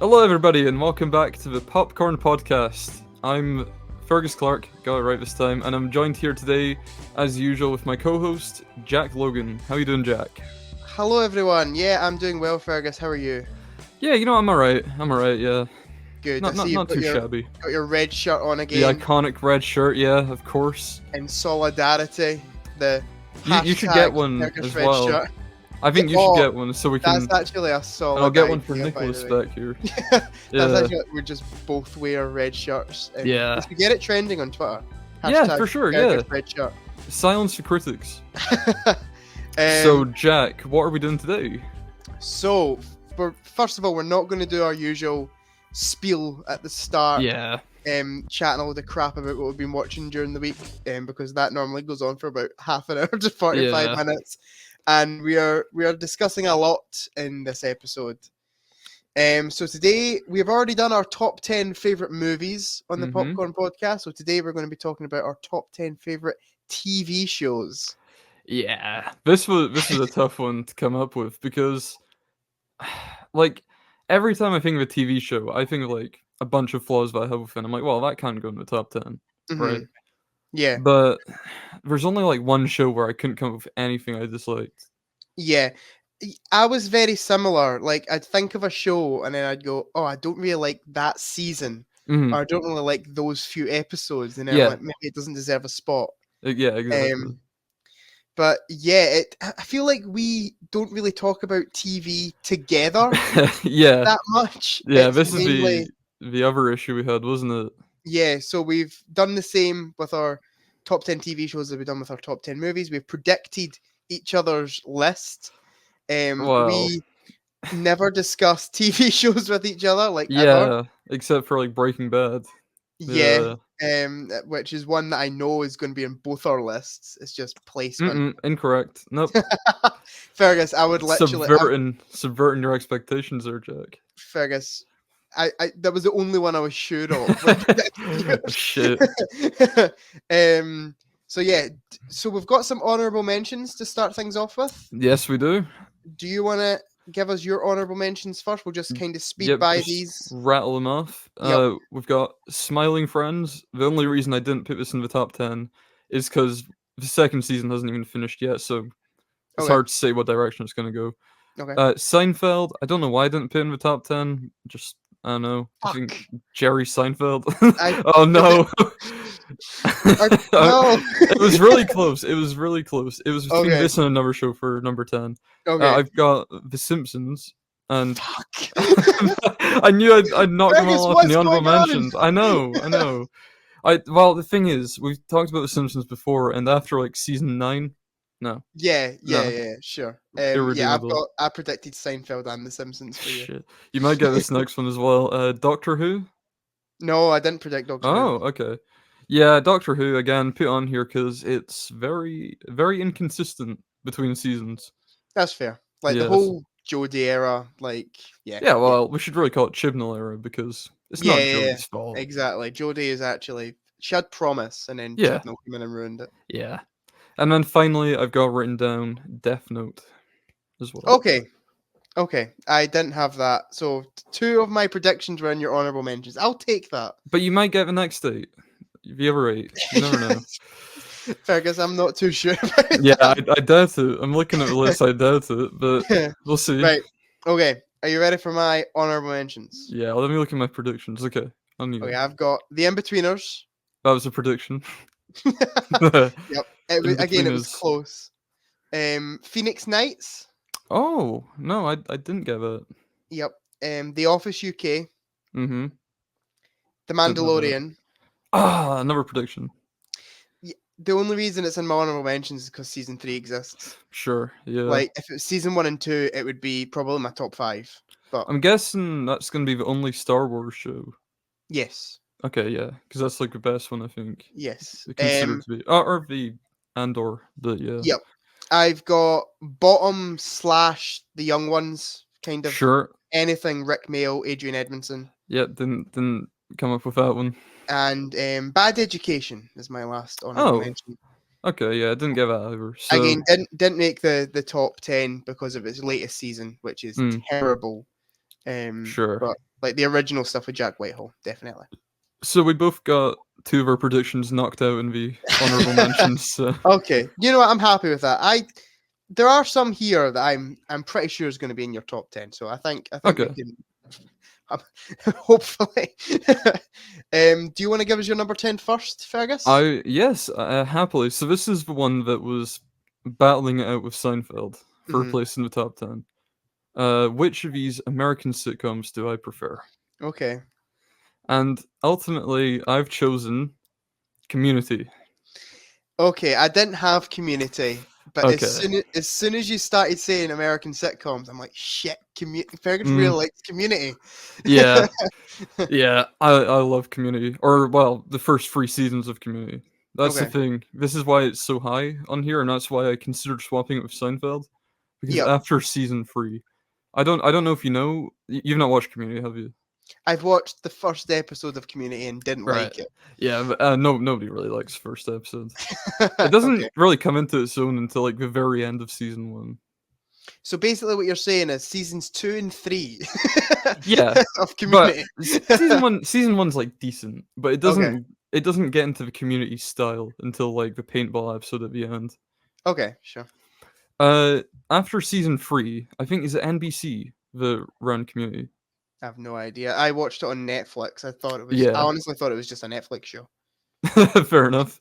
Hello, everybody, and welcome back to the Popcorn Podcast. I'm Fergus Clark, got it right this time, and I'm joined here today, as usual, with my co-host, Jack Logan. How you doing, Jack? Hello, everyone. Yeah, I'm doing well, Fergus. How are you? Yeah, I'm alright. Yeah. Good. Not I see you've not got too your shabby. red shirt on The again. iconic red shirt, yeah, of course. In solidarity. The You should get hashtag one Fergus as red well. shirt. I think you should get one so we can. That's actually a solid. And I'll get one for idea, by Nicholas the way. back here. That's Yeah. actually we just both wear red shirts. Yeah. Let's get it trending on Twitter. Yeah, Hashtag for sure, Fergus yeah. Red shirt. Silence the critics. Um, So, Jack, what are we doing today? so first of all, we're not going to do our usual spiel at the start. Yeah. Chatting all the crap about what we've been watching during the week, because that normally goes on for about half an hour to 45 Yeah. minutes, and we are discussing a lot in this episode. So today we've already done our top 10 favorite movies on the Mhm. Popcorn Podcast. So today we're going to be talking about our top 10 favorite TV shows. Yeah, this was a tough one to come up with because, like, every time I think of a TV show, I think of like a bunch of flaws that I have within. I'm like, well, that can't go in the top 10, right? Mhm. Yeah, But there's only like one show where I couldn't come up with anything I disliked. yeah. I was very similar. Like, I'd think of a show and then I'd go, "Oh, I don't really like that season." Mhm. Or I don't really like those few episodes, and then Yeah. I'm like, maybe it doesn't deserve a spot. Yeah, exactly. But yeah, I feel like we don't really talk about TV together Yeah, that much. yeah. It's This is mainly, the other issue we had, wasn't it? yeah. So we've done the same with our top 10 TV shows that we've done with our top 10 movies. We've predicted each other's list. Well, We never discuss TV shows with each other, like ever. yeah, except for like Breaking Bad. Yeah. Which is one that I know is going to be in both our lists. It's just placement. Incorrect. Nope. Fergus, I would literally. Subverting your expectations there, Jack. Fergus, I that was the only one I was sure of. Shit. So yeah, so we've got some honorable mentions to start things off with. Yes, we do. Do you want to give us your honorable mentions first? We'll just kind of speed Yep, by just these. rattle them off. Yep. We've got Smiling Friends. The only reason I didn't put this in the top 10 is because the second season hasn't even finished yet, so it's Okay. hard to say what direction it's going to go. Okay. Seinfeld. I don't know why I didn't put in the top 10. Just, I don't know. I think Fuck. Jerry Seinfeld. I- Oh, no. No. It was really close. It was between Okay. this and another show for number 10. Okay. I've got The Simpsons, and Fuck. I knew I'd knock them Fergus, all off in the what's honorable going on? mentions. I know. Well, the thing is, we've talked about The Simpsons before, and after like season 9, no, Yeah, No. sure. Irredeemable. I predicted Seinfeld and The Simpsons for you. Shit. You might get this next one as well. Doctor Who. No, I didn't predict Doctor Who. Oh, okay. Yeah, Doctor Who again. Put on here because it's very, very inconsistent between seasons. That's fair. Like the Yes. whole Jodie era, like Yeah, well, we should really call it Chibnall era because it's not Yeah, Jodie's fault. exactly. Jodie is actually she had promise, and then Yeah. Chibnall came in and ruined it. Yeah. And then finally, I've got written down Death Note as well. Okay. I didn't have that. So 2 of my predictions were in your honorable mentions. I'll take that. But you might get the next 8. The other 8. You never know. Fergus, I'm not too sure. About Yeah, that. I doubt it. I'm looking at the list, I doubt it, but we'll see. Right. Okay. Are you ready for my honorable mentions? Yeah, let me look at my predictions. Okay. On you. Okay, I've got The Inbetweeners. That was a prediction. Yep. Again, it was Inbetweeners. close. Phoenix Nights. Oh, no, I didn't get that. Yep. The Office UK. Mm-hmm. The Didn't have that. Mandalorian. Another prediction. The only reason it's in my honorable mentions is because season 3 exists. Sure, yeah. Like, if it was season 1 and 2, it would be probably my top 5. But I'm guessing that's going to be the only Star Wars show. yes, Okay, yeah, because that's like the best one, I think. yes. They consider it to be. Or the Andor, but yeah. Yep. I've got bottom / the young ones, kind of Sure. anything Rick Mail, Adrian Edmondson, Yeah, didn't come up with that one. and Bad Education is my last honorable Oh. mention. Okay, yeah, I didn't get that either. So, Again, didn't make the top 10 because of its latest season, which is terrible. Sure. But Like the original stuff with Jack Whitehall, definitely. So we both got 2 of our predictions knocked out in the honorable mentions. So. Okay, you know what? I'm happy with that. There are some here that I'm pretty sure is going to be in your top 10. So I think Okay. we can. Hopefully. Do you want to give us your number 10 first, Fergus? Yes, happily. So this is the one that was battling it out with Seinfeld for a Mhm. place in the top 10. Which of these American sitcoms do I prefer? Okay. And ultimately, I've chosen Community. Okay, I didn't have Community, but Okay. as soon as you started saying American sitcoms, I'm like, shit, Fergus Mm. really likes Community. Yeah, yeah, I love Community, or well, the first 3 seasons of Community. That's the Okay. thing. This is why it's so high on here, and that's why I considered swapping it with Seinfeld. Because Yep. after season 3, I don't know if you know, you've not watched Community, have you? I've watched the first episode of Community and didn't like it. Yeah, but, nobody really likes the first episode. It doesn't Okay. really come into its own until like the very end of season 1. So basically, what you're saying is seasons 2 and 3 Yeah, of but Community. season 1's like decent, but Okay. it doesn't get into the Community style until like the paintball episode at the end. Okay. Sure. After season 3, I think is it NBC that run Community. I have no idea. I watched it on Netflix. I Yeah, honestly thought it was just a Netflix show. fair enough.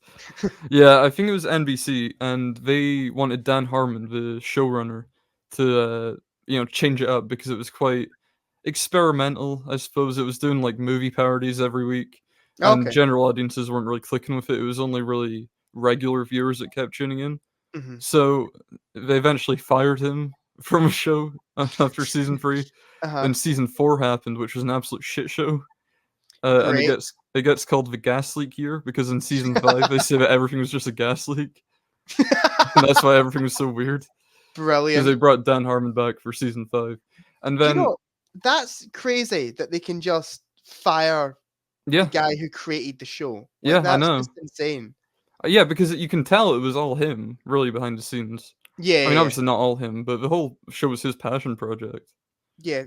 Yeah, I think it was NBC, and they wanted Dan Harmon, the showrunner, to change it up because it was quite experimental. I suppose it was doing like movie parodies every week, and Okay. general audiences weren't really clicking with it. It was only really regular viewers that kept tuning in. Hmm. So they eventually fired him from a show after season 3. Uh-huh. Then season 4 happened, which was an absolute shit show. And Great. it gets called the gas leak year because in season 5 they say that everything was just a gas leak, and that's why everything was so weird. Because they Brilliant. brought Dan Harmon back for season 5, and Do you then know, that's crazy that they can just fire the yeah, guy who created the show. Like, yeah, I that's know. just insane. Yeah, because you can tell it was all him, really, behind the scenes. Yeah, I mean, yeah, obviously not all him, but the whole show was his passion project. yeah.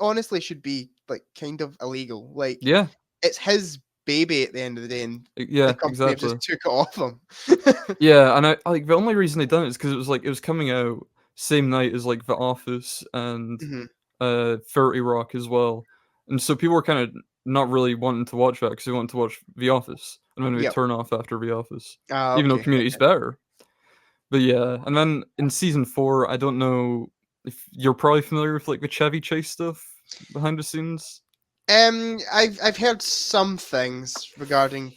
Honestly should be like kind of illegal. Like, Yeah, it's his baby at the end of the day, and the yeah, company have exactly. just took it off him. Yeah, and I like the only reason they done it is because it was coming out same night as like The Office and Hmm. 30 Rock as well, and so people were kind of not really wanting to watch that because they wanted to watch The Office, and then they Yep. turn off after The Office, Ah, even though okay. Community's better. But yeah, and then in season 4, I don't know if you're probably familiar with like the Chevy Chase stuff behind the scenes. I've heard some things regarding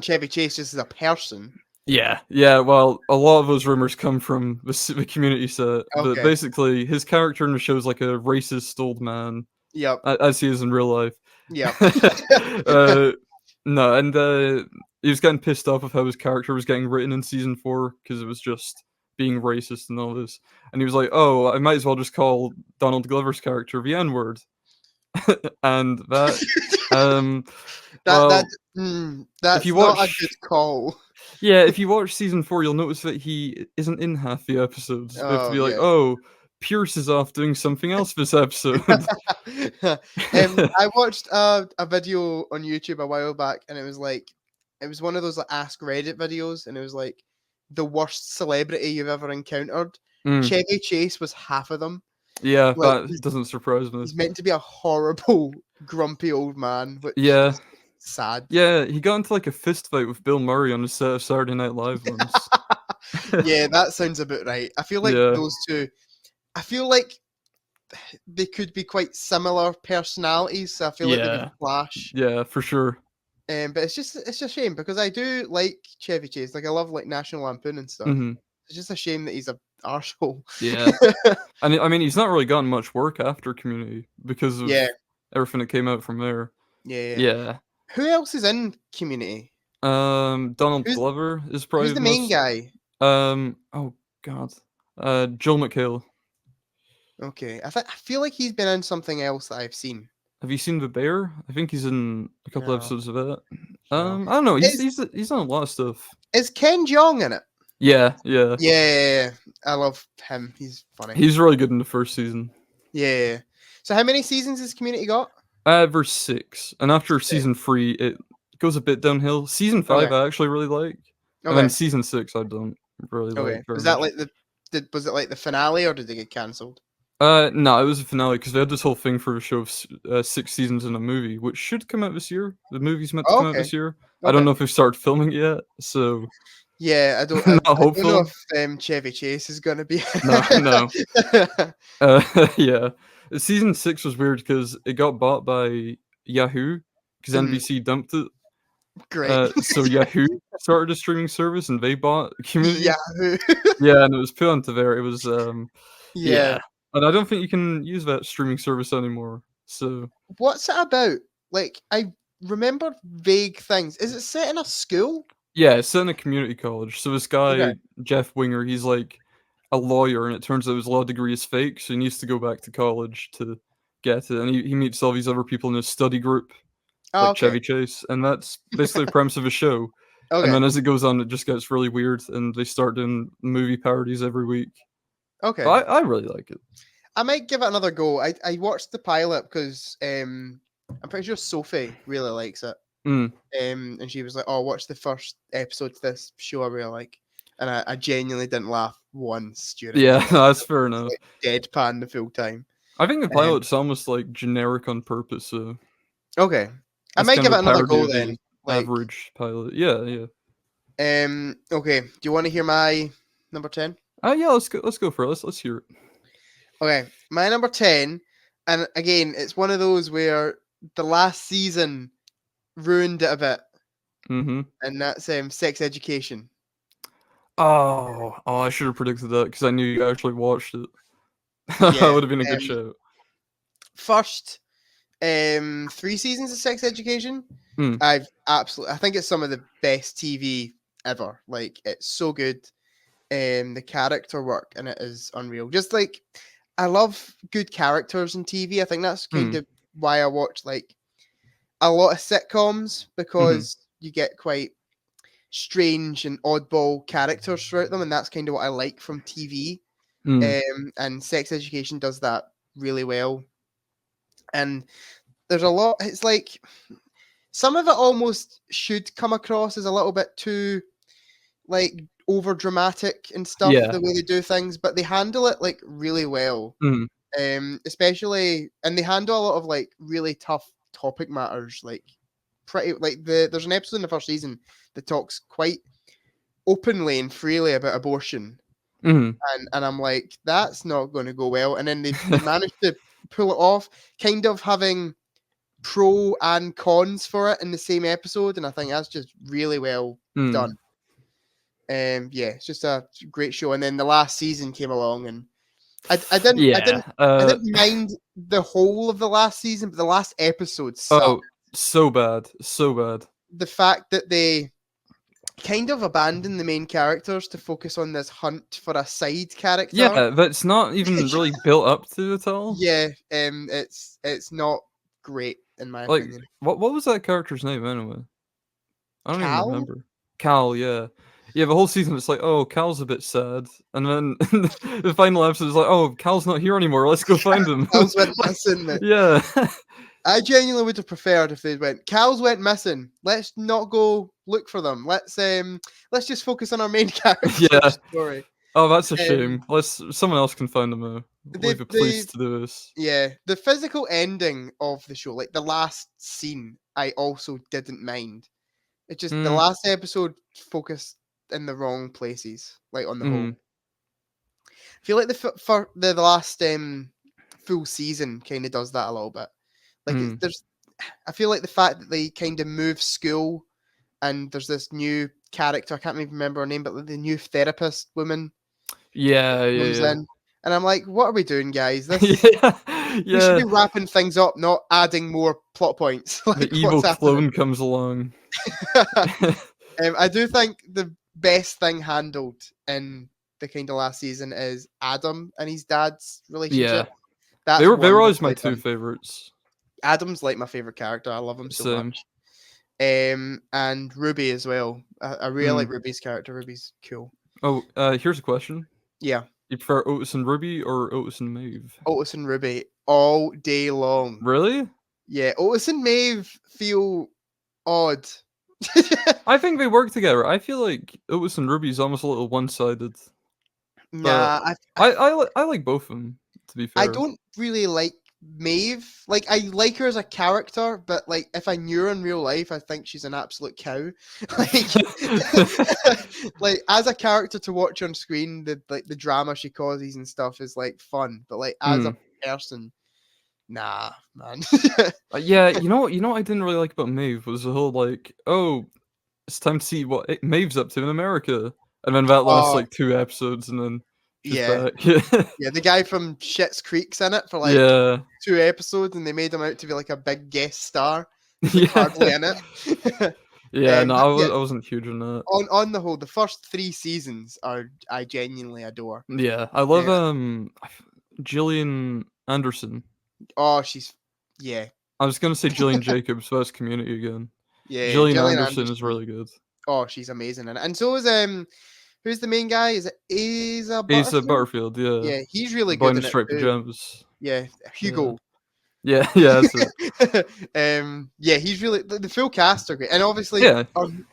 Chevy Chase just as a person. Yeah, yeah. Well, a lot of those rumors come from the Community set. But Okay. basically, his character in the show is like a racist old man, Yep. as he is in real life. Yep. uh, no, and he was getting pissed off with how his character was getting written in season 4 because it was just being racist and all this. And he was like, "Oh, I might as well just call Donald Glover's character the N word." And that, um, That that well, if that's you not a watch good call. yeah, if you watch season 4, you'll notice that he isn't in half the episodes. They have to Oh be like, yeah. "Oh, Pierce is off doing something else this episode." I watched a video on YouTube a while back, and it was one of those like Ask Reddit videos, and it was like the worst celebrity you've ever encountered. Mm, Chevy Chase was half of them. yeah, Like that doesn't surprise me. he's meant to be a horrible, grumpy old man, which Yeah, is sad. yeah, he got into like a fist fight with Bill Murray on the set of Saturday Night Live once. Yeah, that sounds about right. I feel like Yeah, those two. I feel like they could be quite similar personalities, so I feel like they would yeah, clash. yeah, for sure. But it's just a shame because I do like Chevy Chase. Like I love like National Lampoon and stuff. Mhm, It's just a shame that he's a arsehole. yeah. And I mean, he's not really gotten much work after Community because of Yeah, everything that came out from there. yeah, yeah. Yeah. Who else is in Community? Donald Who's Glover is who's probably the the main most. guy? Oh god. Joel McHale. Okay, I feel like he's been in something else that I've seen. Have you seen The Bear? I think he's in a couple No, episodes of it. no. I don't know. Is He's on a lot of stuff. is Ken Jeong in it? Yeah, yeah. Yeah, yeah, yeah. I love him. He's funny. He's really good in the first season. Yeah, yeah, yeah. So how many seasons has Community got? Verse 6, and after season 3, it goes a bit downhill. Season 5, Okay. I actually really like, and then Okay. season 6, I don't really Okay. like very Was that much. like was it like the finale or did it get cancelled? No, it was a finale because they had this whole thing for a show of 6 seasons in a movie, which should come out this year. The movie's meant to Oh, come out okay. this year. I don't Okay. know if they've started filming it yet, so Yeah, I don't. I not don't know hopeful. if Chevy Chase is gonna be. No, no. Yeah. Season 6 was weird because it got bought by Yahoo because Mhm. NBC dumped it. Great. So Yahoo started a streaming service and they bought Community. Yahoo. Yeah, and it was put onto there. It was Yeah. yeah. And I don't think you can use that streaming service anymore. So What's it about? Like, I remember vague things. Is it set in a school? yeah, it's set in a community college. So this Okay. guy, Jeff Winger, he's like a lawyer, and it turns out his law degree is fake, so he needs to go back to college to get it. And he meets all these other people in his study group, Oh, like okay. Chevy Chase, and that's basically the premise of the show. And Okay. then as it goes on, it just gets really weird, and they start doing movie parodies every week. Okay. But I really like it. I might give it another go. I watched the pilot because I'm pretty sure Sophie really likes it. Mm. And she was like, "Oh, watch the first episode of this show I really like," and I genuinely didn't laugh once during Yeah, the that's fair enough. like deadpan the full time. I think the Um, pilot's almost like generic on purpose, so okay, I it's might kind give of it a another parody go of then. the Like, average pilot. Yeah, yeah. okay, do you want to hear my number 10? Yeah, let's go for it. Let's hear it. Okay, my number 10, and again, it's one of those where the last season ruined it a bit, Mm-hmm. and that's Sex Education. Oh, I should have predicted that because I knew you actually watched it. That Yeah, would have been a good um, show. first 3 seasons of Sex Education, Mm. I think it's some of the best TV ever. Like, it's so good. The character work in it is unreal. Just like, I love good characters in TV. I think that's kind Mm. of why I watch like a lot of sitcoms, Mm-hmm. because you get quite strange and oddball characters throughout them, and that's kind of what I like from TV. Mm. And Sex Education does that really well. And there's a lot. It's like some of it almost should come across as a little bit too like over dramatic and stuff, Yeah. the way they do things, but they handle it like really well. Mm. Especially, and they handle a lot of like really tough topic matters, like pretty like there's an episode in the first season that talks quite openly and freely about abortion, Mm. and I'm like, that's not going to go well. And then they managed to pull it off, kind of having pro and cons for it in the same episode, and I think that's just really well Mm. done. Yeah, it's just a great show. And then the last season came along, and I Yeah. didn't mind the whole of the last season, but the last episode sucked. Oh, so bad, so bad. The fact that they kind of abandoned the main characters to focus on this hunt for a side character. Yeah, that's not even really built up to at all. Yeah, it's not great in my Like, opinion. what was that character's name anyway? I don't even Cal? remember. Cal, yeah. Yeah, the whole season it's like, oh, Cal's a bit sad. And then the final episode is like, oh, Cal's not here anymore. Let's go find him. Cal's went missing. Yeah. I genuinely would have preferred if they went, Cal's went missing. Let's not go look for them. Let's just focus on our main character Yeah. story. Oh, that's a shame. Someone else can find them. Leave a police to do this. Yeah, the physical ending of the show, like the last scene, I also didn't mind. It just the last episode focused in the wrong places, like on the whole. I feel like for the last full season kind of does that a little bit. Like I feel like the fact that they kind of move school, and there's this new character, I can't even remember her name, but the new therapist woman Yeah, comes yeah. in, and I'm like, what are we doing, guys? This Yeah. we should be wrapping things up, not adding more plot points. Like, The evil what's clone comes along. I do think the best thing handled in the kind of last season is Adam and his dad's relationship. Yeah. That's They were always my wonderfully two done. favorites. Adam's like my favorite character. I love him so Same. much. And Ruby as well. I really like Ruby's character. Ruby's cool. Oh, here's a question. Yeah. You prefer Otis and Ruby or Otis and Maeve? Otis and Ruby all day long. Really? Yeah, Otis and Maeve feel odd. I think they work together. I feel like Otis and Ruby's almost a little one-sided, but Nah, I like both of them, to be I fair. don't really like Maeve. Like, I like her as a character, but like, if I knew her in real life, I think she's an absolute cow. Like, like as a character to watch on screen, the drama she causes and stuff is like fun. But like as a Mm. person, nah, man. Yeah, you know what I didn't really like about Maeve was the whole like, oh, it's time to see what Maeve's up to in America, and then that lasts Oh like 2 episodes, and then she's yeah, back. yeah. The guy from Schitt's Creek's in it for like Yeah, 2 episodes, and they made him out to be like a big guest star. He's like yeah, hardly in it. yeah. No, But yeah, I wasn't huge on that. on the whole, the first 3 seasons are I genuinely adore. Yeah, I love Uh, Gillian Anderson. oh, she's yeah, I was gonna say Gillian Jacobs, but that's Community again. yeah. Gillian Gillian Anderson is Anderson. really good. Oh, she's amazing in it. And so is who's the main guy? Is it Asa Asa Butterfield? Butterfield, yeah, Yeah, he's the really boy good in the in it striped too. pajamas. Yeah, Yeah, Hugo. yeah, yeah. That's it. Yeah, he's really the full cast are great, and obviously Yeah,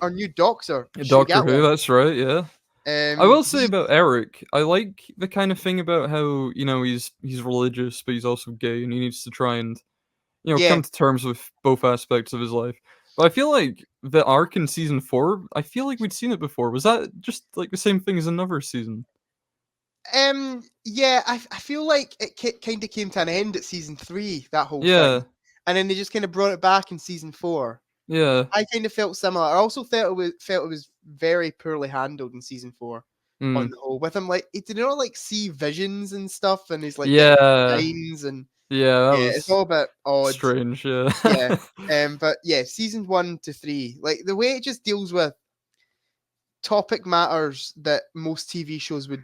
our new Doctor Doctor Who. Shigawa. That's right. Yeah. I will say He about Eric, I like the kind of thing about how, he's religious, but he's also gay, and he needs to try and, yeah. come to terms with both aspects of his life. But I feel like the arc in season 4, I feel like we'd seen it before. Was that just like the same thing as another season? Yeah, I feel like it kind of came to an end at season 3, that whole Yeah, thing, and then they just kind of brought it back in season 4. yeah. I kind of felt similar. I also felt it was very poorly handled in season 4 on Mm. the whole. With him, like, he did not like see visions and stuff, and he's like getting Yeah. signs, and Yeah, that yeah, it's was all a bit odd. strange, yeah. Yeah, but yeah, seasons 1 to 3, like the way it just deals with topic matters that most TV shows would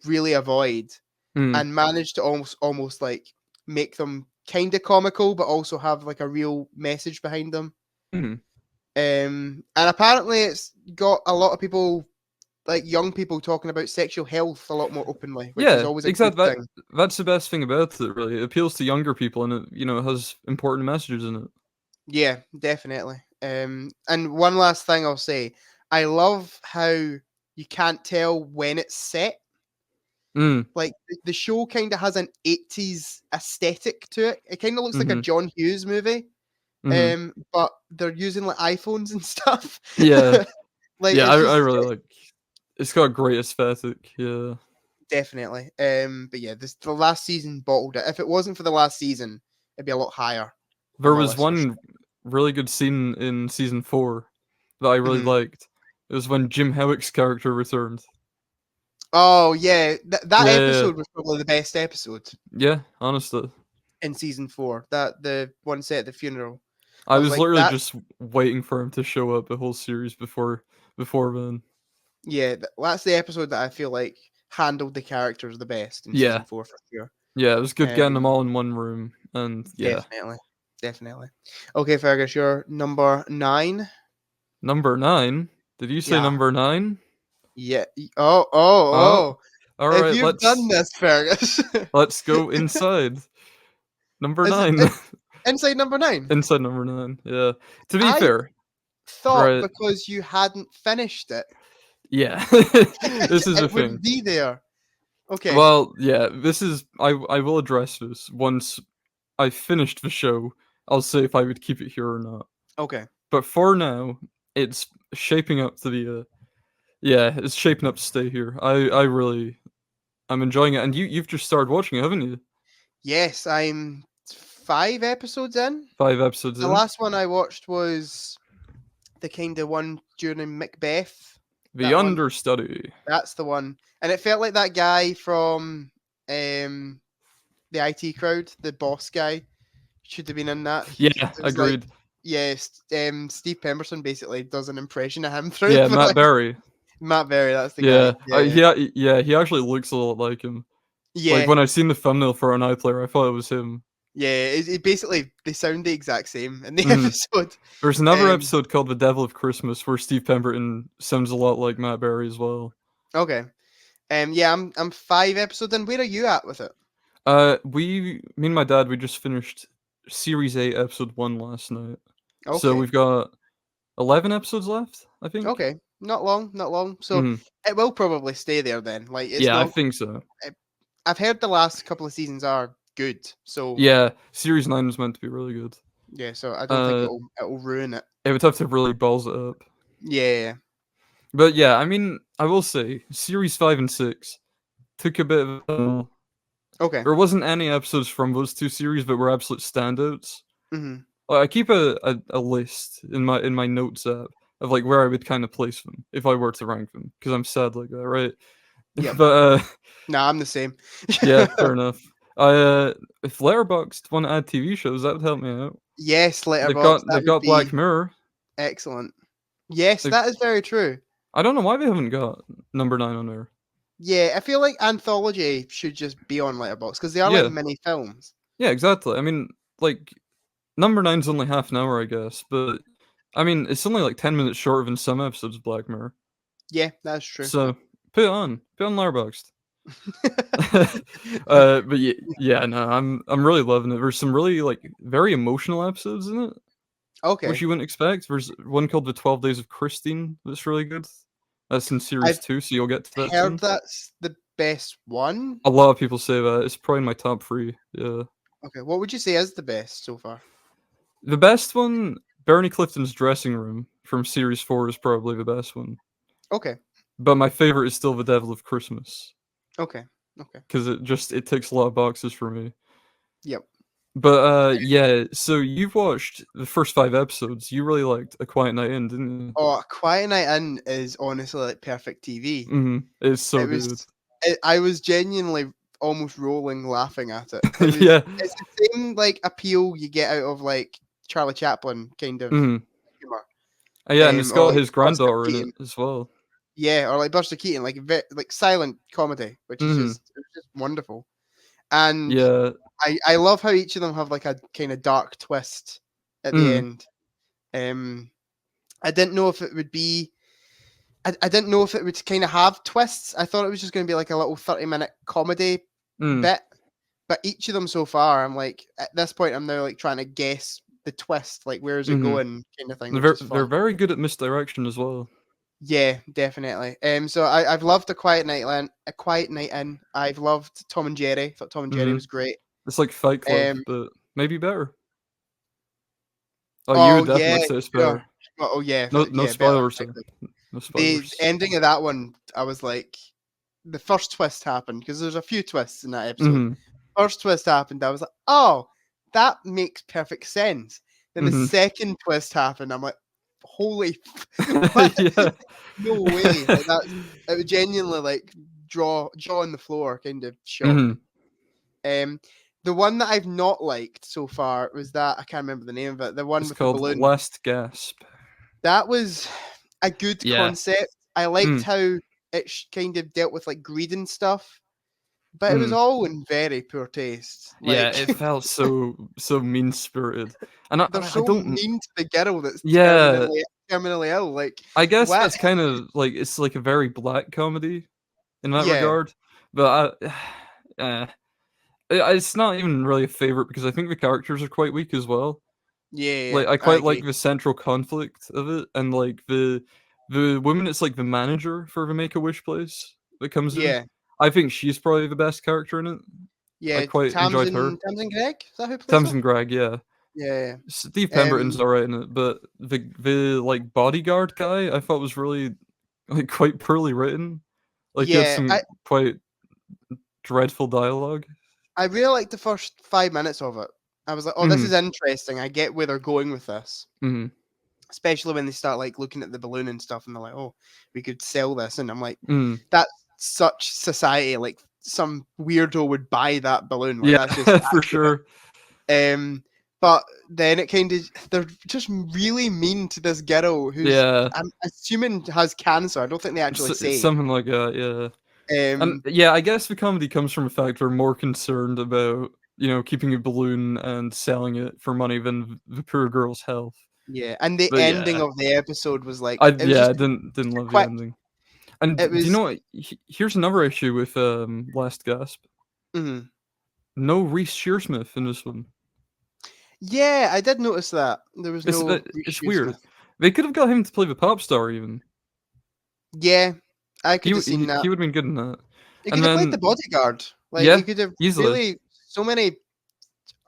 really avoid, Mm, and manage to almost like make them kind of comical, but also have like a real message behind them. mhm. And apparently it's got a lot of people, like young people, talking about sexual health a lot more openly, which is Yeah, always a good exactly. thing. That's the best thing about it, really. It appeals to younger people, and it, it has important messages in it. Yeah, definitely. And one last thing I'll say, I love how you can't tell when it's set. Mm, Like the show kind of has an 80s aesthetic to it. It kind of looks like a mhm, John Hughes movie. mhm. But they're using like iPhones and stuff. Yeah, Like yeah, it's I just really like it's got a great aesthetic, yeah. definitely. But yeah, the last season bottled it. If it wasn't for the last season, it'd be a lot higher on There my was list for sure. one really good scene in season 4 that I really Mhm. liked. It was when Jim Howick's character returned. Oh yeah, that Yeah, yeah, yeah. episode was probably the best episode Yeah, honestly. in season 4. That the one set at the funeral. I I was was like literally that. just waiting for him to show up the whole series before then. Yeah, that's the episode that I feel like handled the characters the best in Yeah. season 4 for sure. Yeah, it was good getting them Um, all in one room, and yeah. definitely, definitely. Okay, Fergus, you're number 9. Number 9? Did you say Yeah, number 9? yeah. Oh, oh, Oh, oh. If alright, you've done this, Fergus, let's go inside. Number is it 9. inside number 9? Inside number 9, yeah. To be I fair, thought right, because you hadn't finished it, yeah. This is the it thing. wouldn't be there. Okay, Well, yeah, this is I will address this once I finished the show. I'll say if I would keep it here or not. okay. But for now, it's shaping up to be yeah, it's shaping up to stay here. I'm enjoying it, and you've just started watching it, haven't you? Yes, I'm 5 episodes in. 5 episodes The in. last one I watched was the kind of one during Macbeth. The That one. Understudy. That's the one. And it felt like that guy from the IT crowd, the boss guy, should have been in that. Yeah, It was like, agreed. yes, Steve Pemberson basically does an impression of him through Yeah, the Matt like, Berry. Matt Berry, that's the Yeah, guy. Yeah. he actually looks a lot like him. Like Yeah. when I seen the thumbnail for an iPlayer, I thought it was him. Yeah. It basically they sound the exact same in the Mhm. episode. There's another Um episode called The Devil of Christmas where Steve Pemberton sounds a lot like Matt Berry as well. okay. Yeah, I'm 5 episodes in. Where are you at with it? Me and my dad, we just finished series 8, episode 1 last night. So Okay. we've got 11 episodes left, I think. Okay. Not long. Not long. So Mhm. it will probably stay there then. Like it's Yeah, I not. think so. I've heard the last couple of seasons are good. So Yeah, series 9 was meant to be really good. yeah. So I don't think Uh, it'll ruin it. it would have to really balls it up. Yeah. But yeah, I mean, I will say, series 5 and 6 took a bit of a. Okay. There wasn't any episodes from those two series that were absolute standouts. Hmm. Like, I keep a list in my notes app of like where I would kind of place them if I were to rank them because I'm sad like that, right? Yep. But Nah, I'm the same. yeah, fair enough. I if Letterboxd want to add TV shows, that would help me out. Yes, They've Letterboxd. got That they've would got Black be Mirror. excellent. Yes, They've, that is very true. I don't know why they haven't got number 9 on there. Yeah, I feel like Anthology should just be on Letterboxd because they are like Yeah, mini films. yeah, exactly. I mean, like number 9's only half an hour, I guess, but I mean, it's only like 10 minutes shorter than some episodes of Black Mirror. Yeah, that's true. So put it on Letterboxd. But yeah, no, I'm really loving it. There's some really like very emotional episodes in it, Okay. which you wouldn't expect. There's one called The 12 Days of Christine that's really good. That's in series I've 2, so you'll get to that heard soon. that's the best one. A lot of people say that. It's probably in my top 3. Yeah. Okay, what would you say is the best so far? The best one, Bernie Clifton's dressing room from series 4 is probably the best one. Okay, But my favorite is still The Devil of Christmas okay, okay. because it ticks a lot of boxes for me. Yep. But yeah. So you've watched the first 5 episodes. You really liked A Quiet Night In, didn't you? Oh, A Quiet Night In is honestly like perfect TV. It's so It good. was. I was genuinely almost rolling laughing at it. It was. Yeah. It's the same like appeal you get out of like Charlie Chaplin kind of Mhm. humor. Yeah, and it's Or got like his Buster granddaughter in it Keaton. as well. Yeah, or like Buster Keaton, like silent comedy, which is Mhm. just wonderful. And Yeah. I love how each of them have like a kind of dark twist at the Mhm. end. I didn't know if it would be. I didn't know if it would kind of have twists. I thought it was just going to be like a little 30-minute comedy Mm. bit. But each of them so far, I'm like, at this point, I'm now like trying to guess the twist, like where is it Mhm. going, kind of thing, which They're is they're fun. very good at misdirection as well. Yeah, definitely. So I've loved A Quiet Night In. I've loved Tom and Jerry. Thought Tom and Jerry was Mhm. great. It's like Fight Club, Um, but maybe better. Oh, you oh would yeah, definitely say it's sure. better. Oh yeah, No yeah, better. spoilers though. Exactly. No The spoilers. ending of that one, I was like, the first twist happened because there's a few twists in that episode. Mhm. First twist happened, I was like, oh, that makes perfect sense. Then the Mhm. second twist happened, I'm like, holy, what? Yeah. No way! Like that's it was genuinely like jaw on the floor kind of shock. Mhm. The one that I've not liked so far was that I can't remember the name of it. The one It's with the called balloon. Last Gasp. That was a good Yeah. concept. I liked Mm. how it kind of dealt with like greed and stuff, but it was Mm. all in very poor taste. Yeah, Like it felt so mean spirited, and they're I so don't. mean to the girl that's Yeah, terminally ill. Like I guess what? that's kind of like it's like a very black comedy in that Yeah, regard, but it's not even really a favorite because I think the characters are quite weak as well. yeah, Like I I quite like agree. the central conflict of it, and like the woman that's like the manager for the Make a Wish place that comes in. Yeah, I think she's probably the best character in it. I yeah. quite enjoyed her. Tamsin Gregg, is that who plays her? Tamsin Gregg, yeah. Yeah. Steve Yeah. Pemberton's alright in it, but the like bodyguard guy I thought was really like quite poorly written. Like he had Yeah. some quite dreadful dialogue. I really liked the first 5 minutes of it. I was like, oh, this Mhm. is interesting. I get where they're going with this. Mhm. Especially when they start like looking at the balloon and stuff, and they're like, "Oh, we could sell this," and I'm like, Mhm. "That's such society. Like some weirdo would buy that balloon. Like Yeah, that's just for accurate." sure. But then it kind of they're just really mean to this girl who's Yeah. I'm assuming has cancer. I don't think they actually It's say. something like that, yeah. And Um, yeah, I guess the comedy comes from the fact they're more concerned about, keeping a balloon and selling it for money than the poor girl's health. yeah, and the But ending yeah, of the episode was like I it was just didn't love the quick. ending. And It do you know was what? Here's another issue with Last Gasp. mhm. No Reese Shearsmith in this one. Yeah, I did notice that there was It's no it's Reese weird. Smith. They could have got him to play the pop star even. Yeah, I He could have seen that. he would have been good in that. He And could have played the then bodyguard. Like he yeah, could have easily. really so many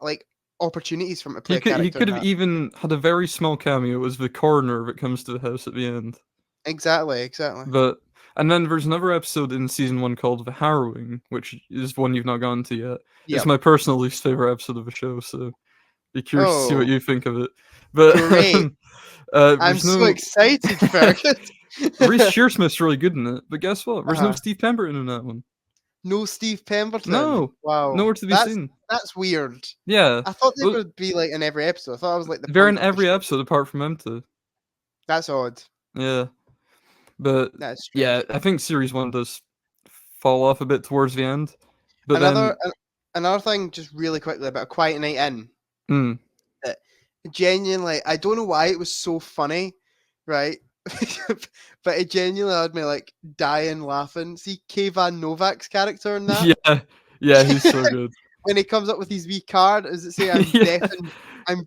like opportunities for him to play a He character in could have that. even had a very small cameo as the coroner that comes to the house at the end. Exactly, exactly. But and then there's another episode in season 1 called The Harrowing, which is one you've not gone to yet. It's Yep. my personal least favorite episode of the show, so be curious to see what Oh, you think of it. But great. I'm there's so no excited, Fergus. Reese Shearsmith's really good in it, but guess what? There's no uh Steve Pemberton in that one. No Steve Pemberton. No, Wow. nowhere to be seen. That's weird. Yeah, I thought they well, would be like in every episode. I thought that was like the they're point in of the every show. episode apart from them two. That's odd. Yeah, but That's yeah, strange. I think series 1 does fall off a bit towards the end, but Another then another thing, just really quickly about A Quiet Night In. mm, That genuinely, I don't know why it was so funny, right? But it genuinely had me like dying laughing. See Kayvan Novak's character in that yeah, he's so good. when he comes up with his wee card, does it say I'm Yeah,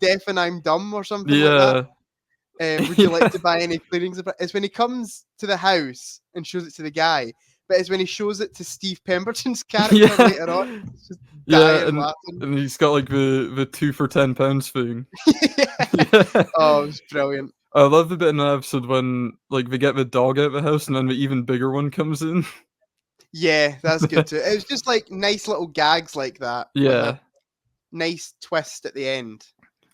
deaf and I'm dumb or something like that? yeah, Would you like to buy any cleaning supplies? It's when he comes to the house and shows it to the guy, but it's when he shows it to Steve Pemberton's character yeah, later on. It's just yeah, dying laughing. and he's got like the 2 for £10 thing. Yeah. Yeah. Oh, it was brilliant. I love the bit in that episode when like they get the dog out of the house and then the even bigger one comes in. Yeah, that's good too. It was just like nice little gags like that with Yeah, a nice twist at the end.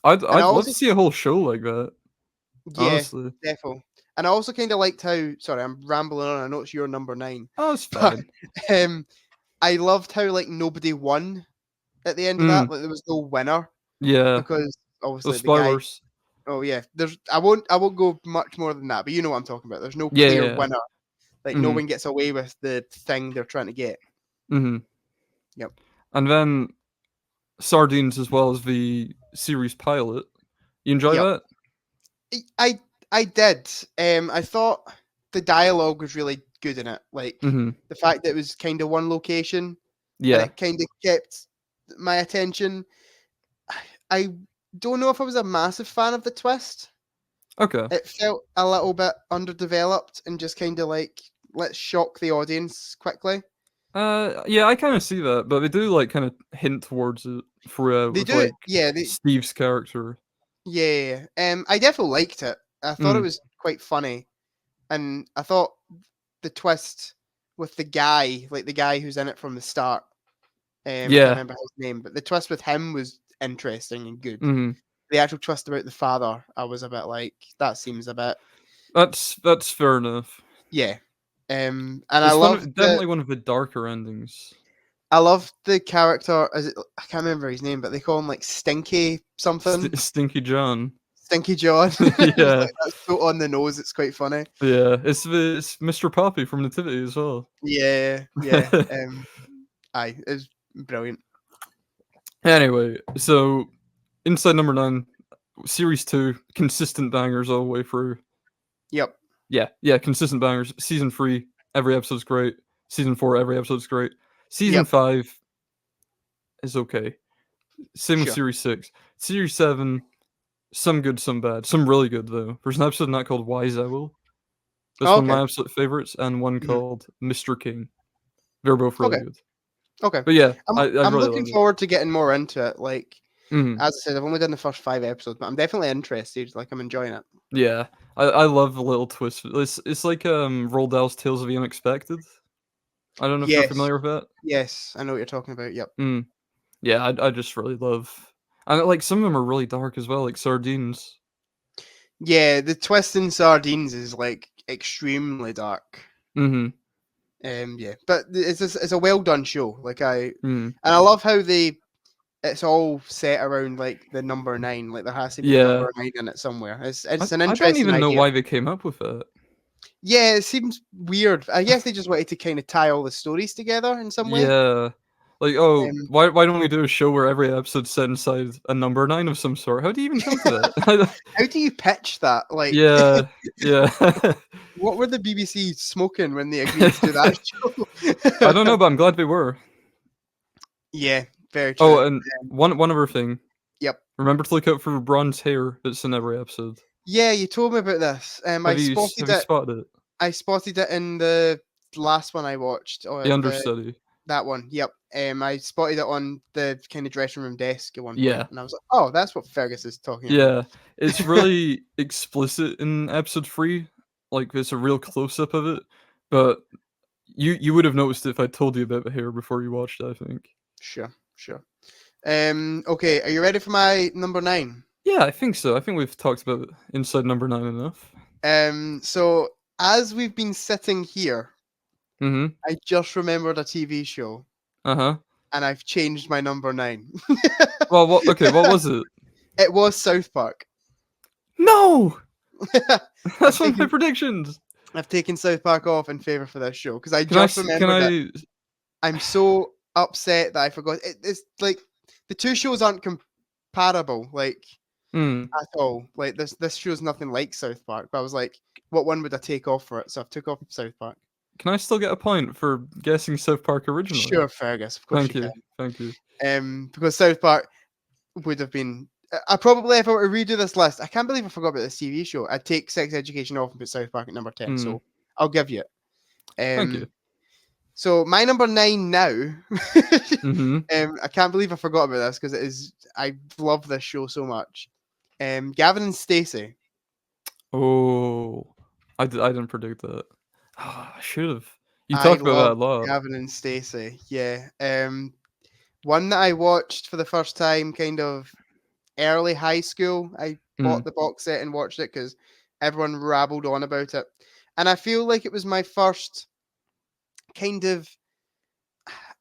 I'd And I love also, to see a whole show like that. yeah, Honestly, defo. And I also kind of liked how. Sorry, I'm rambling on. I know it's your number 9, oh, it's but fine. I loved how like nobody won at the end of that. Mm, Like there was no winner yeah, because so obviously the guy. spoilers. Oh yeah, there's. I won't go much more than that. But you know what I'm talking about. There's no Yeah, clear yeah. winner. Like no Mhm, one gets away with the thing they're trying to get. mhm. Yep. And then Sardines as well as the series pilot. You enjoy Yep. that? I did. I thought the dialogue was really good in it. Like Mhm. the fact that it was kind of one location and Yeah. it kind of kept my attention. I don't know if I was a massive fan of the twist. Okay. It felt a little bit underdeveloped and just kind of like let's shock the audience quickly. Yeah, I kind of see that, but they do like kind of hint towards it throughout They with do it, like yeah. Steve's character. Yeah. I definitely liked it. I thought it Mm. was quite funny, and I thought the twist with the guy, like the guy who's in it from the start. I can't Yeah. remember his name, but the twist with him was interesting and good. Mhm. The actual twist about the father, I was a bit like, that seems a bit, That's fair enough. yeah. And It's definitely one of the darker endings. I love the character. I can't remember his name, but they call him like Stinky something, Stinky John. Stinky John. Yeah. Like, that's so on the nose. It's quite funny. Yeah, it's Mr. Poppy from Nativity as well. Yeah, yeah. Aye, it's brilliant. Anyway, so inside number 9, series 2, consistent bangers all the way through. Yep. Yeah, consistent bangers. Season 3, every episode's great. Season 4, every episode's great. Season Yep. 5 is okay. Same with Sure. series 6. Series 7, some good, some bad. Some really good though. There's an episode in that called Wise Owl. That's one of my Okay. absolute favorites, and one Mhm. called Mr. King. They're both really Okay. good. Okay. But yeah, I'm I I'm really looking love it. forward to getting more into it. Like Mhm. as I said, I've only done the first 5 episodes, but I'm definitely interested. Like I'm enjoying it. Yeah, I love the little twist. It's like Roald Dahl's Tales of the Unexpected. I don't know if you're Yes. familiar with that. Yes, I know what you're talking about. Yep. Mm. Yeah, I just really love, and like some of them are really dark as well, like Sardines. Yeah, the twist in Sardines is like extremely dark. Mhm. Yeah, but it's a well done show. Like Mm. and I love how it's all set around like the number 9. Like there has to be a Yeah. number 9 in it somewhere. It's an I don't interesting even know idea. why they came up with that. Yeah, it seems weird. I guess they just wanted to kind of tie all the stories together in some way. Yeah. Like, oh, Um, why don't we do a show where every episode's set inside a number 9 of some sort? How do you even come to that? How do you pitch that? Like, Yeah, yeah. what were the BBC smoking when they agreed to do that show? I don't know, but I'm glad they were. Yeah, very true. Oh, and one other thing. Yep. remember to look out for bronze hair. It's in every episode. Yeah, you told me about this. I Have you spotted it. spotted it? I spotted it in the last one I watched, The or understudy. that one. Yep. I spotted it on the kind of dressing room desk at one point, Yeah. and I was like, "Oh, that's what Fergus is talking about." Yeah, it's really explicit in episode 3. Like, there's a real close-up of it, but you would have noticed it if I told you about the hair before you watched it, I think. Sure. Okay, are you ready for my number 9? Yeah, I think so. I think we've talked about Inside Number 9 enough. So as we've been sitting here, Mhm. I just remembered a TV show, Uh-huh. and I've changed my number 9. Well, what was it? It was South Park. No! That's one of my taken- predictions! I've taken South Park off in favor for this show because I Can I just s remembered it. I'm so upset that I forgot. It's like the two shows aren't comparable, like at all. Like this show's nothing like South Park. But I was like, what one would I take off for it? So I've took off South Park. Can I still get a point for guessing South Park originally? Sure, Fergus. Of course Thank you you. Thank you. can. Because South Park would have been. I probably, if I were to redo this list, I can't believe I forgot about this TV show. I'd take Sex Education off and put South Park at number 10. So I'll give you it. Thank you. So my number 9 now. Mhm. I can't believe I forgot about this because it is. I love this show so much. Gavin and Stacey. Oh, I didn't predict that. Ah, I should have. You I talked about that a love lot. Gavin and Stacey. Yeah. One that I watched for the first time, kind of early high school. I bought the box set and watched it because everyone rabbled on about it, and I feel like it was my first kind of.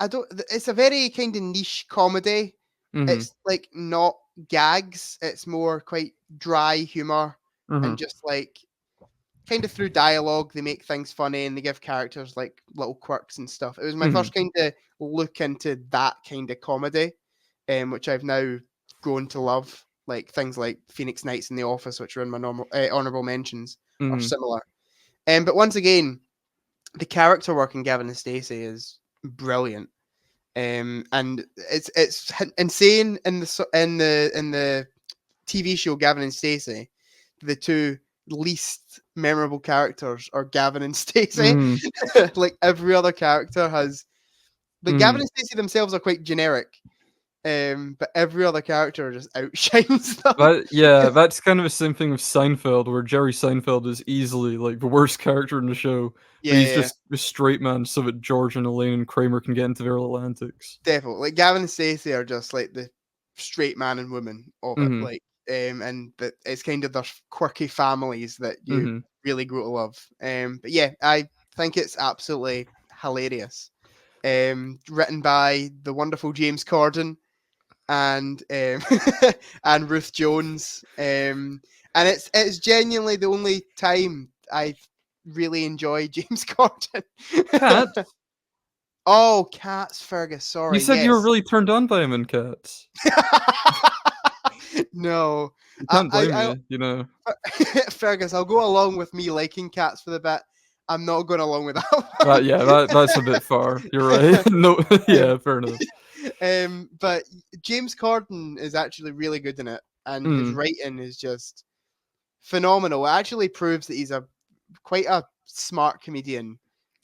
It's a very kind of niche comedy. It's like not gags. It's more quite dry humor and just like kind of through dialogue they make things funny and they give characters like little quirks and stuff. It was my first kind of look into that kind of comedy, which I've now grown to love. Like things like Phoenix Nights and The Office, which are in my honorable mentions, are similar. But once again, the character work in Gavin and Stacey is brilliant. And it's insane in the TV show Gavin and Stacey. The two least memorable characters are Gavin and Stacey. Like every other character has, like Gavin and Stacey themselves are quite generic. But every other character just outshines them. That's kind of the same thing with Seinfeld, where Jerry Seinfeld is easily like the worst character in the show. Yeah, but he's just a straight man, so that George and Elaine and Kramer can get into their little antics. Definitely, like Gavin and Stacey are just like the straight man and woman of it, like, and that it's kind of their quirky families that you really grow to love. But yeah, I think it's absolutely hilarious. Written by the wonderful James Corden and and Ruth Jones, and it's genuinely the only time I really enjoy James Corden. Cats? Oh, Cats, Fergus. Sorry, you said you were really turned on by him in Cats. No, you can't blame me. You know, Fergus. I'll go along with me liking Cats for the bit. I'm not going along with that. That's a bit far. You're right. No, yeah, fair enough. But James Corden is actually really good in it, and his writing is just phenomenal. It actually proves that he's quite a smart comedian.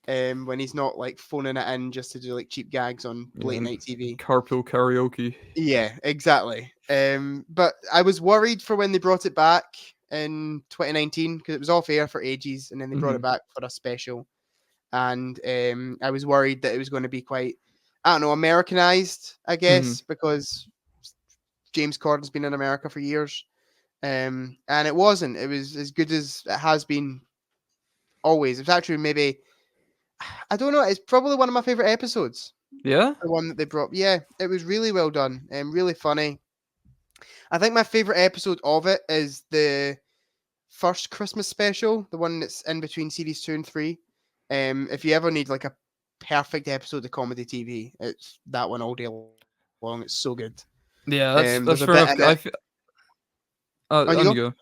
When he's not like phoning it in just to do like cheap gags on late night TV. Carpool karaoke. Yeah, exactly. But I was worried for when they brought it back in 2019 because it was off air for ages, and then they brought it back for a special, and I was worried that it was going to be quite, I don't know, Americanized, I guess, because James Corden's been in America for years, and it wasn't. It was as good as it has been always. It's actually maybe, I don't know, it's probably one of my favorite episodes. Yeah, the one that they brought. Yeah, it was really well done and really funny. I think my favorite episode of it is the first Christmas special, the one that's in between series 2 and 3. If you ever need like a perfect episode of comedy TV, it's that one all day long. It's so good. Yeah, that's fair enough. You go.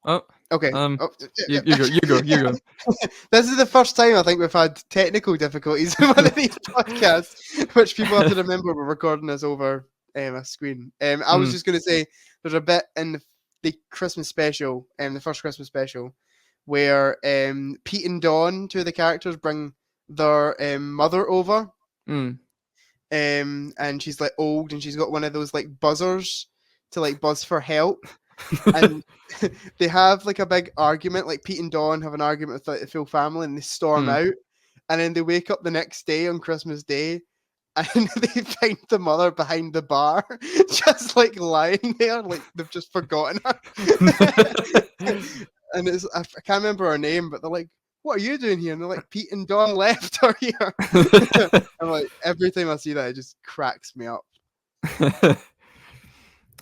Oh, okay. You go. This is the first time I think we've had technical difficulties in one of these podcasts, which people have to remember we're recording this over a screen. I was just gonna say there's a bit in the Christmas special, the first Christmas special, where Pete and Dawn, two of the characters, bring their mother over. And she's like old, and she's got one of those like buzzers to like buzz for help. And they have like a big argument. Like Pete and Dawn have an argument with like, the full family, and they storm out. And then they wake up the next day on Christmas Day, and they find the mother behind the bar, just like lying there, like they've just forgotten her. And I can't remember her name, but they're like, "What are you doing here?" And they're like, "Pete and Dawn left her here." I'm like, every time I see that, it just cracks me up.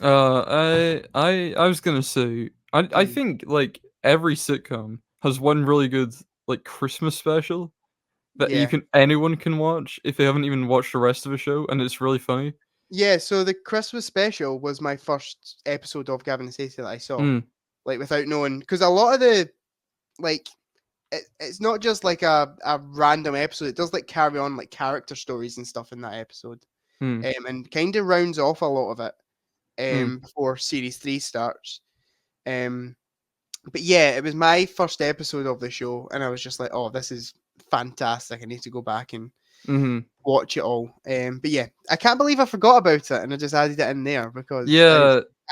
I was gonna say, I think like every sitcom has one really good like Christmas special that anyone can watch if they haven't even watched the rest of the show, and it's really funny. Yeah, so the Christmas special was my first episode of Gavin and Stacey that I saw, like without knowing, because a lot of the like it's not just like a random episode. It does like carry on like character stories and stuff in that episode, and kind of rounds off a lot of it before series 3 starts. But yeah, it was my first episode of the show, and I was just like, "Oh, this is fantastic! I need to go back and watch it all." But yeah, I can't believe I forgot about it, and I just added it in there because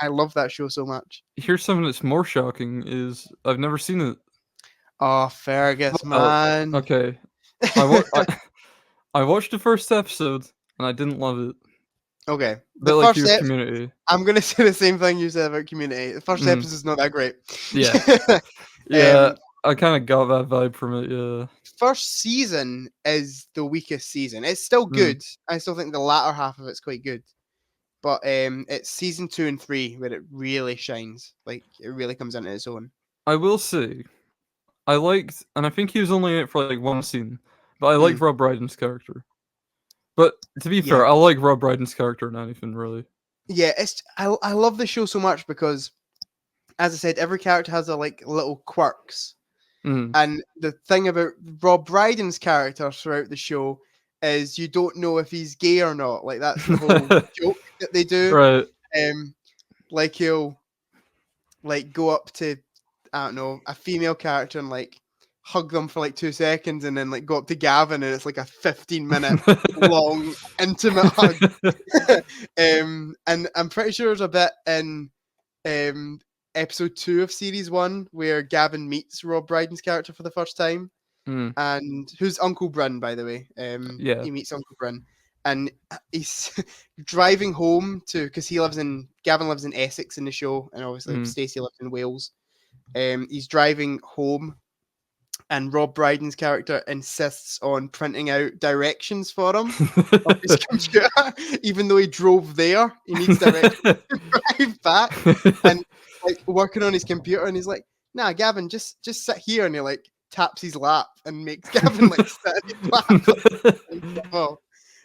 I love that show so much. Here's something that's more shocking: is I've never seen it. Oh, Fergus, man. Okay, I watched the first episode and I didn't love it. Okay, the like first Community. I'm gonna say the same thing you said about Community. The first episode is not that great. Yeah, I kind of got that vibe from it. Yeah. First season is the weakest season. It's still good. I still think the latter half of it's quite good. But it's season 2 and 3 where it really shines. Like it really comes into its own. I will say, I liked, and I think he was only in it for like one scene, but I liked Rob Brydon's character. But to be fair, I like Rob Brydon's character in anything really. Yeah, I love the show so much because, as I said, every character has a like little quirks. And the thing about Rob Brydon's character throughout the show is you don't know if he's gay or not. Like that's the whole joke that they do. Right. Like he'll like go up to, I don't know, a female character and like hug them for like 2 seconds, and then like go up to Gavin and it's like a 15-minute long intimate hug. And I'm pretty sure there's a bit in episode 2 of series 1 where Gavin meets Rob Brydon's character for the first time, and who's Uncle Bryn, by the way. He meets Uncle Bryn, and he's driving home because Gavin lives in Essex in the show, and obviously Stacey lives in Wales. He's driving home, and Rob Brydon's character insists on printing out directions for him on his computer, even though he drove there. He needs directions to drive back, and like working on his computer, and he's like, "Nah, Gavin, just sit here," and he like taps his lap and makes Gavin like sit at his lap. Oh,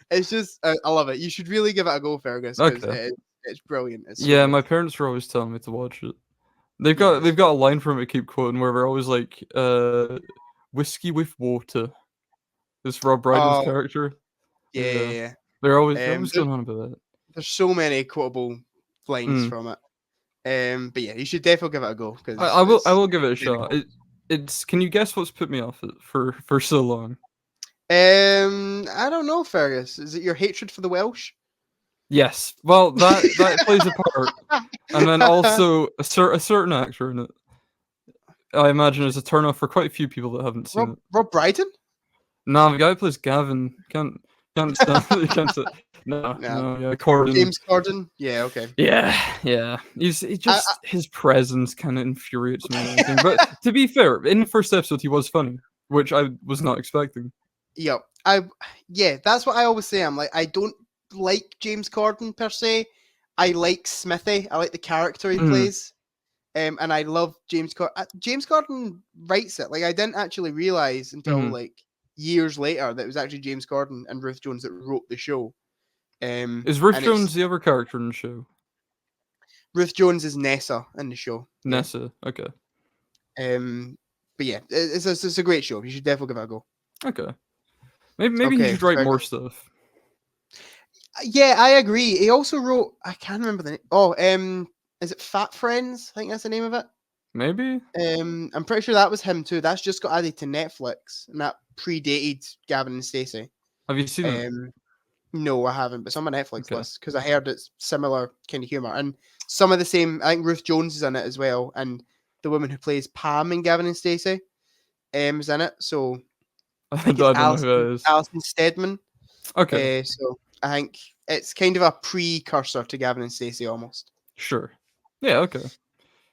it's just I love it. You should really give it a go, Fergus. Okay. It's brilliant. It's my parents were always telling me to watch it. They've got a line from it I keep quoting where they're always like, "Whiskey with water." This Rob Brydon's character. Yeah. They're always going on about that. There's so many quotable lines from it. But yeah, you should definitely give it a go. I will give it a shot. It's. Can you guess what's put me off it for so long? I don't know, Fergus. Is it your hatred for the Welsh? Yes. Well, that plays a part, and then also a certain actor in it. I imagine is a turnoff for quite a few people that haven't seen it. Rob Brydon? No, the guy who plays Gavin can't stand. Can't say. No, Corden. James Corden? Yeah, okay. Yeah. His presence kind of infuriates me and everything. But to be fair, in the first episode, he was funny, which I was not expecting. Yeah, that's what I always say. I'm like, I don't like James Corden per se. I like Smithy. I like the character he plays. And I love James Corden. James Corden writes it. Like, I didn't actually realize until like years later that it was actually James Corden and Ruth Jones that wrote the show. Is Ruth Jones the other character in the show? Ruth Jones is Nessa in the show. Nessa, okay. But yeah, it's a great show. You should definitely give it a go. Okay. Maybe he should write more stuff. Yeah, I agree. He also wrote. I can't remember the name. Oh, is it Fat Friends? I think that's the name of it. Maybe? I'm pretty sure that was him too. That's just got added to Netflix, and that predated Gavin and Stacey. Have you seen it? No, I haven't, but it's on my Netflix Okay. list because I heard it's similar kind of humor and some of the same. I think Ruth Jones is in it as well, and the woman who plays Pam in Gavin and Stacey, is in it. So I I think it's don't know who that is. Alison Steadman. Okay, So I think it's kind of a precursor to Gavin and Stacey almost. sure. Yeah, okay.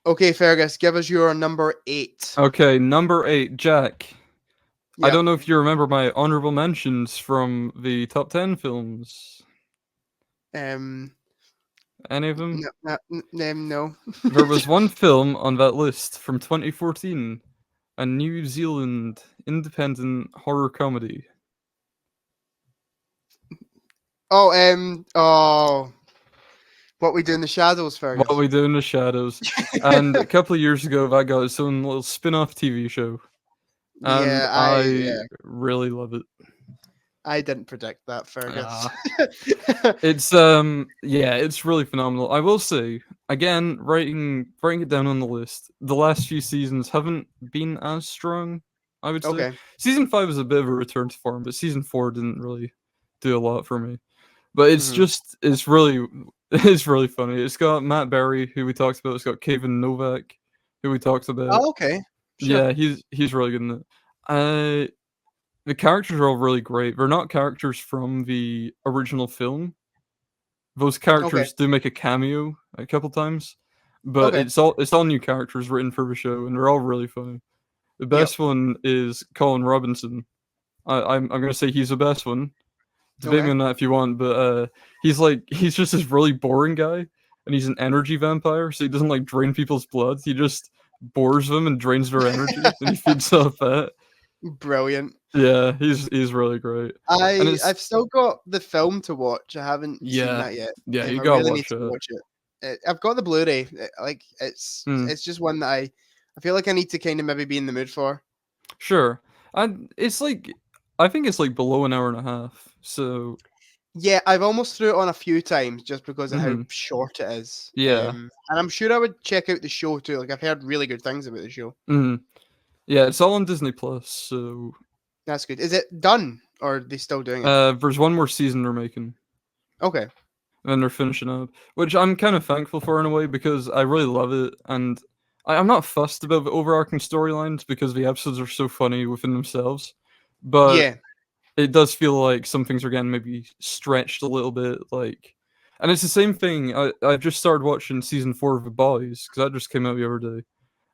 Okay, Fergus, give us your number 8. Okay, number 8, Jack. I Yep. don't know if you remember my honorable mentions from the top 10 films. Um. Any of them? No. There was one film on that list from 2014, a New Zealand independent horror comedy. Oh. What We Do in the Shadows, Fergus. What We Do in the Shadows. And a couple of years ago, that got its own little spin off TV show. And Yeah, I really love it. I didn't predict that, Fergus. Ah. It's yeah, it's really phenomenal. I will say, again, writing it down on the list, the last few seasons haven't been as strong, I would say. Okay. Season 5 was a bit of a return to form, but season 4 didn't really do a lot for me. But it's Mhm. just it's really it's really funny. It's got Matt Berry, who we talked about. It's got Kevin Novak, who we talked about. Oh, okay. Sure. Yeah, he's really good in it. The characters are all really great. They're not characters from the original film. Those characters do make a cameo a couple times, but Okay. it's all new characters written for the show, and they're all really funny. The Yep. best one is Colin Robinson. I'm gonna say he's the best one. Debate me Okay. on that if you want, but he's just this really boring guy, and he's an energy vampire, so he doesn't like drain people's blood. He just bores them and drains their energy, and he feeds off that. Brilliant. Yeah, he's really great, and it's I've still got the film to watch. I haven't seen yeah, that yet. yeah, you I gotta really need watch to it. watch it. I've got the Blu-ray. Like Mm, it's just one that I feel like I need to kind of maybe be in the mood for. sure, and it's like I think it's like below an hour and a half. So Yeah, I've almost threw it on a few times just because of how mhm, short it is. yeah, And I'm sure I would check out the show too. Like I've heard really good things about the show. mhm, yeah, it's all on Disney Plus. So That's good. Is it done or are they still doing it? there's one more season they're making. Okay. And then they're finishing up, which I'm kind of thankful for in a way because I really love it, and I'm not fussed about the overarching storylines because the episodes are so funny within themselves. But Yeah. it does feel like some things are getting maybe stretched a little bit, like, and it's the same thing. I just started watching season 4 of The Boys because that just came out the other day,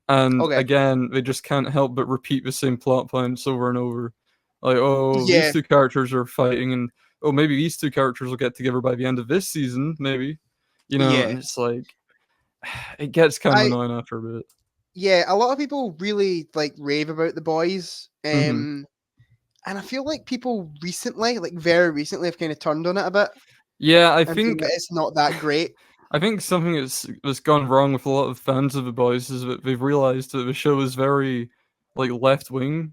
and Okay. again, they just can't help but repeat the same plot points over and over. Like, oh, these Yeah. two characters are fighting, and oh, maybe these two characters will get together by the end of this season, maybe, Yeah. and it's like it gets kind of I annoying after a bit. Yeah, a lot of people really like rave about the boys. Hmm. And I feel like people recently, like very recently, have kind of turned on it a bit Yeah, I and feel think that it's not that great. I think something that's gone wrong with a lot of fans of The Boys is that they've realized that the show is very like left wing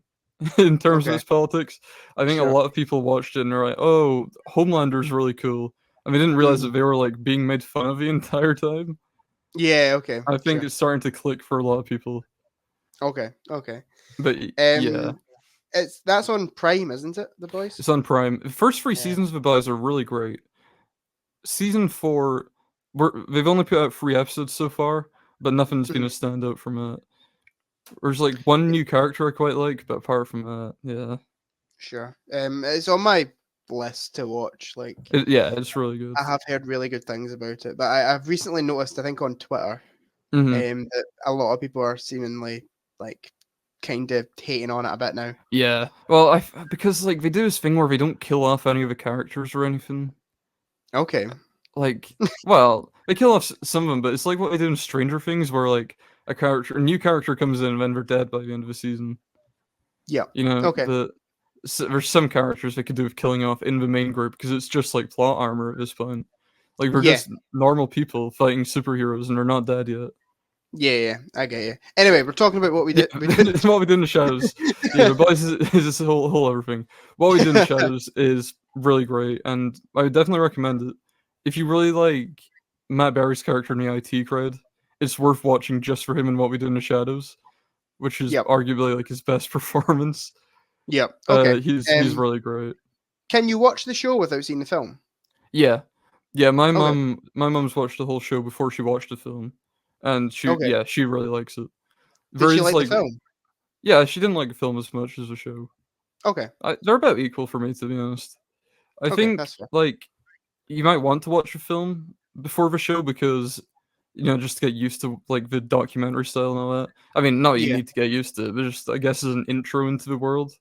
in terms of Okay. its politics. I think a Sure. lot of people watched it and they're like, "Oh, Homelander's really cool," and they didn't realize that Mhm. they were like being made fun of the entire time. Yeah, okay. I think Sure. it's starting to click for a lot of people. Okay. Okay. But yeah, That's on Prime, isn't it? The boys? it's on Prime. The first 3 Yeah. seasons of The Boys are really great. Season 4, they've only put out 3 episodes so far, but nothing's been Mhm. a standout from it. There's like one new character I quite like, but apart from that, yeah. Sure. It's on my list to watch. Like Yeah, it's really good. I have heard really good things about it, but I've recently noticed, I think on Twitter, Mhm. that a lot of people are seemingly like kind of hating on it a bit now. Yeah. Well, because, like, they do this thing where they don't kill off any of the characters or anything. Okay. Like, well, they kill off some of them, but it's like what they do in Stranger Things where, like, a new character comes in and then they're dead by the end of the season. Yeah. You know, Okay. there's some characters they could do with killing off in the main group because it's just like plot armor at this point. Like, they're Yeah. just normal people fighting superheroes and they're not dead yet. Yeah, I get you. Anyway, we're talking about what we Yeah, did. We did. What we do in the shadows. Yeah, the boys is this whole other thing. What we do in the shadows is really great, and I would definitely recommend it if you really like Matt Berry's character in the IT crowd. It's worth watching just for him and What We Do in the Shadows, which is Yep. arguably like his best performance. Yep. Okay. He's really great. Can you watch the show without seeing the film? Yeah, yeah. Okay. My mom's watched the whole show before she watched the film, and Okay. she really likes it. Did she There's like the like film? yeah, she didn't like the film as much as the show. Okay. They're about equal for me, to be honest. I Okay, think that's fair. like you might want to watch a film before the show because just to get used to like the documentary style and all that. I mean, not you Yeah. need to get used to it, but just I guess as an intro into the world.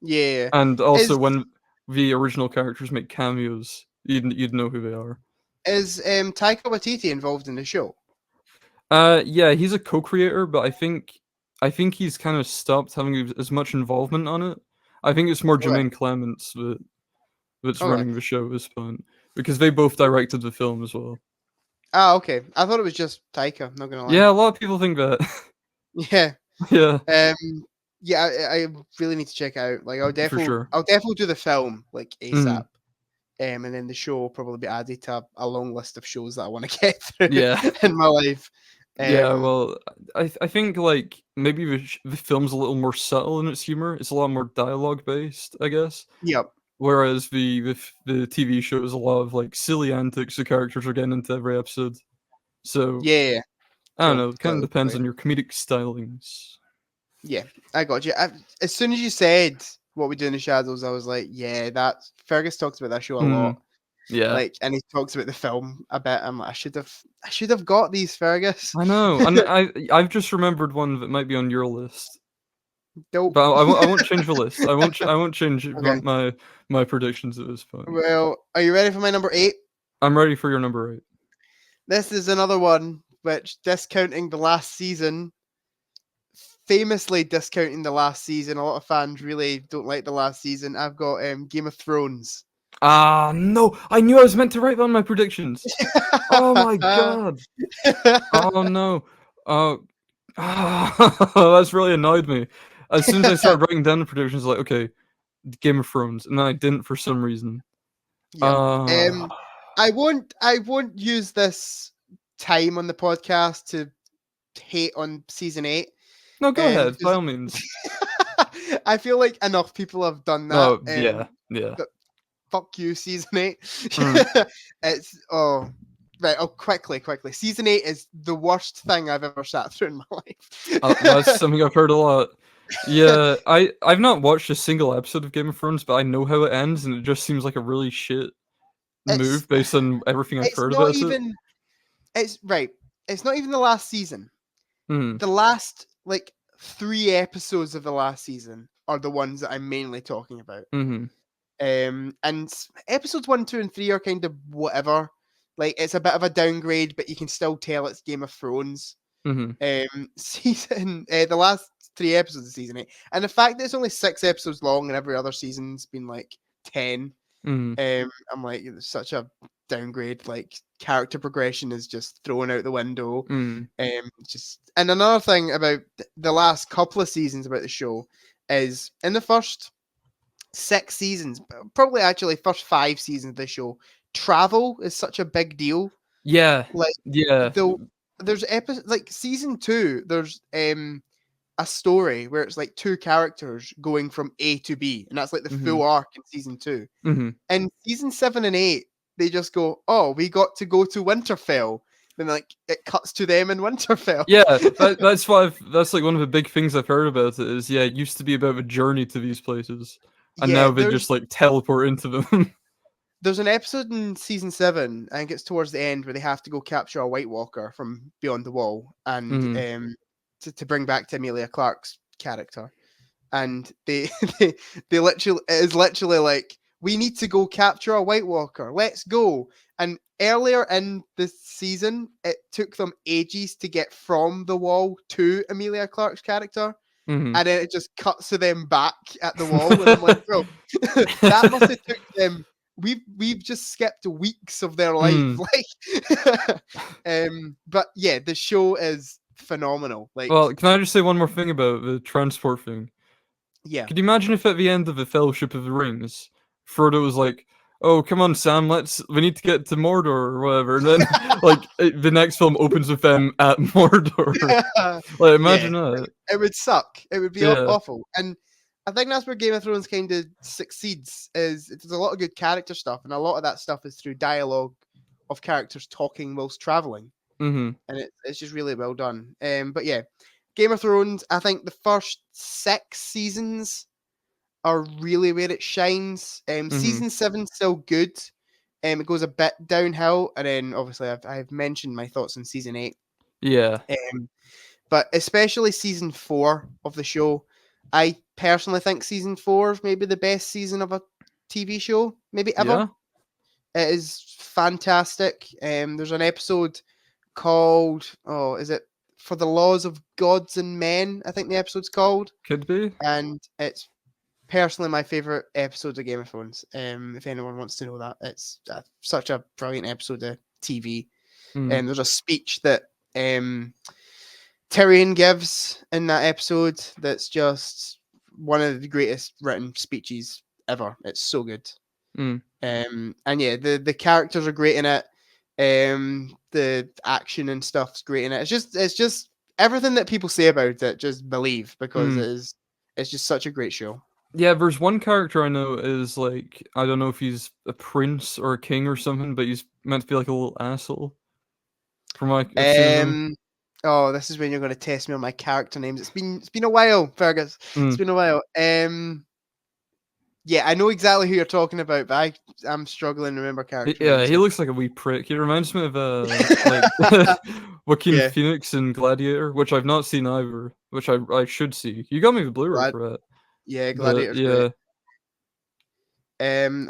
Yeah. And Is also when the original characters make cameos, you'd know who they are. is Taika Waititi involved in the show? Yeah, he's a co-creator, but I think he's kind of stopped having as much involvement on it. I think it's more Okay. Jermaine Clements that's Okay. running the show at this point because they both directed the film as well. Ah, okay. I thought it was just Taika. Not gonna lie. Yeah, a lot of people think that. Yeah. Yeah, Yeah. I really need to check it out. Like, for sure. I'll definitely do the film like Mhm. ASAP. And then the show will probably be added to a long list of shows that I want to get through Yeah. in my life. Yeah, well, I think, like, maybe the film's a little more subtle in its humor. It's a lot more dialogue based, I guess. Yep. Whereas the TV show is a lot of, like, silly antics the characters are getting into every episode. So, Yeah. I don't Cool. know, it kinda depends Totally. on your comedic stylings. Yeah, I got you. As soon as you said What We Do in the Shadows, I was like, yeah, that Fergus talks about that show a lot. Mhm. Yeah. Like, and he talks about the film a bit. I'm like, I should have got these, Fergus. I know, and I've just remembered one that might be on your list. Nope. But I won't change the list. I won't change Okay. my predictions at this point. Well, are you ready for my number 8? I'm ready for your number 8. This is another one which, discounting the last season, famously discounting the last season. A lot of fans really don't like the last season. I've got Game of Thrones. Ah, no! I knew I was meant to write down my predictions. Oh my god! Oh no! Oh, that's really annoyed me. As soon as I started writing down the predictions, like, okay, Game of Thrones, and then I didn't for some reason. Yep. I won't use this time on the podcast to hate on season 8. No, go ahead, by Because all means. I feel like enough people have done that. No, yeah, yeah. But fuck you, season 8. Mm. It's right. Oh, quickly. Season 8 is the worst thing I've ever sat through in my life. That's something I've heard a lot. Yeah, I've not watched a single episode of Game of Thrones, but I know how it ends, and it just seems like a really shit it's move based on everything I've it's heard not about it. even it's right. It's not even the last season. Mhm, The last like 3 episodes of the last season are the ones that I'm mainly talking about. mhm, And episodes 1, 2, and 3 are kind of whatever. Like, it's a bit of a downgrade, but you can still tell it's Game of Thrones. mhm, The last 3 episodes of season 8, and the fact that it's only 6 episodes long and every other season's been like 10. mhm, I'm like, it's such a downgrade. Like, character progression is just thrown out the window. mhm. And another thing about the last couple of seasons about the show is in the first 6 seasons, probably actually first 5 seasons of the show, travel is such a big deal. Yeah, Like, yeah, there's episodes like season 2, there's a story where it's like 2 characters going from A to B, and that's like the full mhm, arc in season 2. mhm. And season 7 and 8, they just go, "Oh, we got to go to Winterfell." Then like it cuts to them in Winterfell. Yeah, that's like one of the big things I've heard about it is, yeah, it used to be about a journey to these places, and Yeah, now they just, like, teleport into them. there's an episode in season 7, I think it's towards the end, where they have to go capture a White Walker from beyond the wall, and Mhm, to bring back to Emilia Clarke's character, and they literally, it is literally like, we need to go capture a White Walker. Let's go. And earlier in the season, it took them ages to get from the wall to Emilia Clarke's character, mhm. and then it just cuts to them back at the wall, and I'm like, bro, that must have took them. We've just skipped weeks of their life, Mm, like. But yeah, the show is phenomenal. Like, Well, can I just say one more thing about the transport thing? yeah, Could you imagine if at the end of the Fellowship of the Rings, Frodo was like, "Oh, come on, Sam, we need to get to Mordor or whatever," and then the next film opens with them at Mordor. Like, yeah, imagine that. it would suck. It would be Yeah. awful. And I think that's where Game of Thrones kind of succeeds. Is there's a lot of good character stuff, and a lot of that stuff is through dialogue of characters talking whilst traveling, Mm-hmm. and it's just really well done. But yeah, Game of Thrones. I think the first 6 seasons are really where it shines. Mm-hmm. Season 7's still good. It goes a bit downhill, and then obviously I've mentioned my thoughts on season 8. Yeah. But especially season 4 of the show, I personally think season 4 is maybe the best season of a TV show, maybe ever. Yeah. It is fantastic. There's an episode called, is it For the Laws of Gods and Men? I think the episode's called. Could be. And it's personally my favorite episode of Game of Thrones. If anyone wants to know that, it's such a brilliant episode of TV. And there's a speech that Tyrion gives in that episode that's just one of the greatest written speeches ever. It's so good. And yeah, the characters are great in it. The action and stuff's great in it. It's just everything that people say about it, just believe, because it's just such a great show. Yeah, there's one character I know is like, I don't know if he's a prince or a king or something, but he's meant to be like a little asshole. From like, oh, this is when you're going to test me on my character names. It's been a while, Fergus. It's been a while. Yeah, I know exactly who you're talking about, but I'm struggling to remember character yeah, names. he looks like a wee prick. He reminds me of like Joaquin Phoenix in Gladiator, which I've not seen either, which I should see. You got me the Blu-ray for that. Yeah, Gladiator's yeah. Great.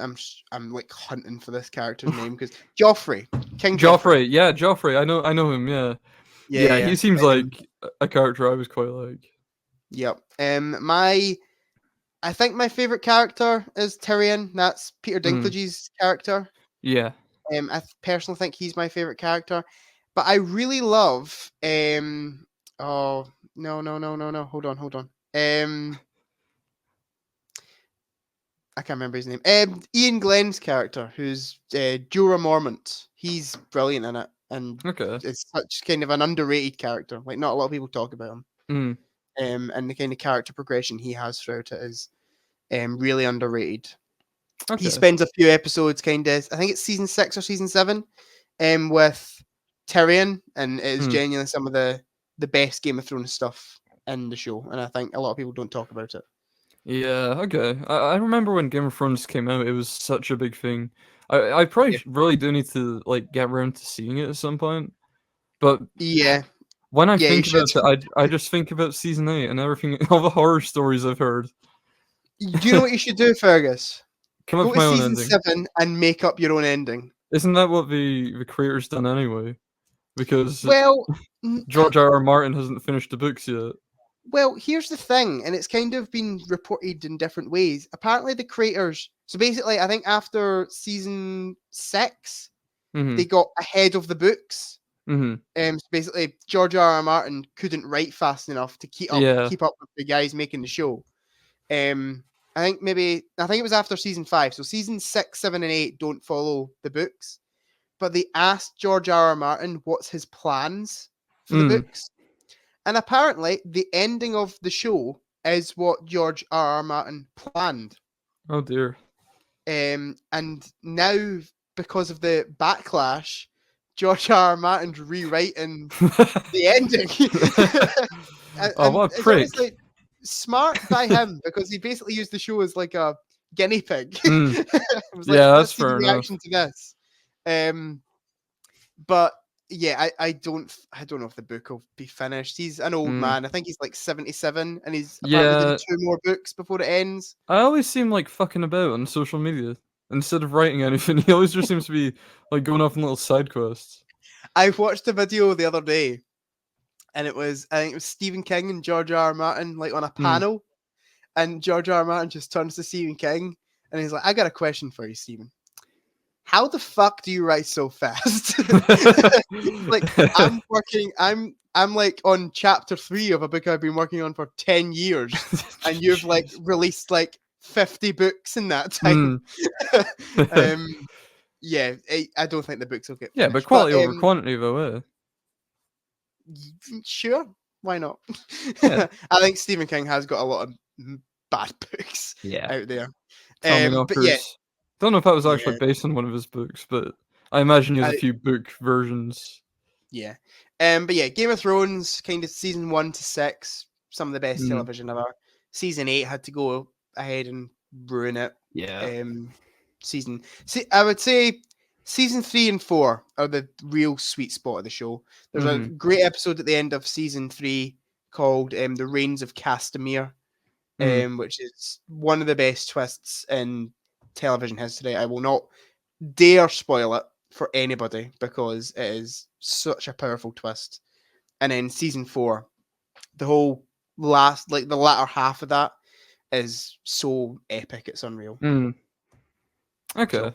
I'm like hunting for this character's name because Joffrey, King Joffrey. Yeah, Joffrey. I know him. Yeah. Yeah, he seems like a character I was quite like. Yep. I think my favorite character is Tyrion. That's Peter Dinklage's character. Yeah. I personally think he's my favorite character, but I really love. Oh no! Hold on. I can't remember his name. Ian Glenn's character, who's Jorah Mormont. He's brilliant in it, and it's such kind of an underrated character. Like, not a lot of people talk about him. And the kind of character progression he has throughout it is really underrated. He spends a few episodes, kind of, I think it's season 6 or season 7, with Tyrion, and it is genuinely some of the best Game of Thrones stuff in the show, and I think a lot of people don't talk about it. Yeah, okay. I remember when Game of Thrones came out, it was such a big thing. I probably really do need to like get around to seeing it at some point. But yeah, when I think about it, I just think about season 8 and everything, all the horror stories I've heard. Do you know what you should do, Fergus? Come up with my own ending. Go to season 7 and make up your own ending. Isn't that what the creator's done anyway? Because George R. R. Martin hasn't finished the books yet. Well, here's the thing, and it's kind of been reported in different ways. Apparently, the creators. So basically, I think after season 6, they got ahead of the books. So basically, George R. R. Martin couldn't write fast enough to keep up with the guys making the show. I think it was after season 5. So season 6, 7, and 8 don't follow the books, but they asked George R. R. Martin what's his plans for the books. And apparently, the ending of the show is what George R. R. Martin planned. Oh dear. And now, because of the backlash, George R. R. Martin's rewriting the ending. What a prick. Like, smart by him, because he basically used the show as like a guinea pig. That's fair enough. Reaction to this. But yeah, I don't know if the book will be finished. He's an old man. I think he's like 77, and he's apparently doing 2 more books before it ends. I always see him like fucking about on social media instead of writing anything. He always just seems to be like going off on little side quests. I watched a video the other day, and I think it was Stephen King and George R. R. Martin like on a panel, and George R. R. Martin just turns to Stephen King and he's like, "I got a question for you, Stephen. How the fuck do you write so fast?" Like, I'm I'm like on chapter 3 of a book I've been working on for 10 years, and you've like Jeez. released like 50 books in that time. Yeah, I don't think the books will get Yeah, but finished. quality over quantity, though. Sure, why not? Yeah. I think Stephen King has got a lot of bad books Yeah. out there. But yeah, Tommyknockers. Don't know if that was actually yeah, based on one of his books, but I imagine he has a I, few book versions. yeah. But yeah, Game of Thrones, kind of season 1 to 6, some of the best Mm, television ever. Season 8 had to go ahead and ruin it. yeah. I would say season 3 and 4 are the real sweet spot of the show. There's a Mhm. great episode at the end of season 3 called The Reigns of Castamere, Mm. which is one of the best twists in television history. I will not dare spoil it for anybody because it is such a powerful twist. And then season 4, the whole last, like the latter half of that is so epic, it's unreal. Mm. Okay. So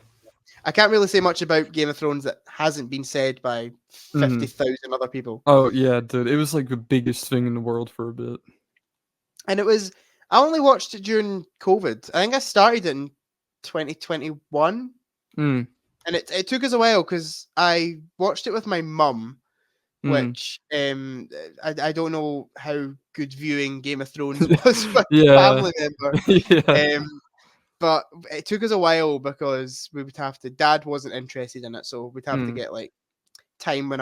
I can't really say much about Game of Thrones that hasn't been said by Mhm. 50,000 other people. Oh yeah, dude. It was like the biggest thing in the world for a bit. And I only watched it during COVID. I think I started it in 2021. Mm. And it took us a while because I watched it with my mum, Mm. which I don't know how good viewing Game of Thrones was with a Yeah. family member. Yeah. But it took us a while because we would have to. Dad wasn't interested in it, so we'd have to Mm. get like time when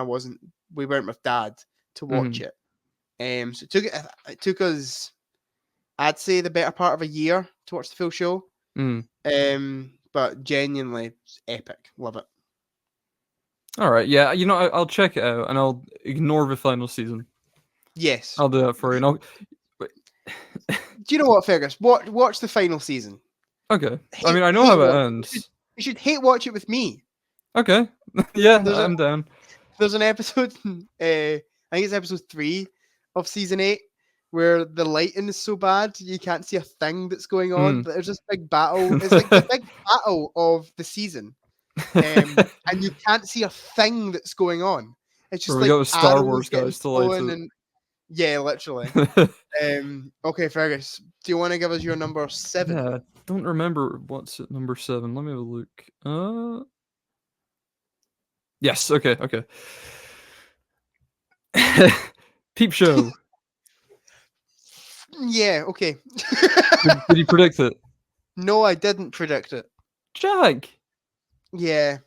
we weren't with Dad to watch Mhm. it. So it took us, I'd say, the better part of a year to watch the full show. Mm. But genuinely it's epic. Love it. All right. Yeah. You know, I'll check it out and I'll ignore the final season. Yes. I'll do that for you. And I'll... Wait. Do you know what, Fergus? Watch the final season. Okay. I mean, I know how it ends. You should hate watch it with me. Okay. Yeah, There's I'm down. there's an episode, I think it's episode 3 of season 8, where the lighting is so bad you can't see a thing that's going on. Mm. But there's this big battle. It's like the big battle of the season, and you can't see a thing that's going on. It's just Where we like got the Star arrows Wars getting guys to light thrown it. and yeah, literally. Okay, Fergus, do you want to give us your number 7? Yeah, I don't remember what's at number 7. Let me have a look. Yes. Okay. Okay. Peep Show. Yeah, okay. Did you predict it? No, I didn't predict it. Jack. Yeah.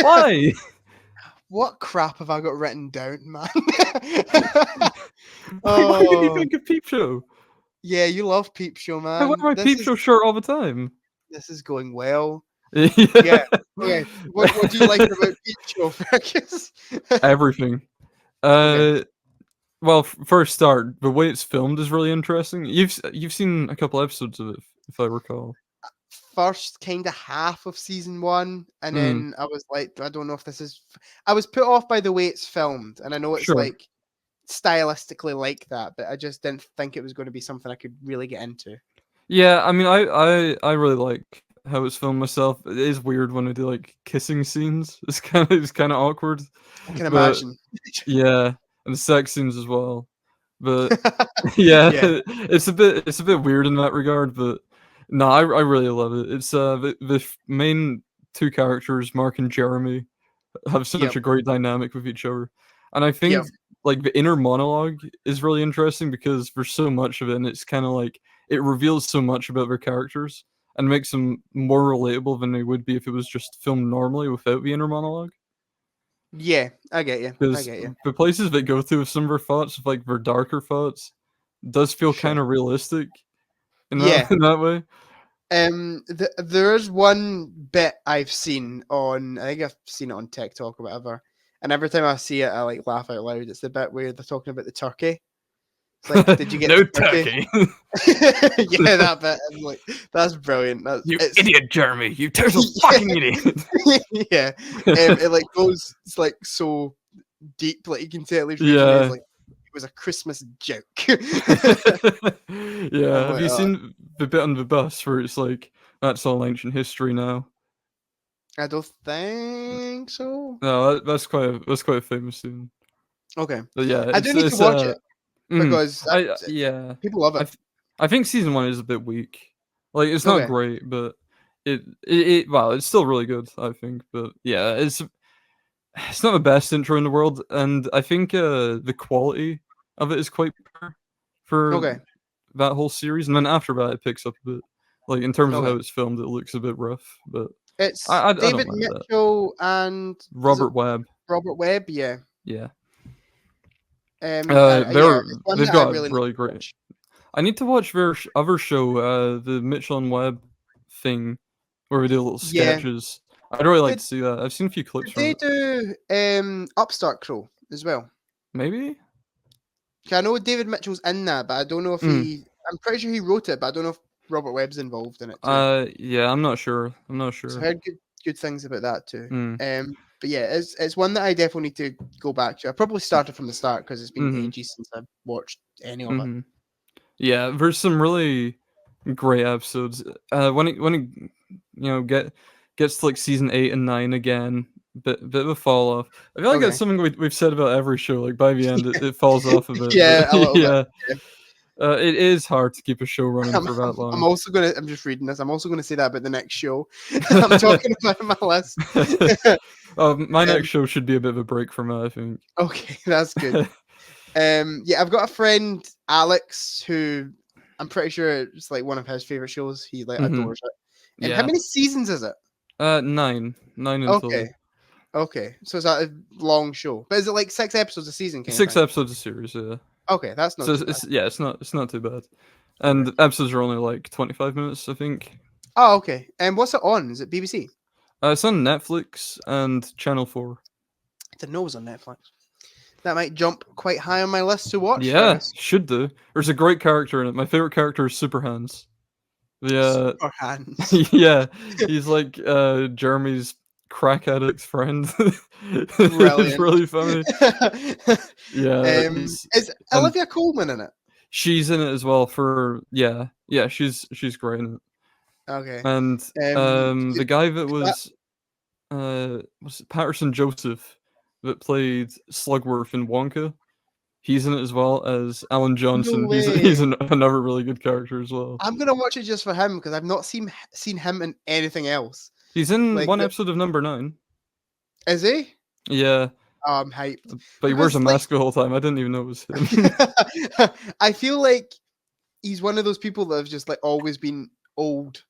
Why? What crap have I got written down, man? Why did you Oh, think of Peep Show? yeah, you love Peep Show, I wear man. my Peep Show shirt all the time. This is going well. Yeah. Yeah. Okay. What do you like about Peep Show, Fergus? Everything. Okay. Well, first start, the way it's filmed is really interesting. You've seen a couple episodes of it, if I recall. First kind of half of season 1, and Mm, then I was like, I don't know if this is. I was put off by the way it's filmed, and I know it's sure. like stylistically like that, but I just didn't think it was going to be something I could really get into. Yeah, I mean, I really like how it's filmed myself. It is weird when they do like kissing scenes. It's kind of awkward. I can But imagine. yeah, and the sex scenes as well. But yeah, Yeah. it's a bit weird in that regard. But no, I really love it. It's the main two characters, Mark and Jeremy, have such Yep. a great dynamic with each other, and I Yep. think like the inner monologue is really interesting because there's so much of it, and it's kind of like it reveals so much about their characters and makes them more relatable than they would be if it was just filmed normally without the inner monologue. Yeah, I get you. I Because get you. the places they go through with some of their thoughts, like their darker thoughts, does feel Sure. kind of realistic in Yeah. that in that way. There is one bit I've seen on. I think I've seen it on TikTok or whatever. And every time I see it, I like laugh out loud. It's the bit where they're talking about the turkey. It's like, did you get no the turkey? Yeah, that bit. I'm like, that's brilliant. You idiot, Jeremy! You total fucking idiot! Yeah, it like goes. It's like so deep. Like you can tell it's Yeah. like it was a Christmas joke. Yeah. I'm Have like, you oh, seen the bit on the bus where it's like that's all ancient history now? I don't think so. No, that's quite a famous scene. Okay. But yeah, I do it's need to watch it mhm. because Yeah. people love it. I think season 1 is a bit weak. Like, it's not Okay. great, but it well, it's still really good, I think, but yeah, it's not the best intro in the world, and I think, the quality of it is quite poor for Okay. that whole series, and then after that, it picks up a bit. Like, in terms of how Okay. it's filmed, it looks a bit rough, but It's I don't David mind that. Mitchell and is it Robert Webb, Robert Webb? Yeah. yeah. Yeah, it's one They've that I got a really need really to great. watch. I need to watch their other show, the Mitchell and Webb thing, where we do little Yeah. sketches. I'd really like Did to see that. I've seen a few clips did from they it. do Upstart Crow as well? Maybe? 'Cause I know David Mitchell's in that, but I don't know if Mm. I'm pretty sure he wrote it, but I don't know if Robert Webb's involved in it too. Yeah, I'm not sure. I'm not So I sure. heard good things about that too. Mm. But yeah, it's one that I definitely need to go back to. I probably started from the start because it's been Mhm. ages since I've watched any of it. Mhm. Yeah, there's some really great episodes. When it gets to like season 8 and 9 again, bit of a fall off. I feel like that's Okay. something we've said about every show. Like by the end, it falls off a bit. But Yeah, a little bit. yeah, Yeah. it is hard to keep a show running for that I'm long. also gonna. I'm just reading this. I'm also gonna say that about the next show. I'm talking about my list. My Um, next show should be a bit of a break from it, I think. okay, that's good. Yeah, I've got a friend Alex who I'm pretty sure it's like one of his favorite shows. He like Mhm. adores it. How Yeah. many seasons is it? 9 in Okay, total. okay. So it's a long show, but is it like 6 episodes a season kind of 6 thing? episodes a series, yeah. Okay, that's So not too bad. it's not too bad. And the episodes are only like 25 minutes, I think. Oh, okay. And what's it on? Is it BBC? It's on Netflix and Channel 4. I didn't know it was on Netflix. That might jump quite high on my list to watch. Yeah, should do. There's a great character in it. My favorite character is Super Hands. The Super hands. yeah, he's like Jeremy's crack addict friend. It's Brilliant. really funny. Yeah, he's Is and Olivia Colman in it? she's in it as well for yeah, she's great in it. Okay. And the guy that That, was it Patterson Joseph that played Slugworth in Wonka? He's in it as well as Alan no Johnson. He's way. another really good character as well. I'm gonna watch it just for him because I've not seen him in anything else. He's in Like, one episode of Number 9. is he? Yeah, Oh, I'm hyped but he wears because a like mask the whole time. I didn't even know it was him. I feel like he's one of those people that have just like always been old.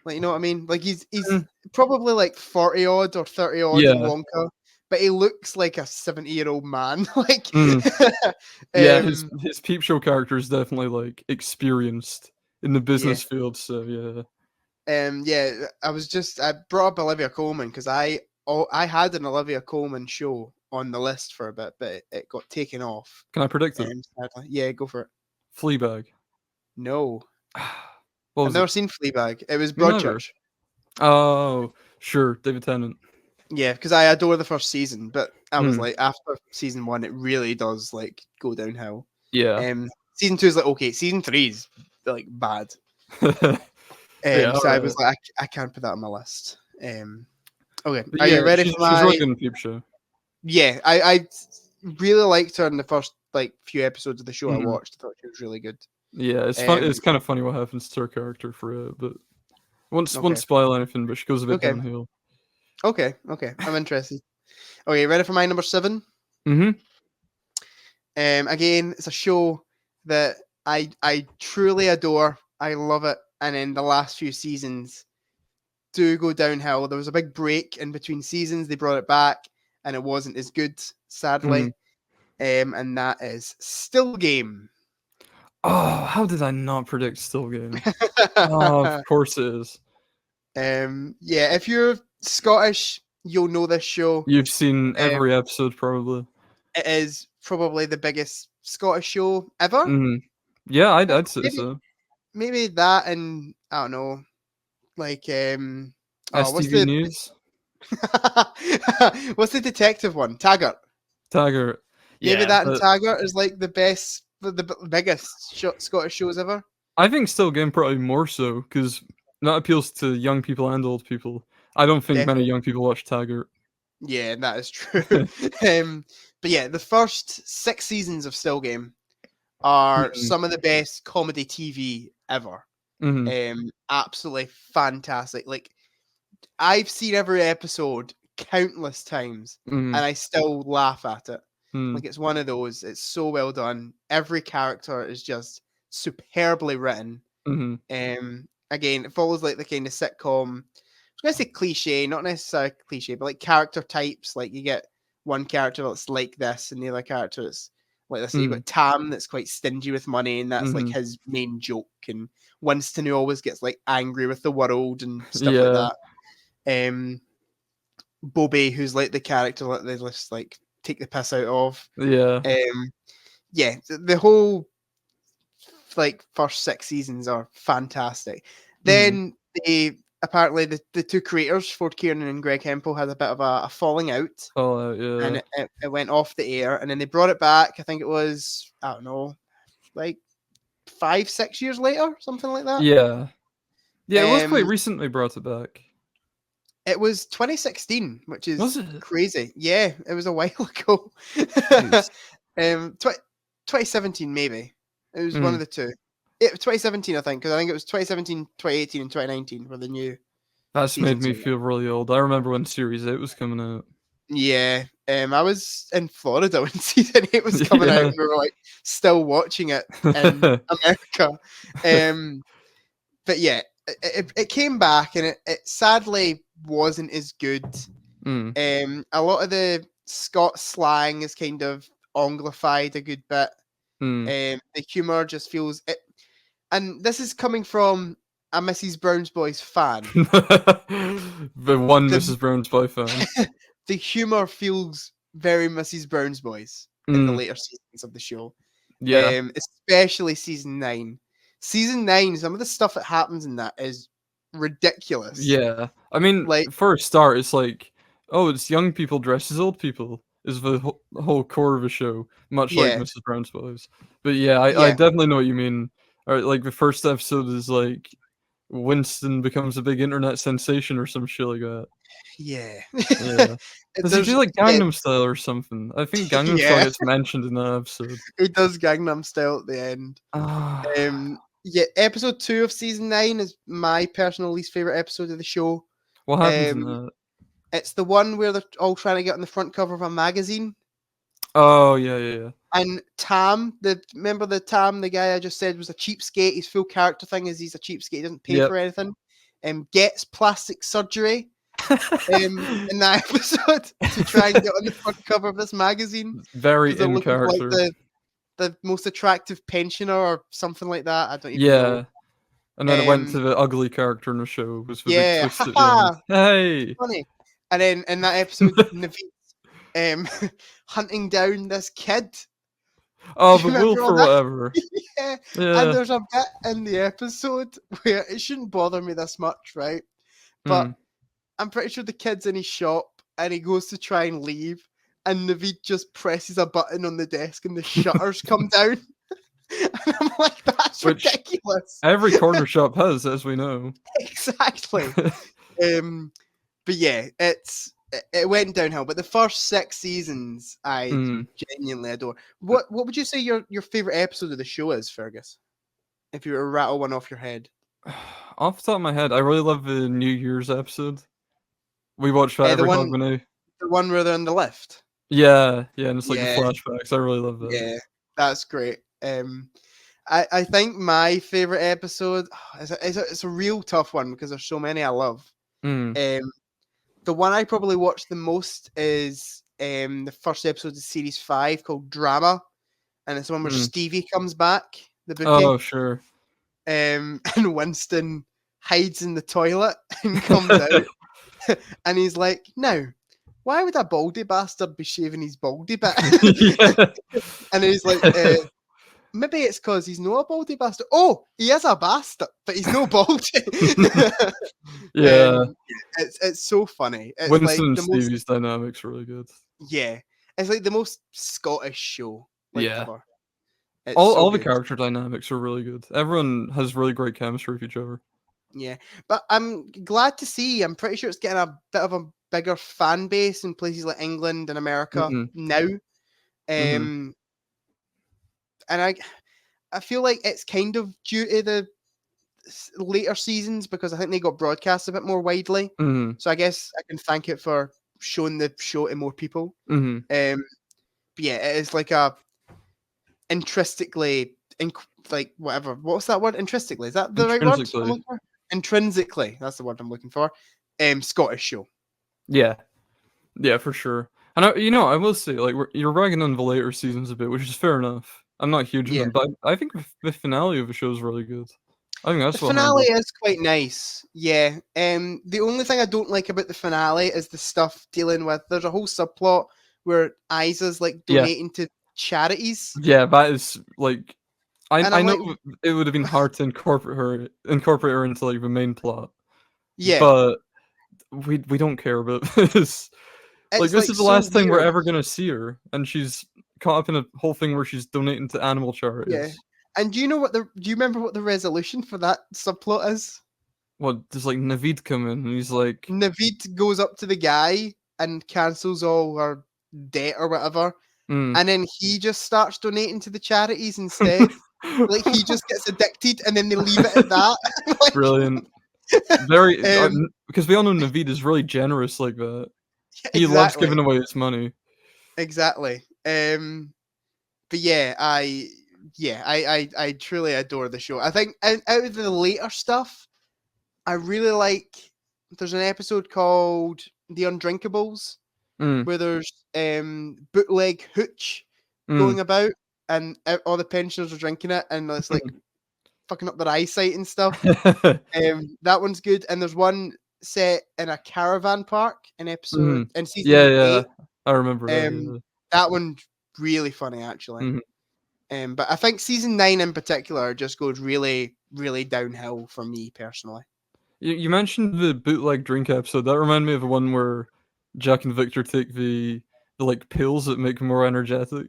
Like, you know what I mean? Like he's Mm, probably like 40 odd or 30 odd in yeah, Wonka, but he looks like a 70-year-old man. Like mm, yeah. His um his Peep Show character is definitely like experienced in the yeah. business field. So yeah, Yeah, I brought up Olivia Colman because I had an Olivia Colman show on the list for a bit, but it got taken off. can I predict it? Sadly. Yeah, go for it. Fleabag. No, What I've was it? never seen Fleabag. It was Me neither. Broadchurch. Oh, sure, David Tennant. Yeah, because I adore the first season, but I was Mm, like, after season 1, it really does like go downhill. yeah. Season 2 is like okay. Season 3 is like bad. Yeah, So I alright. was like, I can't put that on my list. Okay, But are you yeah, ready for she's really my? good in Peep Show. Yeah, I really liked her in the first like few episodes of the show I Mhm. watched. I thought she was really good. Yeah, it's fun. Um, It's kind of funny what happens to her character for it, but won't okay, spoil anything. But she goes a bit okay, downhill. okay. I'm interested. Okay, ready for my number 7? Mm-hmm. Again, it's a show that I truly adore. I love it, and then the last few seasons do go downhill. There was a big break in between seasons. They brought it back, and it wasn't as good, Mm-hmm. sadly. And that is Still Game. Oh, how did I not predict Still Game? Oh, of course it is. Yeah, if you're Scottish, you'll know this show. You've seen Um, every episode probably. it is probably the biggest Scottish show ever. Mm-hmm. Yeah, Uh, I'd say Maybe, so. maybe that, and I don't know, like what's STV the News, what's the detective one? Taggart. Taggart. Maybe Yeah, that and but Taggart is like the best, the biggest Scottish shows ever. I think Still Game probably more so because that appeals to young people and old people. I don't think many Definitely. young people watch Taggart. Yeah, that is true. But yeah, the first 6 seasons of Still Game are Mhm, some of the best comedy TV ever. mhm, Absolutely fantastic. Like I've seen every episode countless times, mhm, and I still laugh at it. mhm, Like it's one of those. It's so well done. Every character is just superbly written. mhm. Again, it follows like the kind of sitcom. I was gonna say cliche, not necessarily cliche, but like character types. Like you get one character that's like this, and the other character that's like this. You've Mhm, got Tam that's quite stingy with money, and that's like mhm. his main joke. And Winston who always gets like angry with the world and stuff like Yeah, that. Um, Bobby, who's like the character that they just like take the piss out of. yeah. Um, yeah, the whole like first 6 seasons are fantastic. Mhm. Then they apparently the two creators, Ford Kieran and Greg Hempel, had a bit of a falling out, Fallout, and yeah. it went off the air, and then they brought it back. I think it was I don't know, like 5-6 years later, something like that. Yeah. Yeah, it was quite Um, recently brought it back. it was 2016, which Was is it? crazy. Yeah, it was a while ago. Jeez. 2017 maybe. It was one of Mm. the two. It 2017, I think, because I think it was 2017, 2018, and 2019 were the new That's made seasons me of it. feel really old. I remember when Series 8 was coming out. Yeah, I was in Florida when season 8 was coming out, Yeah. and we were like still watching it in America. Um, but yeah, it came back, and it sadly wasn't as good. Mm, A lot of the Scots slang is kind of anglified a good bit. mm. The humor just feels it, and this is coming from a Mrs. Brown's Boys fan. The one The Mrs. Brown's Boy fan. the humor feels very Mrs. Brown's Boys in the Mm, later seasons of the show, yeah. especially season 9. Season 9, some of the stuff that happens in that is ridiculous. Yeah. I mean, Like, for a start, it's like, oh, it's young people dressed as old people is the whole core of the show, much like yeah, Mrs. Brown's Boys. But yeah, I yeah, definitely know what you mean. Or like the first episode is like Winston becomes a big internet sensation or some shit like that. yeah. Yeah. Does he There's do like yeah, Gangnam Style or something? I think Gangnam Style yeah. gets mentioned in that episode. He does Gangnam Style at the end. Ah, Yeah, episode 2 of season 9 is my personal least favorite episode of the show. what happens in Um, that? it's the one where they're all trying to get on the front cover of a magazine, Oh yeah, yeah, yeah. and Tam, remember the Tam, the guy I just said was a cheapskate. His full character thing is he's a cheapskate. He doesn't pay Yep. for anything. Gets plastic surgery. In that episode to try and get on the front cover of this magazine Very because they're in looking for like character. the most attractive pensioner or something like that. I don't even know. Yeah. And then it went to Um, the ugly character in the show, was the big yeah, twist at the end. haha, Hey! funny. And then in that episode, Naveed hunting down this kid. Oh, Do the you remember wolf all or that? whatever. Yeah. And Yeah. there's a bit in the episode where it shouldn't bother me this much, right? But Mm. I'm pretty sure the kid's in his shop and he goes to try and leave, and Naveed just presses a button on the desk and the shutters come down. And I'm like, that's Which ridiculous. every corner shop has, as we know. Exactly. But yeah, it went downhill. But the first 6 seasons, I Mm. genuinely adore. What would you say your favorite episode of the show is, Fergus? If you were to rattle one off your head, Off the top of my head, I really love the New Year's episode. We watch that the every one Hogmanay. the one where they're in the lift. Yeah, yeah, and it's like the Yeah, flashbacks. I really love that. yeah, that's great. I think my favorite episode it's a real tough one because there's so many I love. Mm. Um, the one I probably watched the most is the first episode of series 5 called Drama, and it's the one where Mm. Stevie comes back, the Oh, bookie, sure. and Winston hides in the toilet and comes out, and he's like, "Now, why would a baldy bastard be shaving his baldy bit?" Yeah. And he's like, maybe it's because he's not a baldy bastard. Oh, he is a bastard, but he's no baldy. Yeah. It's so funny. It's like Winston and the most Stevie's dynamic's really good. yeah. It's like the most Scottish show like Yeah. ever. It's All so the good. character dynamics are really good. Everyone has really great chemistry with each other. Yeah. But I'm glad to see I'm pretty sure it's getting a bit of a bigger fan base in places like England and America now. And I feel like it's kind of due to the later seasons because I think they got broadcast a bit more widely. So I guess I can thank it for showing the show to more people. But yeah, it is like a intrinsically, like whatever. What's that word? Intrinsically, is that the right word? Intrinsically, that's the word I'm looking for. Scottish show. Yeah, for sure. And I will say, like, you're ragging on the later seasons a bit, which is fair enough. I'm not huge on them, but I think the finale of the show is really good. I think that's the finale is quite nice. Yeah. The only thing I don't like about the finale is the stuff dealing with. There's a whole subplot where Isa's like donating to charities. Yeah, that is like. I know like, it would have been hard to incorporate her into like the main plot. Yeah. But we don't care about this. Like this is the last thing we're ever gonna see her, and she's caught up in a whole thing where she's donating to animal charities. Yeah. And do you remember what the resolution for that subplot is? Well, does like Naveed come in and he's like Naveed goes up to the guy and cancels all her debt or whatever. And then he just starts donating to the charities instead. Like he just gets addicted and then they leave it at that. Like, brilliant. Very because we all know Naveed is really generous like that. He loves giving away his money. Exactly. But yeah, I truly adore the show. I think out of the later stuff, I really like. There's an episode called The Undrinkables where there's bootleg hooch going about, and all the pensioners are drinking it, and it's like fucking up their eyesight and stuff. That one's good. And there's one set in a caravan park in episode in season 8. I remember that. That one's really funny actually. But I think season 9 in particular just goes really, really downhill for me personally. You mentioned the bootleg drink episode. That reminded me of the one where Jack and Victor take the like pills that make them more energetic.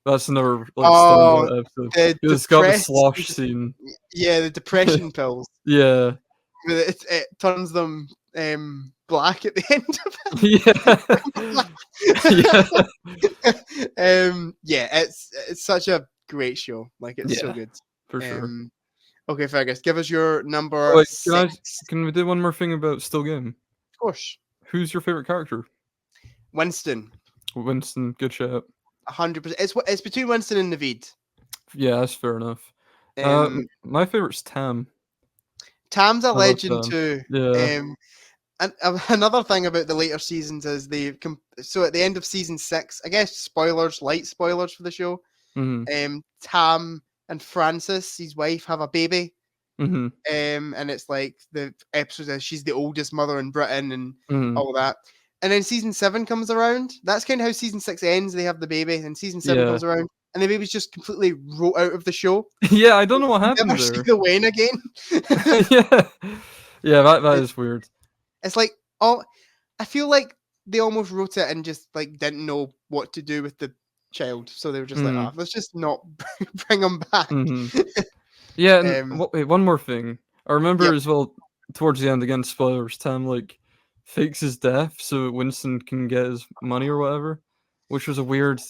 That's another like episode. It's got the slosh scene. Yeah, the depression pills. Yeah. It turns them black at the end of it. Yeah, it's such a great show. Like it's so good. For sure. Okay, Fergus, give us your number 6. Can we do one more thing about Still Game? Of course. Who's your favorite character? Winston. Winston, good shout. 100%. It's between Winston and Naveed. Yeah, that's fair enough. My favorite's Tam. Tam's a legend too. Yeah. And another thing about the later seasons is so at the end of season 6, I guess light spoilers for the show. Tam and Francis, his wife, have a baby. And it's like the episode is she's the oldest mother in Britain and all that. And then season 7 comes around. That's kind of how season 6 ends. They have the baby, and season 7 comes around, and the baby's just completely wrote out of the show. Yeah, I don't know what happened never there. See the Wayne again. yeah, that is weird. It's like I feel like they almost wrote it and just like didn't know what to do with the child, so they were just like, let's just not bring him back. Yeah, and wait, one more thing. I remember as well towards the end, again, spoilers, Tam like fakes his death so Winston can get his money or whatever, which was a weird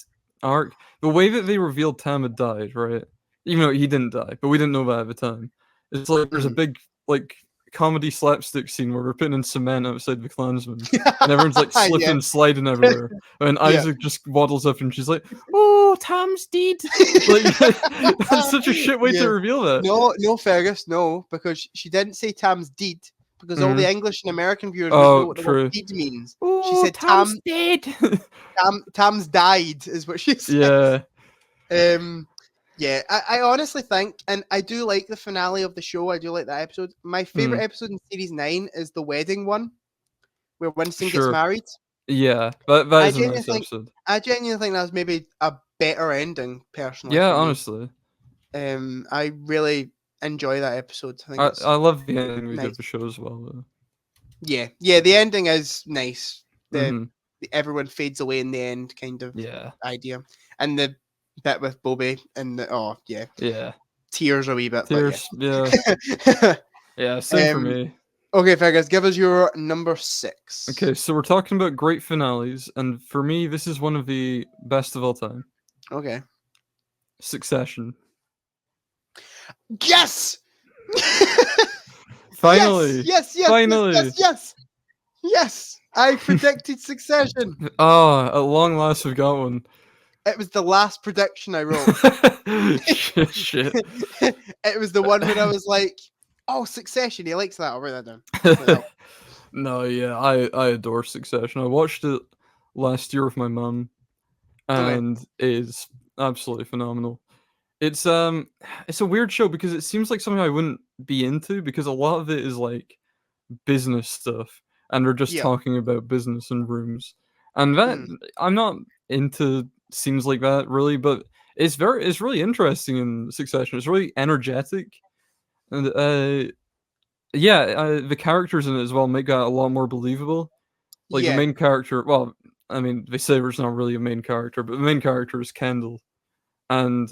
arc. The way that they revealed Tam had died, right? Even though he didn't die, but we didn't know that at the time. It's like there's a big like comedy slapstick scene where we're putting in cement outside the Klansman, and everyone's like slipping, sliding everywhere, and Isaac just waddles up and she's like, "Oh, Tam's dead." Like, that's such a shit way to reveal that. No, Fergus, no, because she didn't say Tam's dead. Because all the English and American viewers know what the word dead means. Oh, she said Tam's dead. Tam's died is what she said. Yeah. I honestly think, and I do like the finale of the show. I do like that episode. My favorite episode in series 9 is the wedding one, where Winston gets married. Yeah, that is a nice episode. I genuinely think that's maybe a better ending, personally. Yeah, honestly. I really enjoy that episode. I love the ending we did the show as well, though. Yeah, the ending is nice. Everyone fades away in the end kind of idea. And the bit with Bobby and tears a wee bit. Tears, yeah. Yeah, same for me. Okay, Fergus, give us your number 6. Okay, so we're talking about great finales, and for me, this is one of the best of all time. Okay. Succession. Yes! Finally! Finally! Yes! I predicted Succession. Oh, at long last we've got one. It was the last prediction I wrote. Shit. It was the one where I was like, oh, Succession, he likes that. I'll write that down. No, yeah, I adore Succession. I watched it last year with my mum, and it is absolutely phenomenal. It's a weird show because it seems like something I wouldn't be into because a lot of it is like business stuff, and they're just Yeah. talking about business in rooms, and that I'm not into scenes like that really, but it's really interesting in Succession. It's really energetic, and yeah, the characters in it as well make that a lot more believable. Like the Yeah. main character, well, I mean, they say there's not really a main character, but the main character is Kendall, and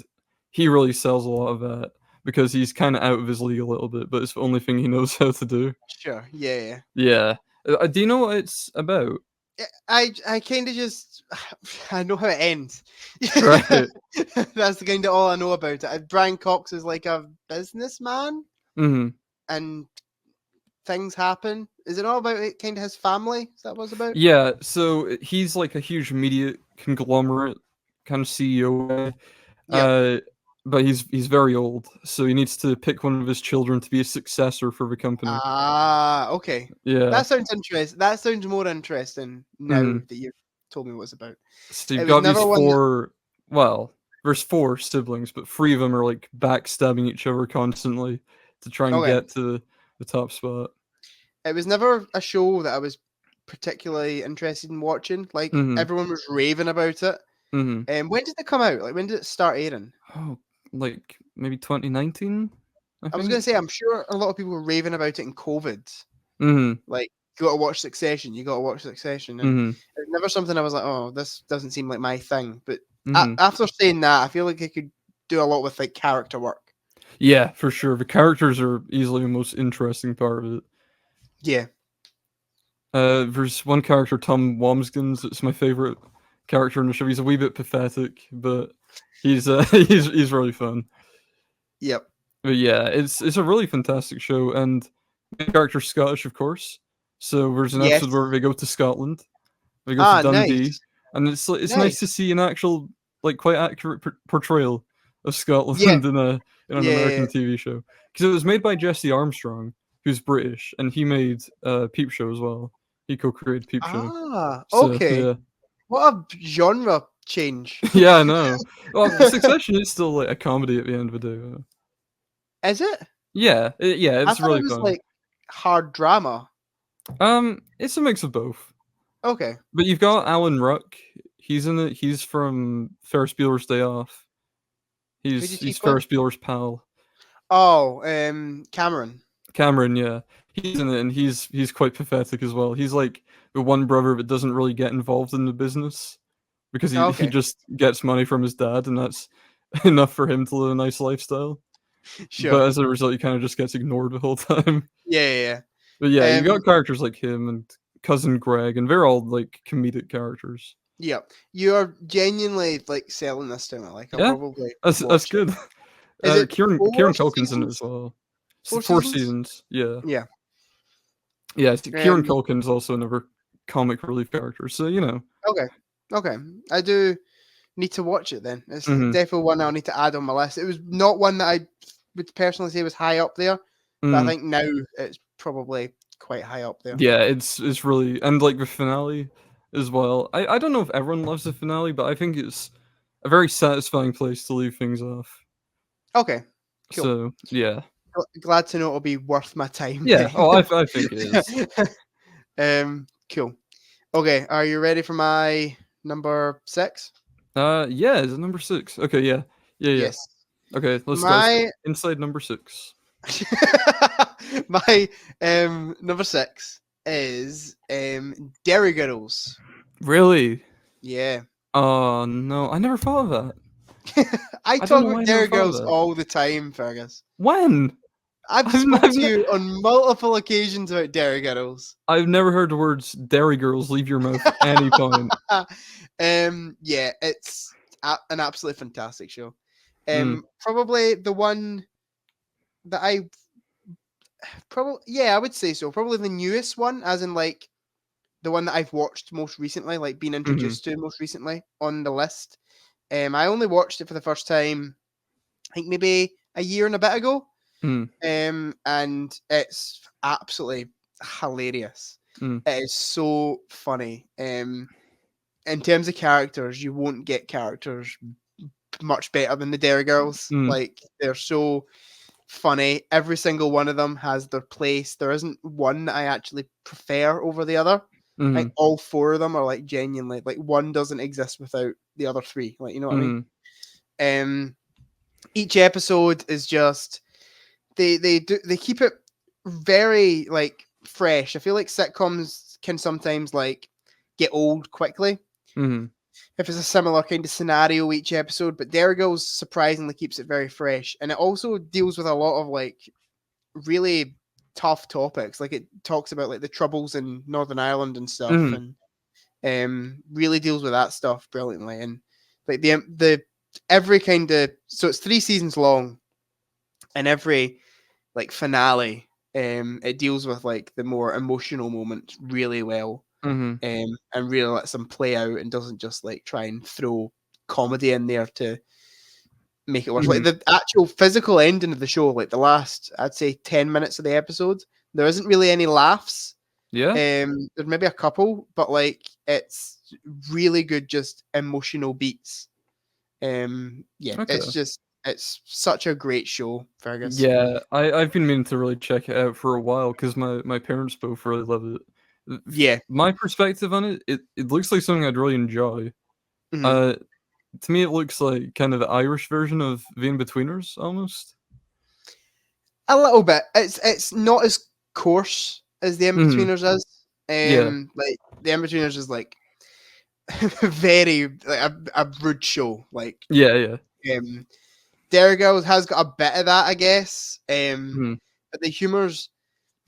he really sells a lot of that because he's kind of out of his league a little bit, but it's the only thing he knows how to do. Sure. Yeah. Yeah. Do you know what it's about? I kind of just I know how it ends. Right. That's kind of all I know about it. Brian Cox is like a businessman, and things happen. Is it all about it? Kind of his family? Is that what it's about? Yeah. So he's like a huge media conglomerate kind of CEO guy. Yeah. But he's very old, so he needs to pick one of his children to be a successor for the company. Ah, okay. Yeah. That sounds interesting. That sounds more interesting now that you've told me what it's about. So you've got these four. Well, there's 4 siblings, but 3 of them are like backstabbing each other constantly to try and get to the top spot. It was never a show that I was particularly interested in watching. Like everyone was raving about it. When did it come out? Like when did it start airing? Oh, like maybe 2019. I was gonna say I'm sure a lot of people were raving about it in COVID. Like you got to watch Succession. You got to watch Succession. And it's never something I was like, oh, this doesn't seem like my thing. But after saying that, I feel like it could do a lot with like character work. Yeah, for sure. The characters are easily the most interesting part of it. Yeah. There's one character, Tom Wamsgans. It's my favorite character in the show. He's a wee bit pathetic, but he's really fun. Yep. But yeah, it's a really fantastic show, and the character's Scottish, of course. So there's an episode where they go to Scotland. They go to Dundee, and it's nice to see an actual like quite accurate portrayal of Scotland in an American TV show, because it was made by Jesse Armstrong, who's British, and he made Peep Show as well. He co-created Peep Show. Ah, okay. Yeah. What a genre change. Yeah, I know. Well, Succession is still like a comedy at the end of the day. Is it? Yeah, it's really fun. Like hard drama. It's a mix of both. Okay. But you've got Alan Ruck. He's in it. He's from Ferris Bueller's Day Off. He's Ferris Bueller's pal. Oh, Cameron. Cameron, yeah. He's in it, and he's quite pathetic as well. He's like the one brother that doesn't really get involved in the business because he just gets money from his dad, and that's enough for him to live a nice lifestyle. Sure. But as a result, he kind of just gets ignored the whole time. Yeah. But yeah, you got characters like him and Cousin Greg, and they're all like comedic characters. Yeah, you're genuinely like selling this to me. Like, I'll probably that's good. Kieran Culkin's in it as well. 4 seasons. Yeah. Kieran Culkin's also another comic relief character, so you know. Okay. I do need to watch it then. It's definitely one I'll need to add on my list. It was not one that I would personally say was high up there, but I think now it's probably quite high up there. Yeah, it's really, and like the finale as well. I don't know if everyone loves the finale, but I think it's a very satisfying place to leave things off. Okay, cool. So yeah, glad to know it'll be worth my time. Yeah, I think it is. Cool. Okay, are you ready for my number 6? Yeah, is it number 6? Okay, yeah. Yes. Okay, let's go inside number 6. My number 6 is Derry Girls. Really? Yeah. Oh no, I never thought of that. I talk about Derry Girls all the time, Fergus. When? I've spoken to you on multiple occasions about Dairy Girls. I've never heard the words "Dairy Girls" leave your mouth at any point. Yeah, it's an absolutely fantastic show. Mm. Probably the one that I would say so. Probably the newest one, as in like the one that I've watched most recently, like been introduced to most recently on the list. I only watched it for the first time, I think maybe a year and a bit ago. And it's absolutely hilarious. It is so funny. In terms of characters, you won't get characters much better than the Dairy Girls. Like, they're so funny. Every single one of them has their place. There isn't one that I actually prefer over the other. Like, all four of them are like genuinely, like, one doesn't exist without the other three. Like, you know what I mean? Each episode is just they keep it very like fresh. I feel like sitcoms can sometimes like get old quickly if it's a similar kind of scenario each episode, but Dairy Girls surprisingly keeps it very fresh, and it also deals with a lot of like really tough topics. Like, it talks about like the troubles in Northern Ireland and stuff, and really deals with that stuff brilliantly. And like the every kind of, so it's 3 seasons long, and every like finale, it deals with like the more emotional moments really well, and really lets them play out and doesn't just like try and throw comedy in there to make it worse. Like, the actual physical ending of the show, like the last, I'd say 10 minutes of the episode, there isn't really any laughs. Yeah. There's maybe a couple, but like, it's really good, just emotional beats. It's such a great show, Fergus. Yeah, I've been meaning to really check it out for a while because my parents both really love it. Yeah. My perspective on it, it looks like something I'd really enjoy. To me, it looks like kind of the Irish version of The In-Betweeners, almost. A little bit. It's not as coarse as The In-Betweeners is. Like, The In-Betweeners is like very like a rude show. Like, Dairy Girls has got a bit of that, I guess. But the humor's,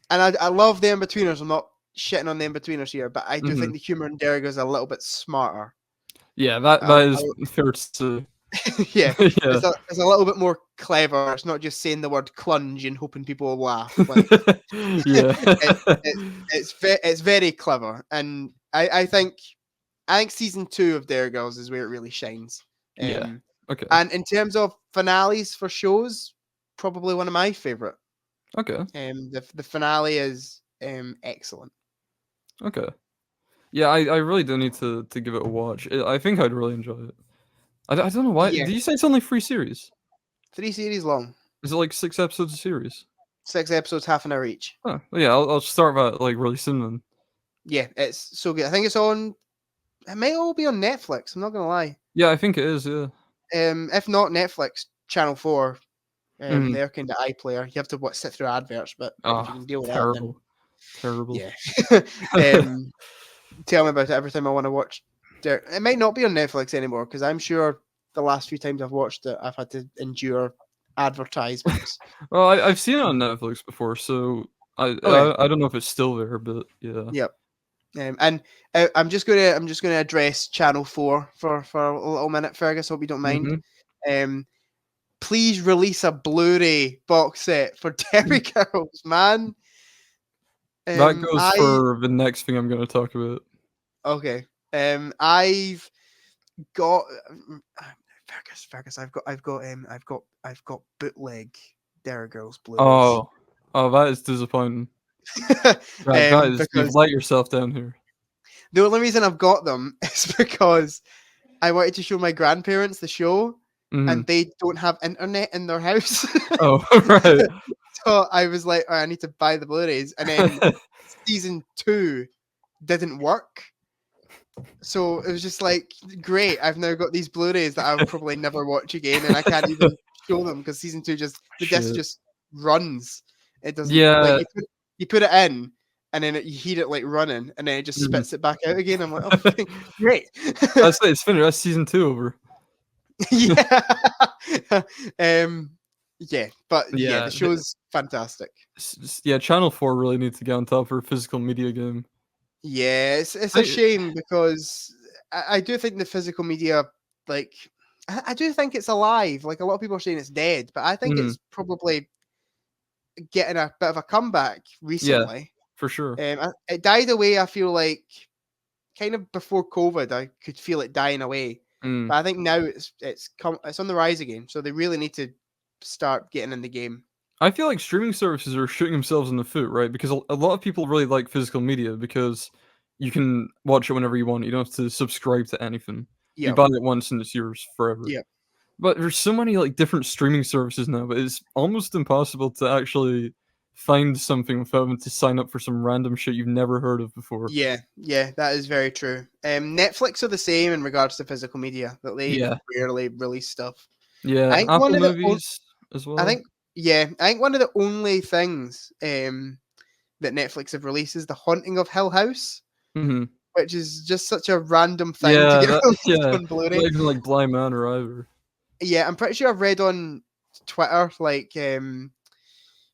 and I love The In-Betweeners. I'm not shitting on The In-Betweeners here, but I do think the humor in Dairy Girls is a little bit smarter. Yeah, that is fair to. Yeah, it's a little bit more clever. It's not just saying the word "clunge" and hoping people will laugh. Like, it's very clever, and I think season 2 of Dairy Girls is where it really shines. Okay. And in terms of finales for shows, probably one of my favorite. Okay. The finale is excellent. Okay. Yeah, I really do need to give it a watch. I think I'd really enjoy it. I don't know why. Yeah. Did you say it's only 3 series? 3 series long. Is it like 6 episodes a series? 6 episodes, half an hour each. Oh, yeah, I'll start that like really soon then. Yeah, it's so good. I think it's on. It might all be on Netflix. I'm not gonna lie. Yeah, I think it is. Yeah. If not Netflix, Channel 4. Their kind of iPlayer. You have to sit through adverts, but if you can deal with that, then... Terrible. Yeah. Tell me about it every time I want to watch. It might not be on Netflix anymore, because I'm sure the last few times I've watched it, I've had to endure advertisements. Well, I've seen it on Netflix before, so I don't know if it's still there, but yeah. Yep. And I'm just gonna address Channel 4 for a little minute, Fergus. Hope you don't mind. Please release a Blu-ray box set for Dairy Girls, man. That goes for the next thing I'm going to talk about. Okay. I've got Fergus. I've got bootleg Dairy Girls Blu-rays. Oh, that is disappointing. That is, you've let yourself down here. The only reason I've got them is because I wanted to show my grandparents the show, and they don't have internet in their house. Oh, right. So I was like, I need to buy the Blu-rays, and then season 2 didn't work. So it was just like, great, I've now got these Blu-rays that I'll probably never watch again, and I can't even show them because season 2 the disc just runs. It doesn't. Yeah. Like, you put it in, and then you hear it like running, and then it just spits it back out again. I'm like, oh, great. That's it. It's finished. That's season 2 over. Yeah. Yeah, but yeah, Yeah, the show's fantastic. yeah. Channel 4 really needs to get on top for a physical media game. Yeah, it's a I shame because I do think the physical media, like, I do think it's alive. Like a lot of people are saying it's dead, but I think mhm, it's probably getting a bit of a comeback yeah, recently. for sure. It died away. I feel like kind of before COVID, I could feel it dying away. Mm. But I think now it's on the rise again. So they really need to start getting in the game. I feel like streaming services are shooting themselves in the foot, right? Because a lot of people really like physical media because you can watch it whenever you want. You don't have to subscribe to anything. You Yep. buy it once and it's yours forever. Yep. But there's so many like different streaming services now, but it's almost impossible to actually find something without having to sign up for some random shit you've never heard of before. Yeah, yeah, that is very true. Netflix are the same in regards to physical media, that they Yeah. rarely release stuff. I Yeah, think one Apple of the Movies as I well. think yeah, I think one of the only things that Netflix have released is The Haunting of Hill House, Mhm. which is just such a random thing to Yeah, get that released yeah. on Blu-ray. Not even like Bly Manor either. Yeah, I'm pretty sure I've read on Twitter like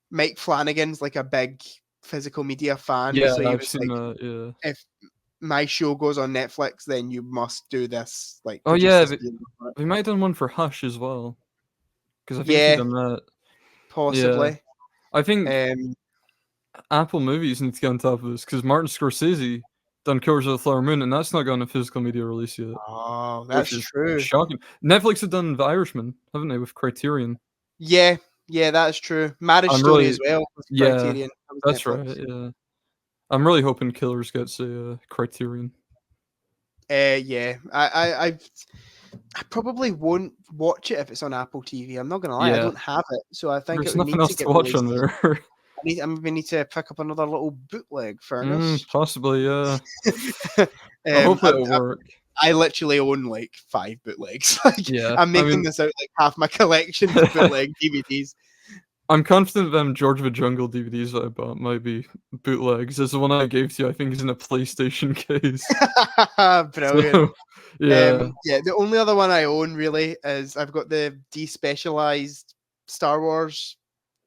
Mike Flanagan's like a big physical media fan, Yeah, so he I've was seen like, that, yeah. if my show goes on Netflix, then you must do this, like Oh, produce yeah, this movie for it. we might have done one for Hush as well, because I think he Yeah, done that. Yeah. possibly. I think Um, Apple Movies need to get on top of this, because Martin Scorsese done Killers of the Flower Moon, and that's not gotten a physical media release yet, oh, which that's is true. shocking. Netflix have done The Irishman, haven't they, with Criterion? Yeah, yeah, that's true. Marriage I'm Story really as well with Yeah, Criterion. That was that's Netflix. right, yeah. I'm really hoping Killers gets a, Criterion. Yeah, I probably won't watch it if it's on Apple TV. I'm not gonna lie, I Yeah. don't have it, so I think it There's would nothing need to else to get watch on released. there. I maybe need to pick up another little bootleg, Fergus. Possibly, yeah. But um, hopefully it'll work. I literally own like 5 bootlegs. Like Yeah, I'm I making mean, this out like half my collection's bootleg DVDs. I'm confident them George of the Jungle DVDs that I bought might be bootlegs, as the one I gave to you, I think, is in a PlayStation case. Brilliant. So, yeah. Yeah, the only other one I own really is I've got the despecialized Star Wars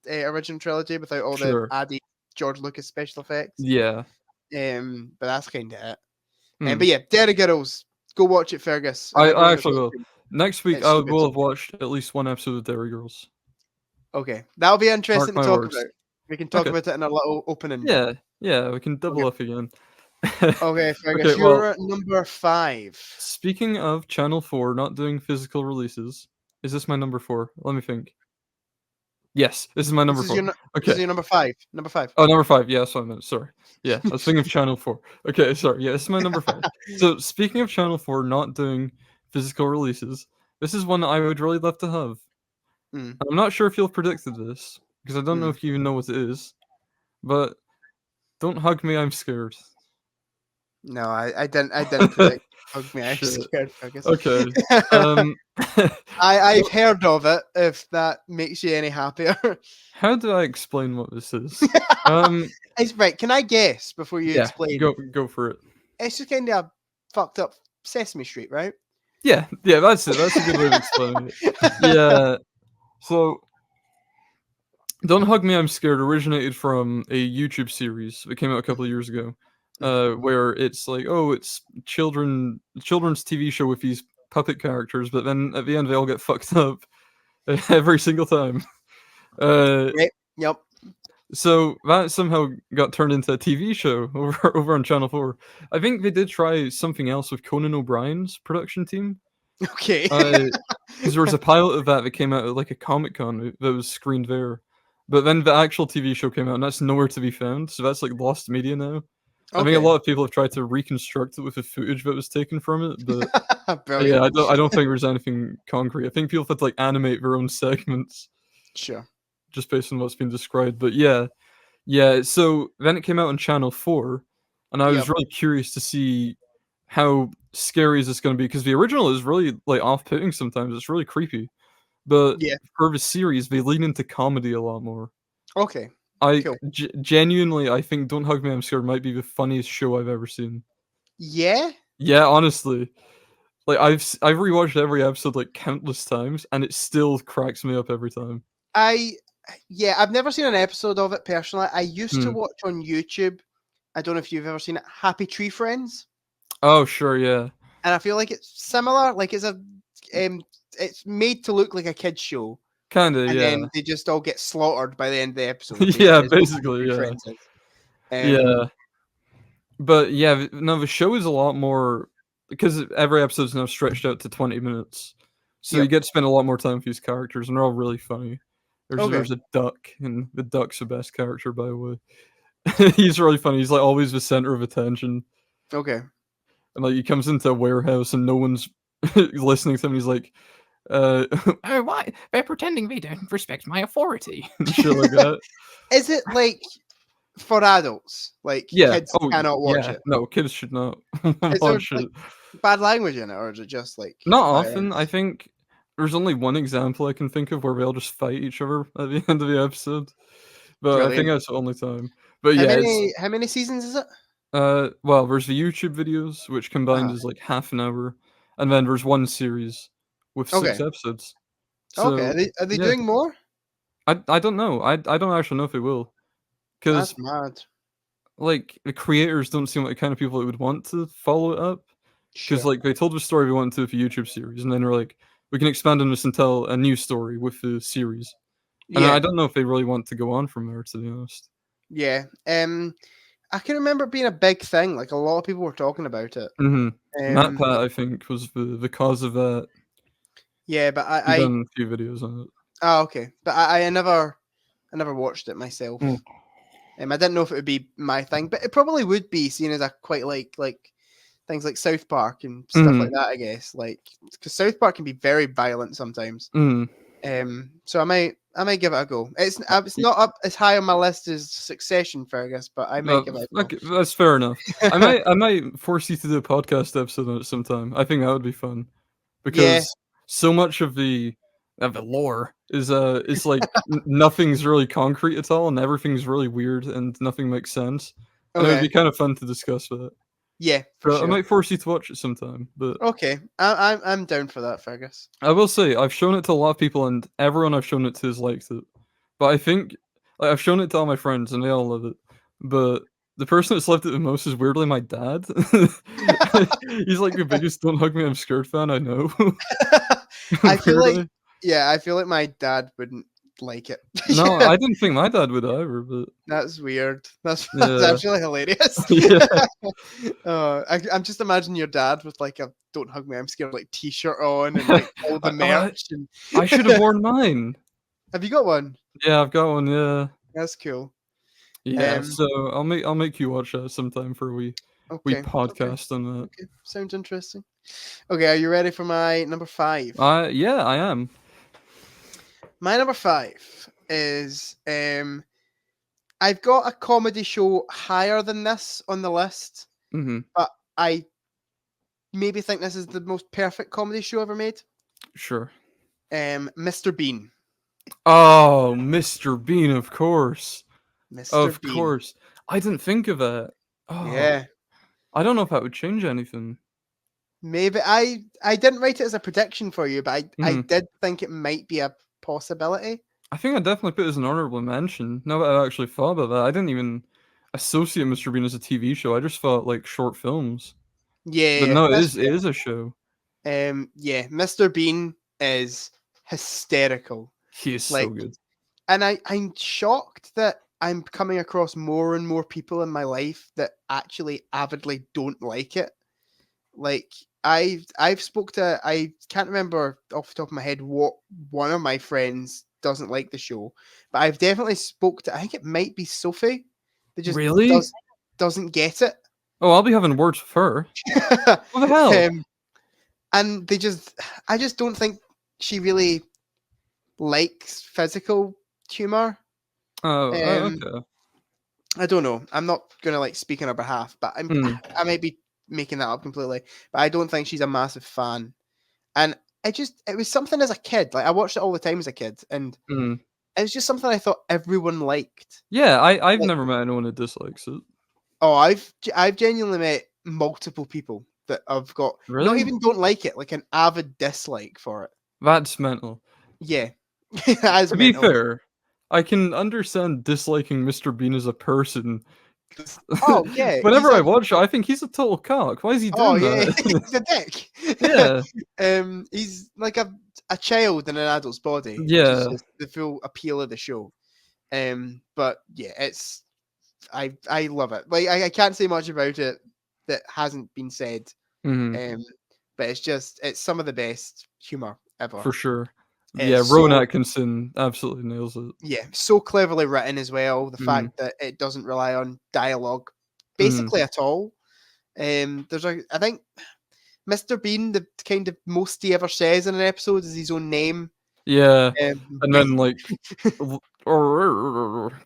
original trilogy without all the Sure. added George Lucas special effects. Yeah. But that's kind of it. Hmm. But yeah, Derry Girls, go watch it, Fergus, and I everyone that's actually will. listening. Next week, It's I so good. will have watched at least one episode of Derry Girls. Okay, that'll be Mark interesting to my talk words. about. We can talk Okay. about it in a little opening. Yeah. Yeah, we can double Okay, up again. okay, Okay, Fergus, well, you're at number 5. speaking of Channel 4 not doing physical releases, is this my number 4? Let me think. Yes, this is my This number is 4. your this is Okay. your number 5. Number 5. Oh, number 5. Yeah, that's what I meant. Sorry. Yeah, I was thinking of Channel 4. Okay, sorry. Yeah, this is my number 5. So, speaking of Channel 4 not doing physical releases, this is one that I would really love to have. Hmm. I'm not sure if you'll predicted this, because I don't know Hmm. if you even know what it is, but Don't Hug Me, I'm Scared. No, I didn't predict. Hug me, I'm Shit. scared, Fergus. Okay. Um, I've so heard of it. If that makes you any happier, how do I explain what this is? Um, it's right. Can I guess before you yeah, explain? go for it. It's just kind of a fucked up Sesame Street, right? Yeah, yeah, that's it. That's a good way of explaining it. Yeah. So Don't Hug Me, I'm Scared originated from a YouTube series that came out a couple of years ago, where it's like, oh, it's children's TV show with these puppet characters, but then at the end they all get fucked up every single time. Uh, Right. Yep. so that somehow got turned into a TV show over on Channel 4. I think they did try something else with Conan O'Brien's production team. Okay. Because there was a pilot of that came out at like a Comic Con that was screened there. But then the actual TV show came out, and that's nowhere to be found. So that's like lost media now. I think a Okay. lot of people have tried to reconstruct it with the footage that was taken from it, but yeah, Brilliant. I don't think there's anything concrete. I think people had to like animate their own segments Sure. just based on what's been described. But yeah, yeah. So then it came out on Channel 4, and I was Yep. really curious to see how scary is this going to be because the original is really like off-putting sometimes. It's really creepy. But Yeah. for the series, they lean into comedy a lot more. Okay. I Cool. genuinely, I think Don't Hug Me, I'm Scared might be the funniest show I've ever seen. Yeah. Yeah, honestly. Like, I've rewatched every episode, like, countless times, and it still cracks me up every time. I've never seen an episode of it personally. I used to Hmm. watch on YouTube. I don't know if you've ever seen it. Happy Tree Friends, Oh, sure, yeah. and I feel like it's similar. Like it's made to look like a kids show, Kinda, and yeah. then they just all get slaughtered by the end of the episode. Yeah, Basically, is what Happy basically, Tree yeah. Friends is. Yeah. But yeah, no, the show is a lot more because every episode's now stretched out to 20 minutes. So you Yep. get to spend a lot more time with these characters, and they're all really funny. Okay. There's a duck, and the duck's the best character, by the way. He's really funny. He's like always the center of attention, Okay. and like he comes into a warehouse and no one's listening to him. He's like, "Oh, why? They're pretending they don't respect my authority." And shit like that. Is it like for adults? Like Yeah. kids Oh, cannot watch yeah. it. No, kids should not Is there watch like it. bad language in it, or is it just like Not violence? often. I think there's only one example I can think of where they all just fight each other at the end of the episode. But I think Brilliant. that's the only time. But How yeah, it's many seasons is it? well, there's the YouTube videos, which combined Uh-huh. is like half an hour, and then there's one series with 6 Okay. episodes. Okay. So Are they yeah, doing more? I don't know. I don't actually know if they will, because That's mad. like the creators don't seem like the kind of people that would want to follow it up. Because Sure. like they told the story we wanted to with a YouTube series, and then they're like, we can expand on this and tell a new story with the series. And I Yeah. don't know if they really want to go on from there, to be honest. Yeah. I can remember it being a big thing. Like a lot of people were talking about it. Matt Pat, But I think, was the cause of that. yeah, but He done a few videos on it. okay. But I never watched it myself. Mm. I didn't know if it would be my thing, but it probably would be, seeing as I quite like things like South Park and stuff like that. I guess because South Park can be very violent sometimes. So I might give it a go. It's not up as high on my list as Succession, Fergus, but I might give it a go. Okay, that's fair enough. I might force you to do a podcast episode on it sometime. I think that would be fun because so much of the lore is like nothing's really concrete at all, and everything's really weird, and nothing makes sense. And it would be kind of fun to discuss with it. Yeah, for sure. I might force you to watch it sometime. But okay, I'm down for that, Fergus. I will say I've shown it to a lot of people, and everyone I've shown it to has liked it. But I think like, I've shown it to all my friends, and they all love it. But the person that's loved it the most is weirdly my dad. He's like the biggest "Don't Hug Me, I'm Scared" fan I know. I feel like my dad wouldn't like it. No, I didn't think my dad would either, but that's weird. That's yeah. actually hilarious. Yeah. I'm just imagining your dad with like a "Don't Hug Me, I'm Scared" like t-shirt on and like all the merch. And I should have worn mine. have you got one? Yeah, I've got one. Yeah, that's cool. Yeah, so I'll make you watch that sometime for a wee podcast on that. Okay, sounds interesting. Okay, are you ready for my number 5? Yeah, I am. My number 5 is I've got a comedy show higher than this on the list, but I maybe think this is the most perfect comedy show ever made. Sure. Mr. Bean. Oh, Mr. Bean, of course. Mr. Bean. Of course. I didn't think of that. Oh, yeah. I don't know if that would change anything. Maybe I didn't write it as a prediction for you, but I did think it might be a possibility. I think I definitely put it as an honorable mention. Now that I actually thought about that, I didn't even associate Mr. Bean as a TV show. I just thought like short films. Yeah, but no, it is a show. Yeah, Mr. Bean is hysterical. He is so good, and I'm shocked that I'm coming across more and more people in my life that actually avidly don't like it. Like I've spoke to, I can't remember off the top of my head what one of my friends doesn't like the show, but I've definitely spoke to, I think it might be Sophie, that just really doesn't get it. Oh, I'll be having words with her. What the hell? And I just don't think she really likes physical humor. Oh, okay. I don't know. I'm not gonna like speak on her behalf, but I might be making that up completely. But I don't think she's a massive fan. And it was something as a kid. Like I watched it all the time as a kid, and it was just something I thought everyone liked. Yeah, I've never met anyone who dislikes it. Oh, I've genuinely met multiple people that have got not even don't like it, like an avid dislike for it. That's mental. Yeah. As To be mental. fair, I can understand disliking Mr. Bean as a person. 'Cause Oh yeah, whenever I watch it, I think he's a total cock. Why is he oh doing yeah, that? he's a dick. Yeah, He's like a child in an adult's body, which is yeah, just the full appeal of the show. But yeah, I love it. Like I can't say much about it that hasn't been said. mhm, Um, but it's some of the best humor ever. for sure. Yeah, It's Rowan so Atkinson absolutely nails it. yeah, so cleverly written as well. The Mhm, fact that it doesn't rely on dialogue mhm. basically at all. I think Mr. Bean, the kind of most he ever says in an episode is his own name. Yeah, and then, Bean. like,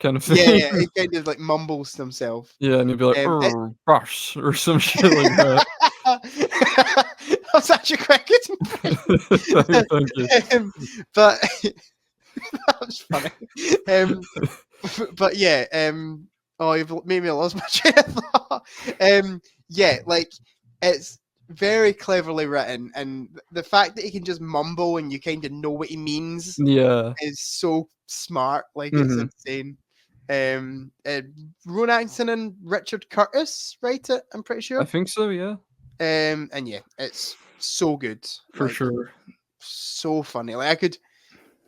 kind of Yeah, thing. yeah, he kind of like mumbles to himself. Yeah, and he'd be like, It "Bosh," or some shit like that. That's such a cricket. Thank you. But that was funny. But yeah, oh, you've made me lose my train of thought. Yeah, like it's very cleverly written, and the fact that he can just mumble and you kind of know what he means Yeah. is so smart. Like it's Mhm. insane. Uh, Rowan Atkinson and Richard Curtis write it. I'm pretty I sure. think so, yeah, And yeah, it's so good. for Like sure. so funny. Like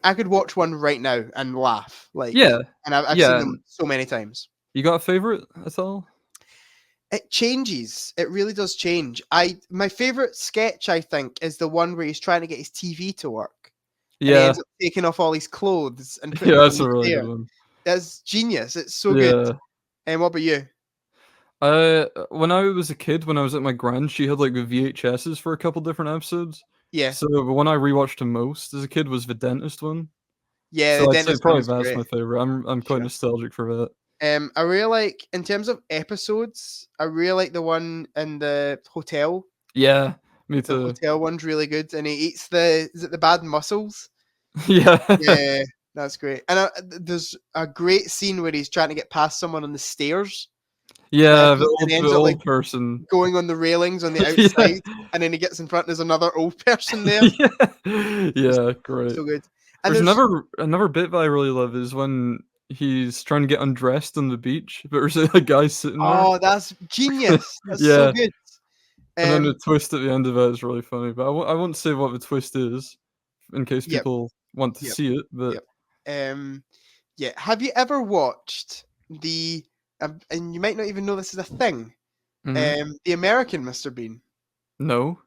I could watch one right now and laugh. Like, Yeah, and I've seen yeah, them and so many times. you got a favorite at all? It changes. It really does change. My favorite sketch, I think, is the one where he's trying to get his TV to work, and he Yeah, ends up taking off all his clothes and putting yeah, them on that's the a really good chair. one. That's genius. It's so good. Yeah. And what about you? When I was a kid, when I was at my grand, she had, like, the VHSs for a couple different episodes. Yeah, So, the one I rewatched the most as a kid was the dentist one. yeah. The So, I'd say dentist one probably is that's great. my favorite. I'm quite Sure. nostalgic for that. I really like in terms of episodes. I really like the one in the hotel. Yeah, me The too. hotel one's really good, and he eats the is it the bad mussels? Yeah. Yeah, that's great. And there's a great scene where he's trying to get past someone on the stairs, Yeah, and he the ends up like old person. going on the railings on the Yeah. outside, and then he gets in front. There's another old person there. Yeah. Yeah, great. So good. And There's there's another bit that I really love is when he's trying to get undressed on the beach, but there's a guy sitting there. oh, that's genius. That's so Yeah, good. and then the Um, twist at the end of it is really funny, but I won't say what the twist is in case yep, people want to yep, see it, but yep. Um, yeah. Have you ever watched the? And you might not even know this is a thing. mhm. The American Mr. Bean. No?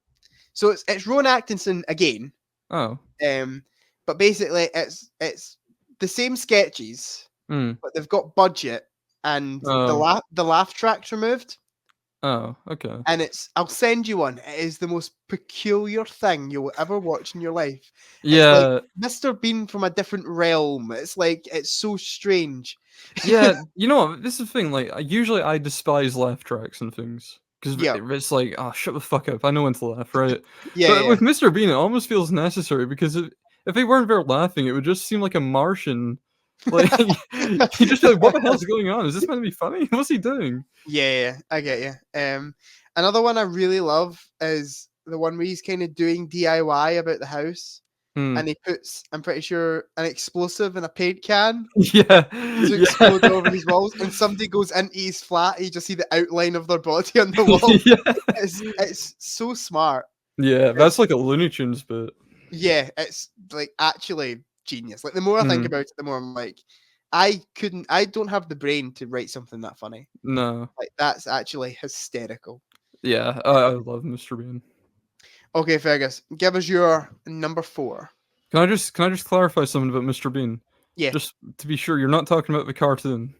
So it's Rowan Atkinson again. Oh. Um, but basically it's the same sketches, Mm. but they've got budget and Oh. the laugh track's removed. Oh, okay. And I'll send you one. It is the most peculiar thing you'll ever watch in your life. It's like Yeah. Mr. Bean from a different realm. It's like it's so strange. Yeah, you know what? This is the thing, like, usually I despise laugh tracks and things because Yeah, it's like, "Oh, shut the fuck up, I know when to laugh," right? yeah, But yeah. with Mr. Bean, it almost feels necessary because if they weren't there laughing, it would just seem like a Martian. Like, you just be like, "What the hell's going on? Is this meant to be funny? What's he doing?" Yeah, I get you. Another one I really love is the one where he's kind of doing DIY about the house. Hmm. And he puts, I'm pretty sure, an explosive in a paint can Yeah. to explode all over his walls. And somebody goes into his flat, you just see the outline of their body on the wall. Yeah. It's so smart. Yeah, It's, that's like a Looney Tunes bit. yeah, it's like actually genius. Like the more I think Mhm. about it, the more I'm like, I don't have the brain to write something that funny. No. Like that's actually hysterical. Yeah, I love Mr. Bean. Okay, Fergus, give us your number 4. Can I just clarify something about Mr. Bean? Yeah. Just to be sure, you're not talking about the cartoon.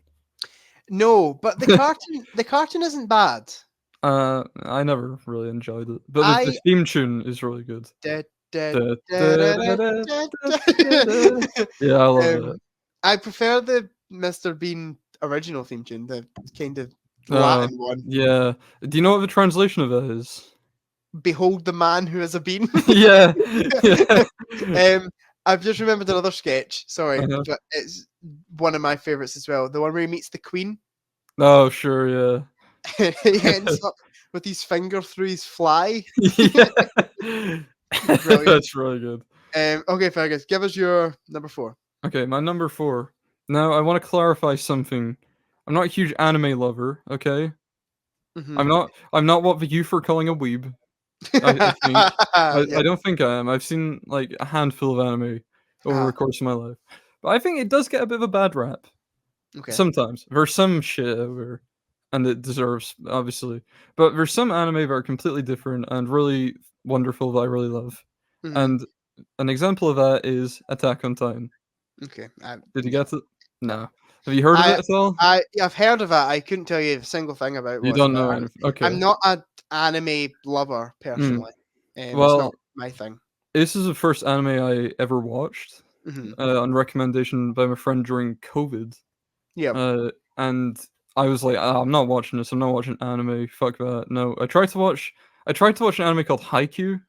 No, but the cartoon isn't bad. I never really enjoyed it, but the I theme tune is really good. Da, da, Da, da, da, da, da, da, da, da, da, da, da. da. Yeah, I love it. I prefer the Mr. Bean original theme tune, the kind of Oh, Latin one. yeah. Do you know what the translation of that is? Behold the man who has a bean. Yeah, yeah. I've just remembered another sketch. Sorry, Uh-huh. but it's one of my favorites as well. The one where he meets the Queen. Oh, sure, yeah. He ends up with his finger through his fly. Yeah. Brilliant. That's really good. Okay, Fergus, give us your number 4. Okay, my number 4. Now, I wanna clarify something. I'm not a huge anime lover, okay? Mhm. I'm not what you for calling a weeb, I think. I Yep. don't think I am. I've seen, like, a handful of anime over the Uh-huh. course of my life. But I think it does get a bit of a bad rap. Okay. Sometimes. There's some shit over and it deserves, obviously. But there's some anime that are completely different and really wonderful that I really love. Mhm. And an example of that is Attack on Titan. Okay. Did you Yeah. get it? No. No. Have you heard of I it at all? yeah, I've heard of it. I couldn't tell you a single thing about You what it's don't about. know anything. I'm Okay. not an anime lover Mm. personally. It's not Well, my thing. this is the first anime I ever watched Mhm. on recommendation by my friend during COVID. Yep. And I was like, "Ah, I'm not watching this. I'm not watching anime. Fuck that. No." I tried to watch an anime called Haikyuu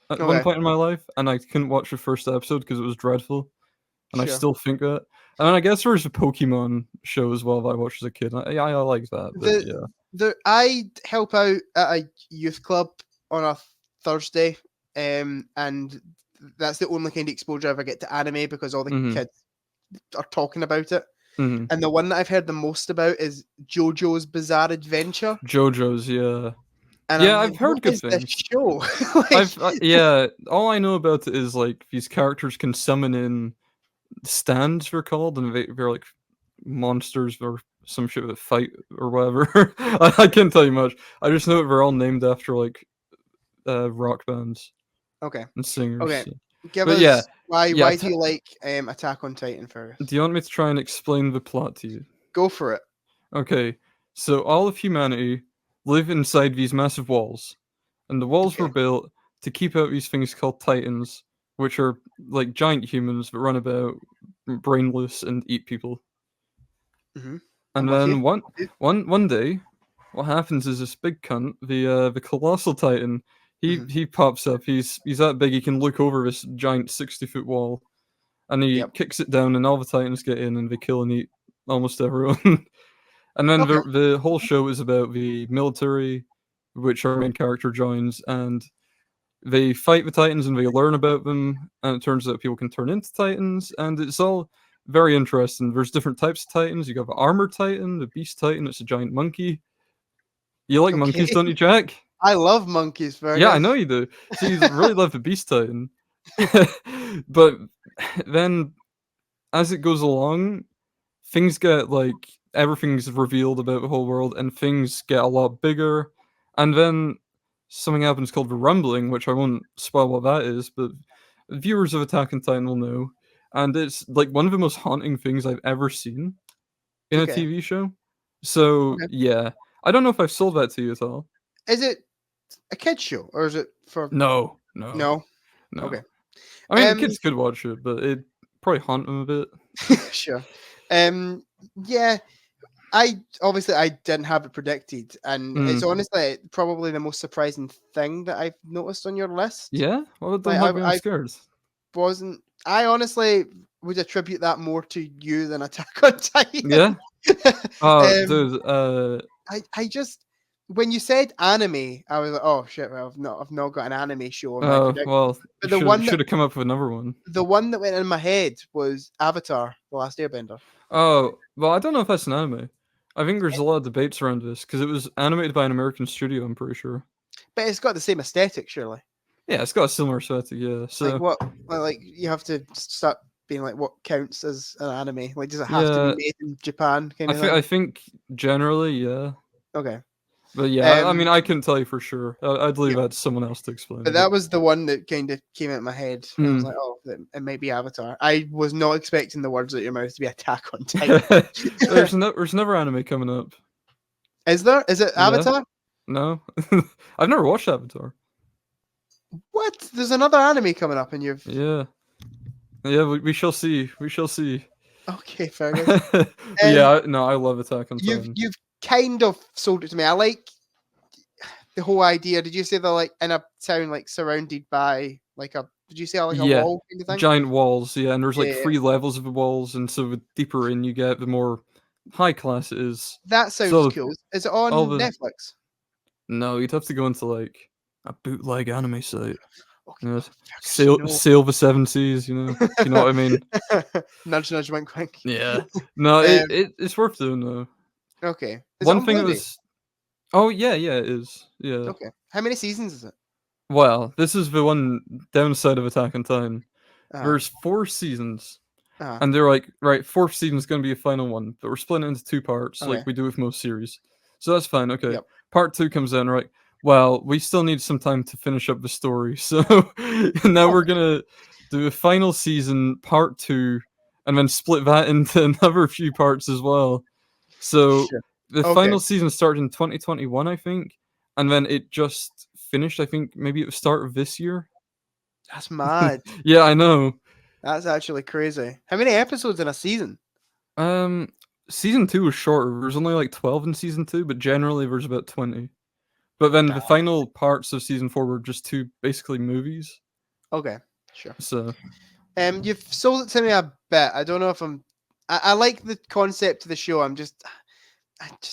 at one Okay. point in my life, and I couldn't watch the first episode because it was dreadful, and I Sure. still think that. And then I guess there's a Pokemon show as well that I watched as a kid. Yeah, I like that, but The yeah. I help out at a youth club on a Thursday, and that's the only kind of exposure I ever get to anime because all the Mhm. kids are talking about it. Mhm. And the one that I've heard the most about is JoJo's Bizarre Adventure, JoJo's, yeah. and I'm Yeah, like, I've "What heard good is this things. show?" Like, Yeah, all I know about it is, like, these characters can summon in stands they're called, and they're like monsters or some shit that fight or whatever. I can't tell you much. I just know that they're all named after like rock bands okay, and singers. okay, give But yeah, us why yeah. do you like Attack on Titan, Do Fergus? you want me to try and explain the plot to you? Go for it. Okay, so all of humanity live inside these massive walls, and the walls were Okay. built to keep out these things called titans, which are like giant humans that run about brainless and eat people. Hmm. I'm And with you. then one day, what happens is this big cunt, the colossal titan, he Hmm. he pops up. He's that big he can look over this giant 60-foot wall, and he Yep. kicks it down, and all the titans get in, and they kill and eat almost everyone. And then Okay. the whole show is about the military, which our main character joins, and they fight the titans and they learn about them, and it turns out people can turn into titans, and it's all very interesting. There's different types of titans. You got the armor titan, the beast titan. It's a giant monkey. You like Okay. monkeys, don't you, Jack? I love monkeys, Yeah, I know Fergus. you do. So you really love the beast titan. But then, as it goes along, things get like everything's revealed about the whole world, and things get a lot bigger. And then something happens called the rumbling, which I won't spoil what that is, but viewers of Attack on Titan will know. And it's like one of the most haunting things I've ever seen in a Okay. TV show. So Okay. yeah, I don't know if I've sold that to you at all. Is it a kids show or is it for No, no, no? no. Okay. I mean, Um kids could watch it, but it probably haunt them a bit. sure. Yeah, I obviously I didn't have it predicted, and it's Mm. honestly probably the most surprising thing that I've noticed on your list. Yeah, well, don't Like have me on I scared. wasn't I honestly would attribute that more to you than Attack on Yeah. Titan. Oh, um dude. I just when you said anime, I was like, oh shit, well, I've not got an anime show in my prediction. Well, you But the should one should have come up with another one. that went in my head was Avatar: The Last Airbender. Oh, well, I don't know if that's an anime. I think there's a lot of debates around this because it was animated by an American studio, I'm pretty sure. But it's got the same aesthetic, surely. Yeah, it's got a similar aesthetic, yeah. Like So, what? Like you have to start being like, what counts as an anime? Like, does it have to be yeah, made in Japan, kind I of think thing? I think generally, yeah. Okay. But yeah, I Um. mean, I couldn't tell you for sure. I'd leave Yeah. that to someone else to explain, But but that was the one that kind of came out of my head. I was mm. like, oh, it might be Avatar. I was not expecting the words out of your mouth to be Attack on Titan. There's never anime coming up. Is there? Is it Yeah? Avatar? No? I've never watched Avatar. What? There's another anime coming up, and you've Yeah. Yeah, we shall see. We shall see. okay, Fergus. But yeah, no, I love Attack on Titan. You've kind of sold it to me. I like the whole idea. Did you say they're like in a town like surrounded by like a? Did you say like a Yeah, wall kind of thing? giant walls, yeah, and there's like Yeah, 3 levels of the walls, and so the deeper in you get, the more high class it is. that sounds So cool. Is it all on the Netflix? no, you'd have to go into like a bootleg anime site. Okay, You know, Fergus, sail the seven seas. You know, if you know what I mean. nudge, nudge, wink, wink. Yeah. No, Um, it's worth doing though. okay. Is it One on thing that Blu-ray? was. Oh yeah, yeah, it is. Yeah. Okay. How many seasons is it? Well, this is the one downside of Attack on Titan. Uh, There's 4 seasons, uh, and they're like, right, fourth season's gonna be a final one, but we're splitting it into 2 parts, like okay. we do with most series. So that's fine. Okay, Yep. part 2 comes in, right? Well, we still need some time to finish up the story, so now we're Okay. gonna do a final season, part 2, and then split that into another few parts as well. So Sure. the Okay. final season started in 2021, I think, and then it just finished. I think maybe at the start of this year. That's mad. Yeah, I know. That's actually crazy. How many episodes in a season? Um, season 2 was shorter. There's only like 12 in season 2, but generally there's about 20. But then Damn. the final parts of season 4 were just 2 basically movies. Okay. Sure. So You've sold it to me a bit. I don't know if I like the concept of the show. I'm just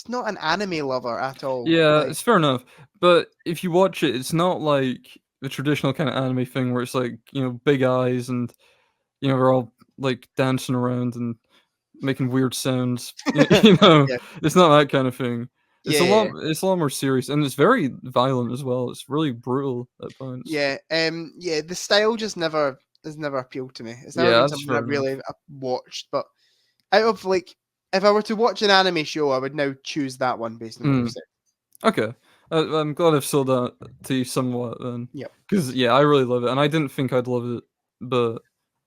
not an anime lover at all. yeah, Like, it's fair enough. But if you watch it, it's not like the traditional kind of anime thing where it's like, big eyes and they're all like dancing around and making weird sounds. yeah, It's not that kind of thing. It's yeah, a lot. yeah, It's a lot more serious, and it's very violent as well. It's really brutal at points. yeah. Yeah. The style just never has never appealed to me. It's never Yeah, been that's something I fair really enough. watched. But out of like, if I were to watch an anime show, I would now choose that one based on what you've Mm, said. okay, I'm glad I've sold that to you somewhat then, Yep. because yeah, I really love it, and I didn't think I'd love it, but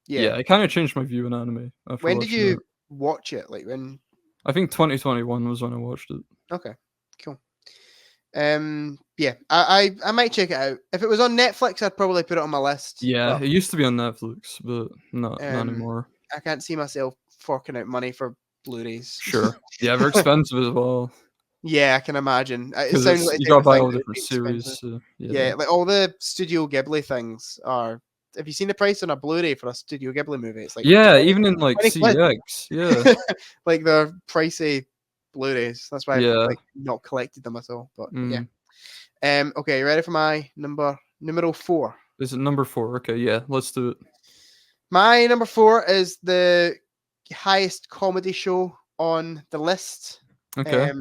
Yeah. yeah, it kind of changed my view on anime after When did watching it. you watch it? Like when? I think 2021 was when I watched it. Okay. Cool. Yeah, I might check it out. If it was on Netflix, I'd probably put it on my list. Yeah, But it used to be on Netflix, but not um, anymore. I can't see myself forking out money for Blu-rays. Sure. Yeah, they're expensive as well. Yeah, I can imagine. It 'Cause sounds it's like you the type gotta of buy thing all that would different be series, expensive. so yeah. Yeah, like all the Studio Ghibli things are. Have you seen the price on a Blu-ray for a Studio Ghibli movie? It's like Yeah, 20, even in, like, 20 quid. CEX, yeah. Like they're pricey Blu-rays. That's why I've Yeah, like not collected them at all. But yeah. mm. Okay, you ready for my numero 4? Is it number 4? Okay, yeah, let's do it. My number 4 is the highest comedy show on the list. Okay,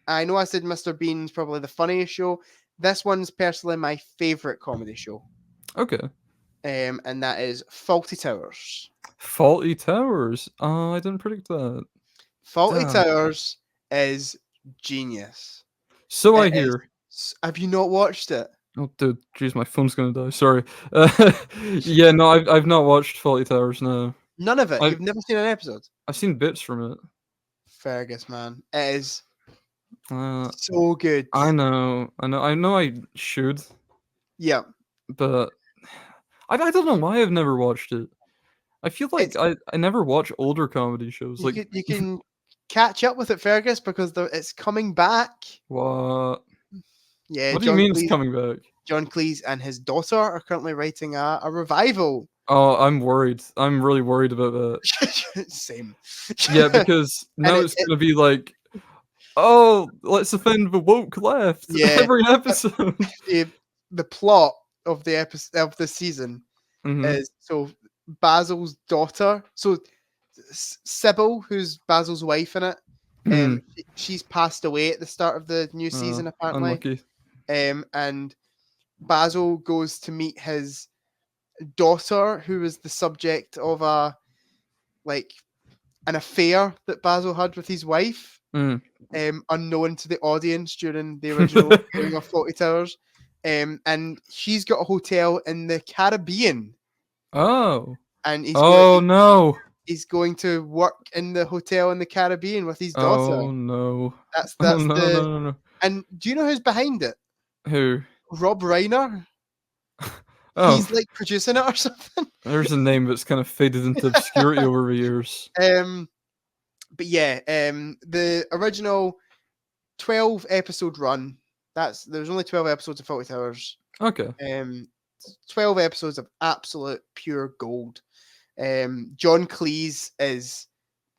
I know I said Mr. Bean's probably the funniest show. This one's personally my favorite comedy show. okay. And that is Faulty Towers. Faulty Towers? Oh, I didn't predict that. Faulty Damn. Towers is genius. So I It is. hear. Have you not watched it? Oh, dude, jeez, my phone's gonna die, sorry. Yeah, no, I've not watched Faulty Towers, no. None of it. I've You've never seen an episode. I've seen bits from it. Fergus, man, it is Uh, so good. I know I should, Yeah, but I don't know why I've never watched it. I feel like it's I never watch older comedy shows, like, you can catch up with it, Fergus, because it's coming back. what? Yeah, What do you mean it's coming back? John Cleese and his daughter are currently writing a revival. Oh, I'm worried. I'm really worried about that. Same. Yeah, because And now it's gonna be like, "Oh, let's offend the woke left." yeah, Every episode. the plot of the episode of the season Mhm. is so Basil's daughter. So Sybil, who's Basil's wife in it, Mhm. she's passed away at the start of the new season apparently. Unlucky. And Basil goes to meet his daughter, who was the subject of an affair that Basil had with his wife, Mm. unknown to the audience during the original filming of Faulty Towers. And she's got a hotel in the Caribbean, Oh. and Oh, no. he's going to work in the hotel in the Caribbean with his daughter. Oh, no. That's Oh, that's no, the no, no. and do you know who's behind it? Who? Rob Reiner. Oh, He's like producing it or something. there's a name that's kind of faded into obscurity over the years. But yeah, the original 12 episode run. There's only 12 episodes of Faulty Towers. Okay. 12 episodes of absolute pure gold. John Cleese is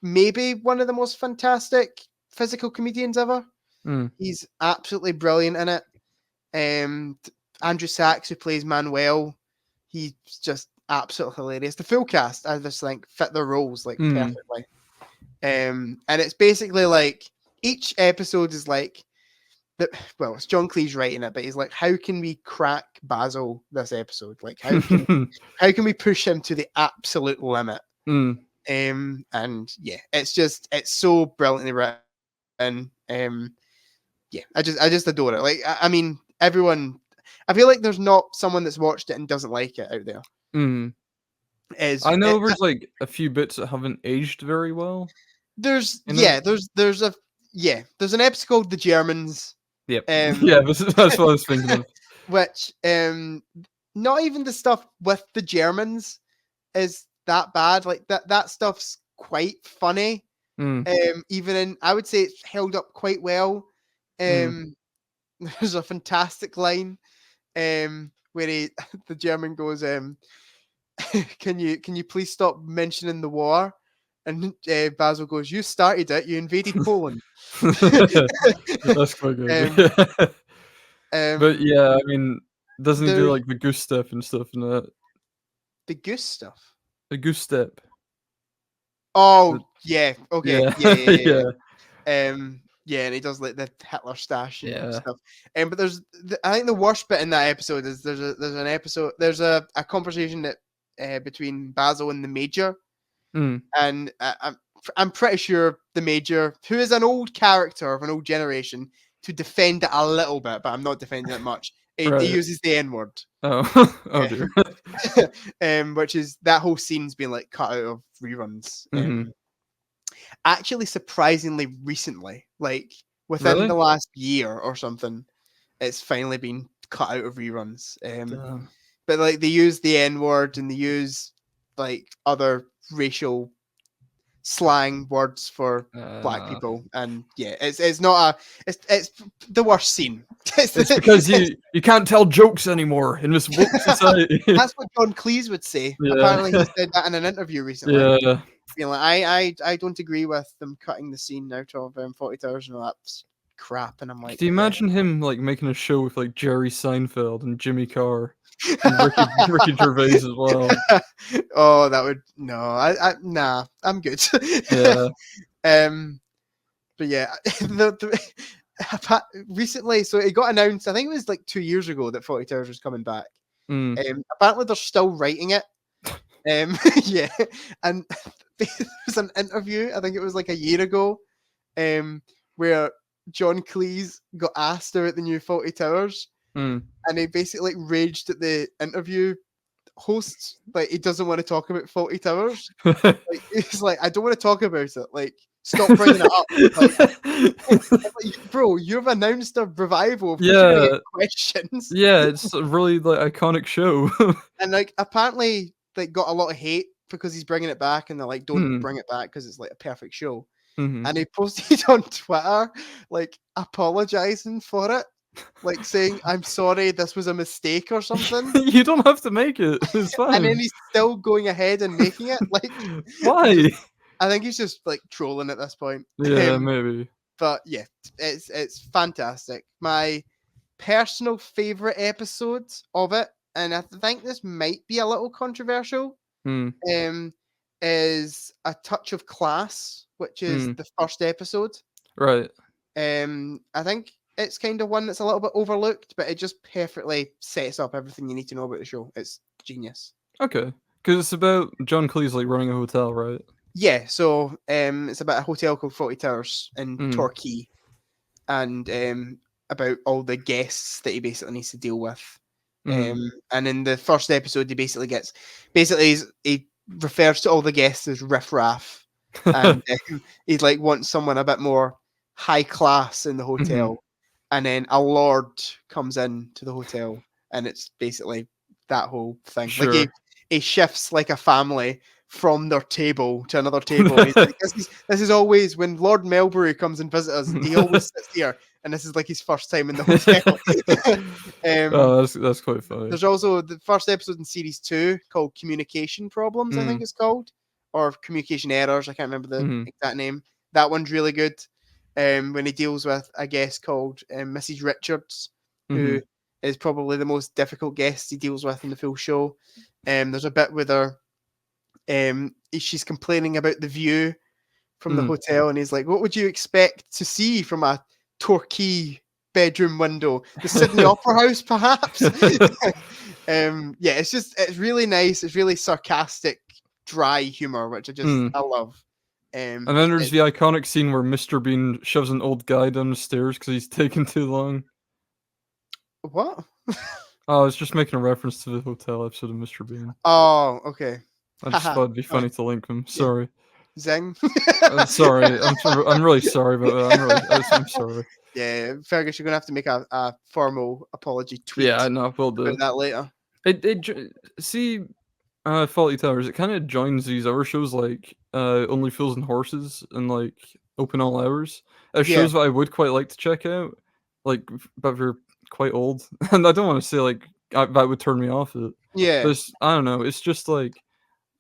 maybe one of the most fantastic physical comedians ever. Mm. He's absolutely brilliant in it. Andrew Sachs, who plays Manuel, he's just absolutely hilarious. The full cast, I just think, fit their roles like perfectly. And it's basically like each episode is like well, it's John Cleese writing it, but he's like, how can we crack Basil this episode? Like, how can we push him to the absolute limit? And yeah, it's so brilliantly written. Yeah, I just adore it. Like, I mean, everyone. I feel like there's not someone that's watched it and doesn't like it out there. I know there's like a few bits that haven't aged very well. There's an episode called The Germans. Yep. Yeah, that's what I was thinking of. Which not even the stuff with the Germans is that bad. Like that stuff's quite funny. Even in, I would say it's held up quite well. There's a fantastic line where the German goes, can you please stop mentioning the war? And Basil goes, you started it, you invaded Poland. That's quite good. But yeah, I mean, doesn't he do like the goose step and stuff in that? The goose stuff? The goose step. Oh, yeah. Okay. Yeah. Yeah, and he does like the Hitler stash and Yeah. stuff. But I think the worst bit in that episode is there's a conversation that between Basil and the Major, and I'm pretty sure the Major, who is an old character of an old generation, to defend it a little bit, but I'm not defending it much. He uses the N-word. Oh dear. Which is that whole scene's been like cut out of reruns. Actually, surprisingly recently, like within the last year or something, it's finally been cut out of reruns. But like they use the N-word and they use like other racial slang words for black people, and yeah, it's not it's the worst scene. It's because you can't tell jokes anymore in this woke society. That's what John Cleese would say. Yeah. Apparently, he said that in an interview recently. Yeah. Being like, I don't agree with them cutting the scene out of 40 Towers and all that crap. And I'm like, do you imagine him like making a show with like Jerry Seinfeld and Jimmy Carr and Ricky Gervais as well? Oh, that would nah, I'm good. Yeah. But yeah, recently, so it got announced. I think it was like 2 years ago that 40 Towers was coming back. Apparently, they're still writing it. Yeah, and there was an interview, I think it was like a year ago, where John Cleese got asked about the new 40 Towers, and he basically raged at the interview hosts, like he doesn't want to talk about 40 Towers. Like, he's like, I don't want to talk about it. Like, stop bringing it up. Like, bro, you've announced a revival. Yeah. Questions. Yeah, it's a really like iconic show. And like, apparently, like, got a lot of hate because he's bringing it back, and they're like, don't bring it back because it's like a perfect show. And he posted on Twitter, like, apologizing for it. Like saying, I'm sorry, this was a mistake or something. You don't have to make it. It's fine. And then he's still going ahead and making it. Like, why? I think he's just like trolling at this point. Yeah, maybe. But yeah, it's fantastic. My personal favorite episode of it, and I think this might be a little controversial, is A Touch of Class, which is the first episode. Right. I think it's kind of one that's a little bit overlooked, but it just perfectly sets up everything you need to know about the show. It's genius. Okay. Because it's about John Cleese like running a hotel, right? Yeah, so it's about a hotel called 40 Towers in Torquay, and about all the guests that he basically needs to deal with. And in the first episode, he refers to all the guests as riffraff, and he'd like wants someone a bit more high class in the hotel. And then a lord comes in to the hotel, and it's basically that whole thing. Sure. Like he shifts like a family from their table to another table. He's like, this is always when Lord Melbury comes and visits us. He always sits here, and this is like his first time in the hotel. Oh, that's quite funny. There's also the first episode in series 2 called Communication Problems. I think it's called, or Communication Errors. I can't remember the exact name. That one's really good. When he deals with a guest called Mrs. Richards, who is probably the most difficult guest he deals with in the full show. There's a bit with her. She's complaining about the view from the hotel, and he's like, "What would you expect to see from a Torquay bedroom window? The Sydney Opera House, perhaps?" Yeah, it's really nice. It's really sarcastic, dry humor, which I love. And then there's the iconic scene where Mr. Bean shoves an old guy down the stairs because he's taking too long. What? Oh, I was just making a reference to the hotel episode of Mr. Bean. Oh, okay. I just thought it'd be funny to link them. Sorry. Zing. Sorry. I'm really sorry about that. I'm sorry. Yeah, Fergus, you're gonna have to make a formal apology tweet. Yeah, I know. We'll do about that later. See, Faulty Towers. It kind of joins these other shows like Only Fools and Horses and like Open All Hours. Shows that I would quite like to check out, like, but they're quite old, and I don't want to say like that would turn me off it. Yeah, but I don't know. It's just like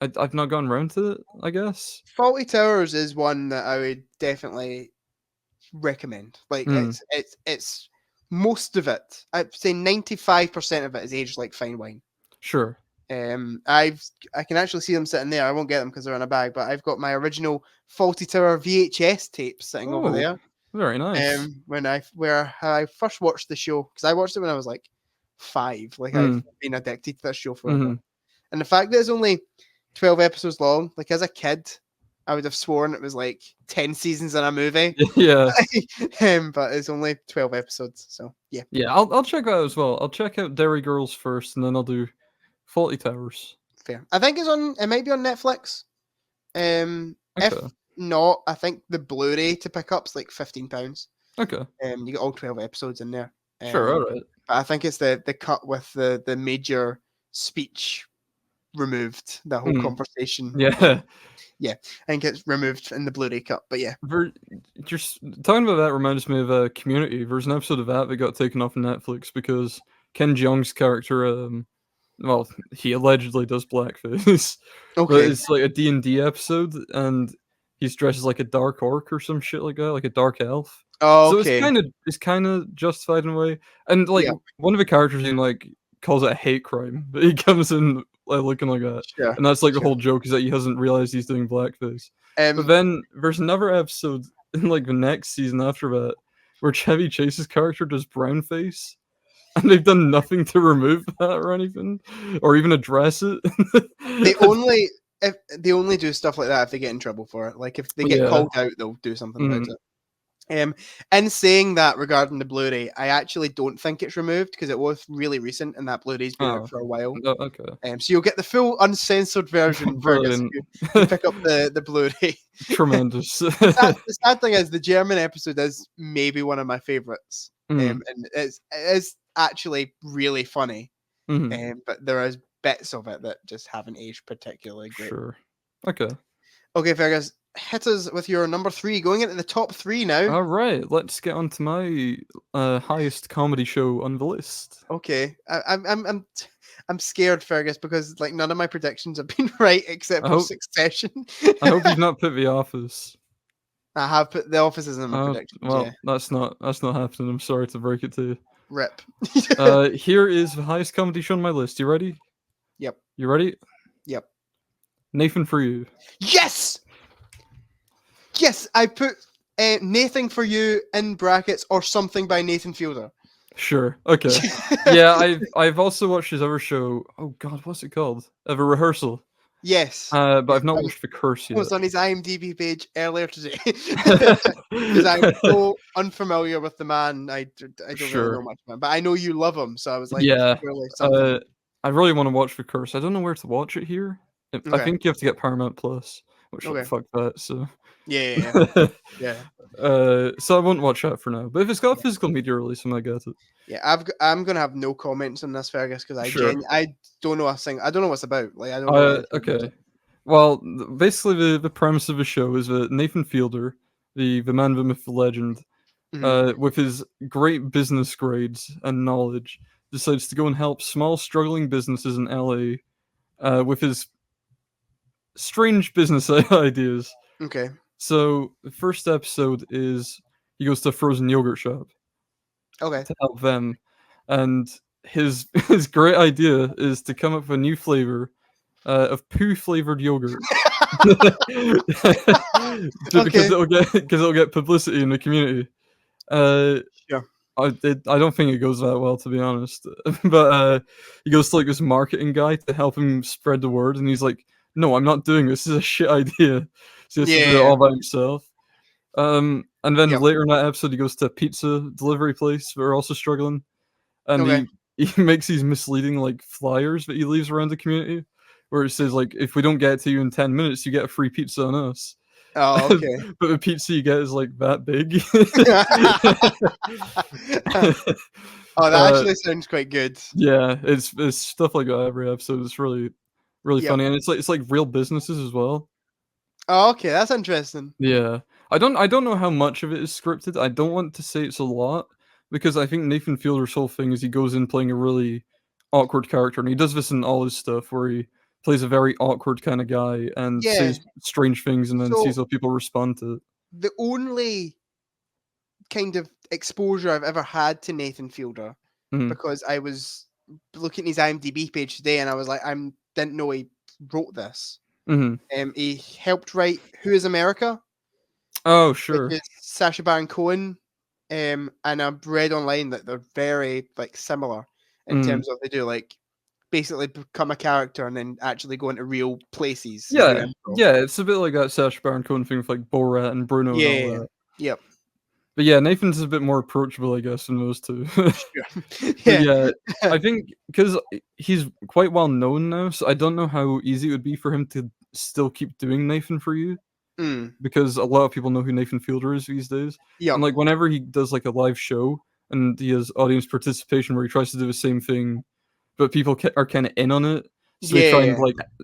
I've not gotten around to it, I guess. Faulty Towers is one that I would definitely recommend. Like it's most of it. I'd say 95% of it is aged like fine wine. Sure. I can actually see them sitting there. I won't get them because they're in a bag, but I've got my original Faulty Tower VHS tapes sitting over there. Very nice. Where I first watched the show, because I watched it when I was like 5. Like I've been addicted to this show forever. And the fact that it's only 12 episodes long, like as a kid, I would have sworn it was like 10 seasons in a movie. Yeah. But it's only 12 episodes, so yeah. Yeah, I'll check that as well. I'll check out Derry Girls first, and then I'll do Faulty Towers. Fair. I think it might be on Netflix. Okay. If not, I think the Blu-ray to pick up is like £15. Okay. You get all 12 episodes in there. Sure, alright. But I think it's the cut with the major speech removed, the whole conversation. Yeah. Yeah, I think it's removed in the Blu-ray cut, but yeah. Just talking about that reminds me of Community. There's an episode of that got taken off of Netflix because Ken Jeong's character, well, he allegedly does blackface. Okay. But it's like a D&D episode, and he's dressed as like a dark orc or some shit like that, like a dark elf. Oh, okay. So it's kind of justified in a way. And like one of the characters in like calls it a hate crime, but he comes in looking like that. Sure. And that's like the whole joke is that he hasn't realized he's doing blackface. But then there's another episode in like the next season after that where Chevy Chase's character does brownface. And they've done nothing to remove that or anything, or even address it. They only do stuff like that if they get in trouble for it. Like if they get called out, they'll do something about it. In saying that regarding the Blu-ray, I actually don't think it's removed because it was really recent and that Blu-ray's been out for a while. Okay. So you'll get the full uncensored version. Fergus, you pick up the Blu-ray. Tremendous. The sad thing is the German episode is maybe one of my favorites, and it is actually really funny. But there is bits of it that just haven't aged particularly great. Sure. Okay, Fergus, hit us with your number 3, going into the top 3 now. All right, let's get on to my highest comedy show on the list. Okay, I'm scared, Fergus, because like none of my predictions have been right except for Succession. I hope you've not put The Office. I have put The Office in my predictions. Well, that's not happening. I'm sorry to break it to you. Rip. Here is the highest comedy show on my list. You ready? Yep. You ready? Yep. Nathan For You. Yes! Yes, I put Nathan For You in brackets or something by Nathan Fielder. Sure. Okay. Yeah, I've also watched his other show. Oh God, what's it called? The Rehearsal. Yes. But I've not watched The Curse yet. I was on his IMDb page earlier today because I'm so unfamiliar with the man. I don't really know much about him, but I know you love him, so I was like, yeah. I really want to watch The Curse. I don't know where to watch it here. I think you have to get Paramount Plus, which fuck that. So yeah. So I won't watch that for now. But if it's got a physical media release, I might get it. Yeah, I'm gonna have no comments on this, Fergus, because I don't know a thing. I don't know what's about. Like I don't know. Okay. Well, basically the premise of the show is that Nathan Fielder, the man, the myth, the legend, with his great business grades and knowledge, decides to go and help small struggling businesses in LA with his strange business ideas. Okay. So the first episode is he goes to a frozen yogurt shop. Okay. To help them, and his great idea is to come up with a new flavor of poo-flavored yogurt. Because Okay. it'll get publicity in the community. Uh, Sure. I don't think it goes that well, to be honest. But he goes to like this marketing guy to help him spread the word, and he's like, "No, I'm not doing this. This is a shit idea." So he has to do it Yeah. all by himself. And then Yep. later in that episode, he goes to a pizza delivery place who are also struggling, and Okay. he makes these misleading like flyers that he leaves around the community, where it says like, "If we don't get it to you in 10 minutes, you get a free pizza on us." Oh, okay. But the pizza you get is like that big. Oh, that uh, actually sounds quite good. yeah, it's stuff like that every episode. It's really Yep. funny, and it's like real businesses as well. Oh, okay, that's interesting. Yeah. I don't know how much of it is scripted. I don't want to say it's a lot because I think Nathan Fielder's whole thing is he goes in playing a really awkward character, and he does this in all his stuff where he plays a very awkward kind of guy and Yeah. says strange things and then So sees how people respond to it. the only kind of exposure I've ever had to Nathan Fielder, Mhm. because I was looking at his IMDb page today and I was like, didn't know he wrote this. Mhm. He helped write Who is America, Oh, which sure. is Sacha Baron Cohen. And I've read online that they're very like similar in Mhm. terms of they do like basically become a character and then actually go into real places and do Yeah. improv. Yeah, it's a bit like that Sacha Baron Cohen thing with, like, Borat and Bruno and all Yeah. that. Yep. But yeah, Nathan's a bit more approachable, I guess, than those 2. Sure. But Yeah. yeah, I think because he's quite well known now, so I don't know how easy it would be for him to still keep doing Nathan for You, Mm. because a lot of people know who Nathan Fielder is these days. And, Yep. like, whenever he does, like, a live show and he has audience participation where he tries to do the same thing, but people are kinda in on it, so they try and, Yeah.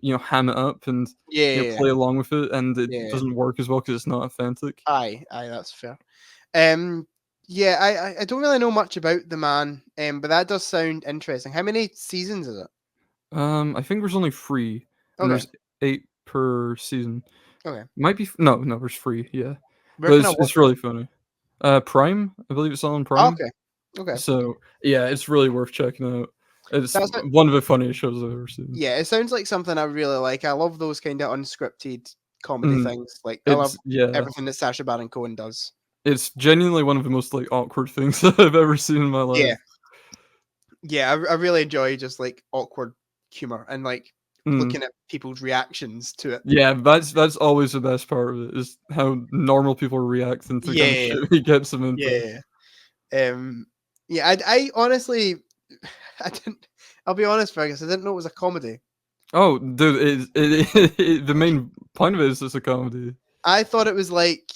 like, ham it up and, Yeah. play along with it, and it Yeah. doesn't work as well because it's not authentic. Aye, that's fair. Um, yeah, I don't really know much about the man, but that does sound interesting. How many seasons is it? I think there's only 3, and Okay, there's 8 per season. okay. Might be no, there's 3, yeah. Where But can I watch it's it? really funny. Prime? I believe it's on Oh, Prime. okay, okay. So, yeah, it's really worth checking out. It's That's it. one of the funniest shows I've ever seen. Yeah, it sounds like something I really like. I love those kind of unscripted comedy Mhm. things. Like I love It's yeah, everything that Sacha Baron Cohen does. it's genuinely one of the most, like, awkward things I've ever seen in my Yeah, life. yeah. I really enjoy just like awkward humor and like Mm. looking at people's reactions to it. Yeah, that's always the best part of it, is how normal people are reacting to the kind of Yeah, shit he gets them into. yeah. Um, yeah, I honestly, I didn't. I'll be honest, Fergus. I didn't know it was a comedy. Oh, dude, the main point of it is it's a comedy. I thought it was like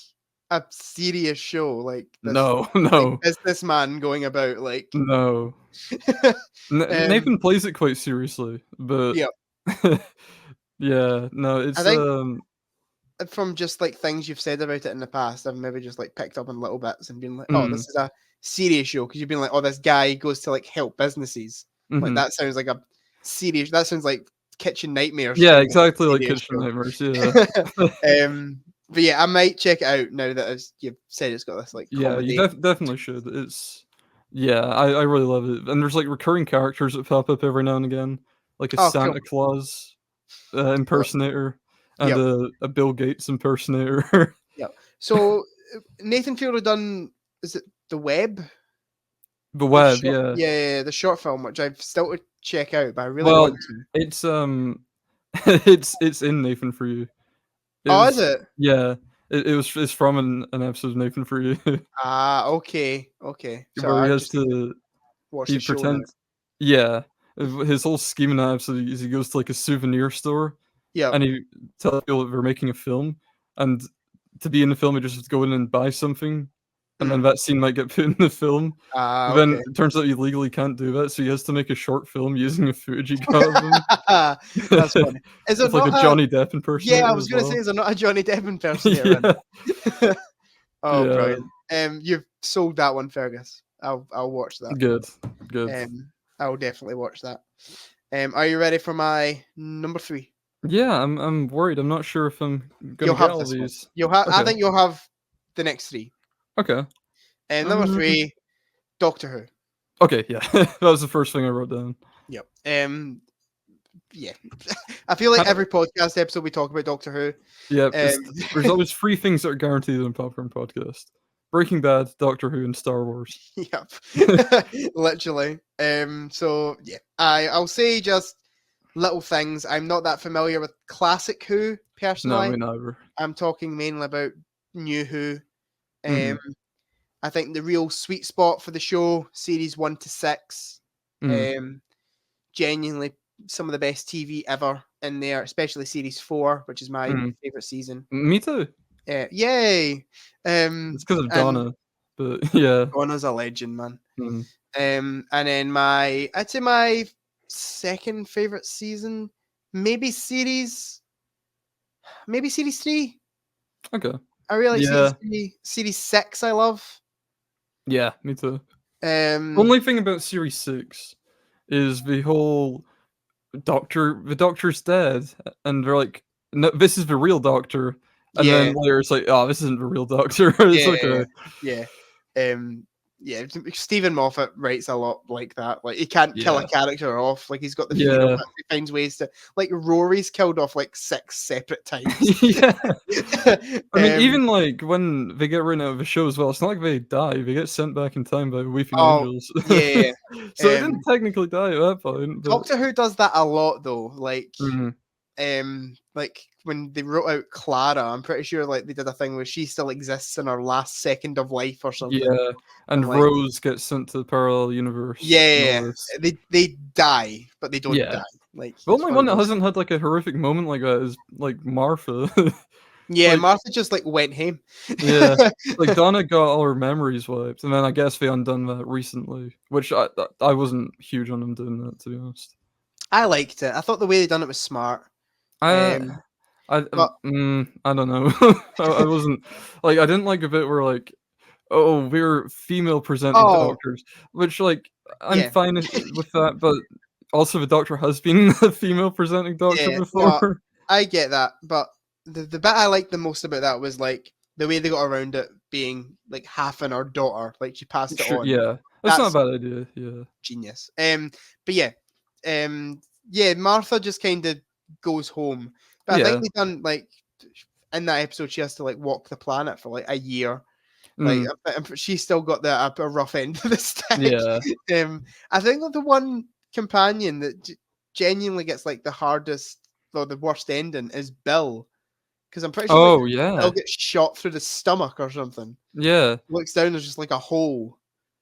a serious show, like No, like no, businessman going about like. no. um, Nathan plays it quite seriously, but yeah, yeah, no, I it's, think from just like things you've said about it in the past, I've maybe just like picked up on little bits and been like, oh, this mm, is a serious show because you've been like, oh, this guy goes to like help businesses. Like mhm. that sounds like a serious. That sounds like Kitchen Nightmares Yeah, kind of exactly like serious Kitchen show. Nightmares, yeah. But yeah, I might check it out now that you've said it's got this like Yeah, you comedy. definitely should. It's yeah, I really love it, and there's, like, recurring characters that pop up every now and again, like a Oh, cool. Santa Claus, Well, impersonator and yep, a Bill Gates impersonator. yep. So Nathan Fielder done, is it The Web? The The Web, short, yeah. yeah, the short film, which I've still to check out, but I really Well, want to. it's, it's in Nathan For You. It Oh, is was it? yeah, it's from an episode of Nathan For You Ah, okay, okay. So where he I has just need to to watch he the show now. pretends yeah, his whole scheme in that episode is he goes to, like, a souvenir store, Yep. and he tells people that they're making a film, and to be in the film, he just has to go in and buy something, and then Mm. that scene might get put in the film, Ah, but then okay. it turns out he legally can't do that, so he has to make a short film using the footage he got of him. That's funny. Is there With, like, not a a? Johnny Depp Yeah, I impersonator was as gonna say, well. is there not a Johnny Depp impersonator in? Yeah, Oh, yeah, brilliant. You've sold that one, Fergus. I'll watch that. good, good. I'll definitely watch that. Are you ready for my number 3? Yeah, I'm worried, I'm not sure if I'm gonna You'll get have all this one. these. You'll have. I Okay, think you'll have the next 3. okay. Number Um, 3, Doctor Who. Okay, yeah, that was the first thing I wrote down. Yep. Yeah. I feel like How- every podcast episode we talk about Doctor Who. Yeah, there's Um, always 3 things that are guaranteed in a Popcorn podcast: Breaking Bad, Doctor Who, and Star Wars. yep. Literally. So yeah, I'll say just little things. I'm not that familiar with classic Who No, personally. me neither. I'm talking mainly about new Who. Mhm, I think the real sweet spot for the show, series 1 to 6, mhm, genuinely some of the best TV ever in there, especially series 4, which is my mhm. favorite season. Me too. Yay! It's because of And Donna, but yeah. Donna's a legend, man. Mhm, And then I'd say my second favorite season, maybe series 3. okay. I really like series Yeah, 3. Series 6, I love. yeah, me too. Um, Only thing about Series 6 is the whole the doctor's dead, and they're like, "No, this is the real doctor," and yeah, then later it's like, "Oh, this isn't the real doctor." It's yeah, okay. yeah. Yeah, Stephen Moffat writes a lot like that. Like he can't kill a Yeah. character off. Like he's got the fear of Yeah. it. He finds ways to like Rory's killed off like 6 separate times. Yeah. I mean, um, even, like, when they get written out of the show as well, it's not like they die, they get sent back in time by weeping oh angels. yeah. So they didn't Um, technically die at that point, but Doctor Who does that a lot though. Mhm. Like when they wrote out Clara, I'm pretty sure like they did a thing where she still exists in her last second of life or something. Yeah, And and like Rose gets sent to the parallel universe and all yeah, this. they die, but they don't Yeah. die. Like The it's only one one of that those. hasn't had, like, a horrific moment like that is, like, Martha. Yeah, Like Martha just like went home. yeah, like, Donna got all her memories wiped, and then I guess they undone that recently, which I wasn't huge on them doing that, to be honest. I liked it. I thought the way they done it was smart. I Um, but I don't know. I wasn't like, I didn't like a bit where, like, "Oh, we're female presenting oh doctors," which, like, I'm yeah, fine with that, but also the Doctor has been a female presenting doctor yeah. No, before. I get that. But the bit I liked the most about that was like the way they got around it being like half in her daughter. Like she passed it Sure, on. yeah. That's not a That's bad idea, yeah. genius. But yeah, yeah, Martha just kind of goes home. But I think Yeah. they done like in that episode she has to like walk the planet for like a year. Like Mm, she's still got a rough end of the stick. yeah. I think that the one companion that genuinely gets like the hardest or the worst ending is Bill, because I'm pretty sure like Oh, Bill yeah. gets shot through the stomach or something. Yeah. Looks down, there's just like a hole.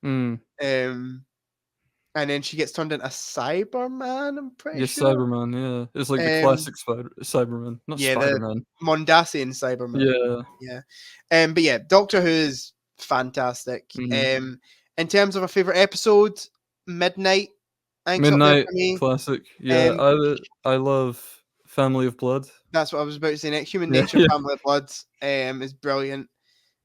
Mm. Um, and then she gets turned into Cyberman, I'm pretty Yeah, sure. Cyberman, yeah. It's like the Um, classic Cyberman, not yeah, the Spider-Man. Mondasian Cyberman. Yeah. Yeah. But yeah, Doctor Who is fantastic. Mhm. In terms of a favorite episode, Midnight, I think's up there Midnight, for me. classic. Yeah, Um, I love Family of Blood. that's what I was about to say next. Human Yeah, Nature, yeah. Family of Blood, is brilliant.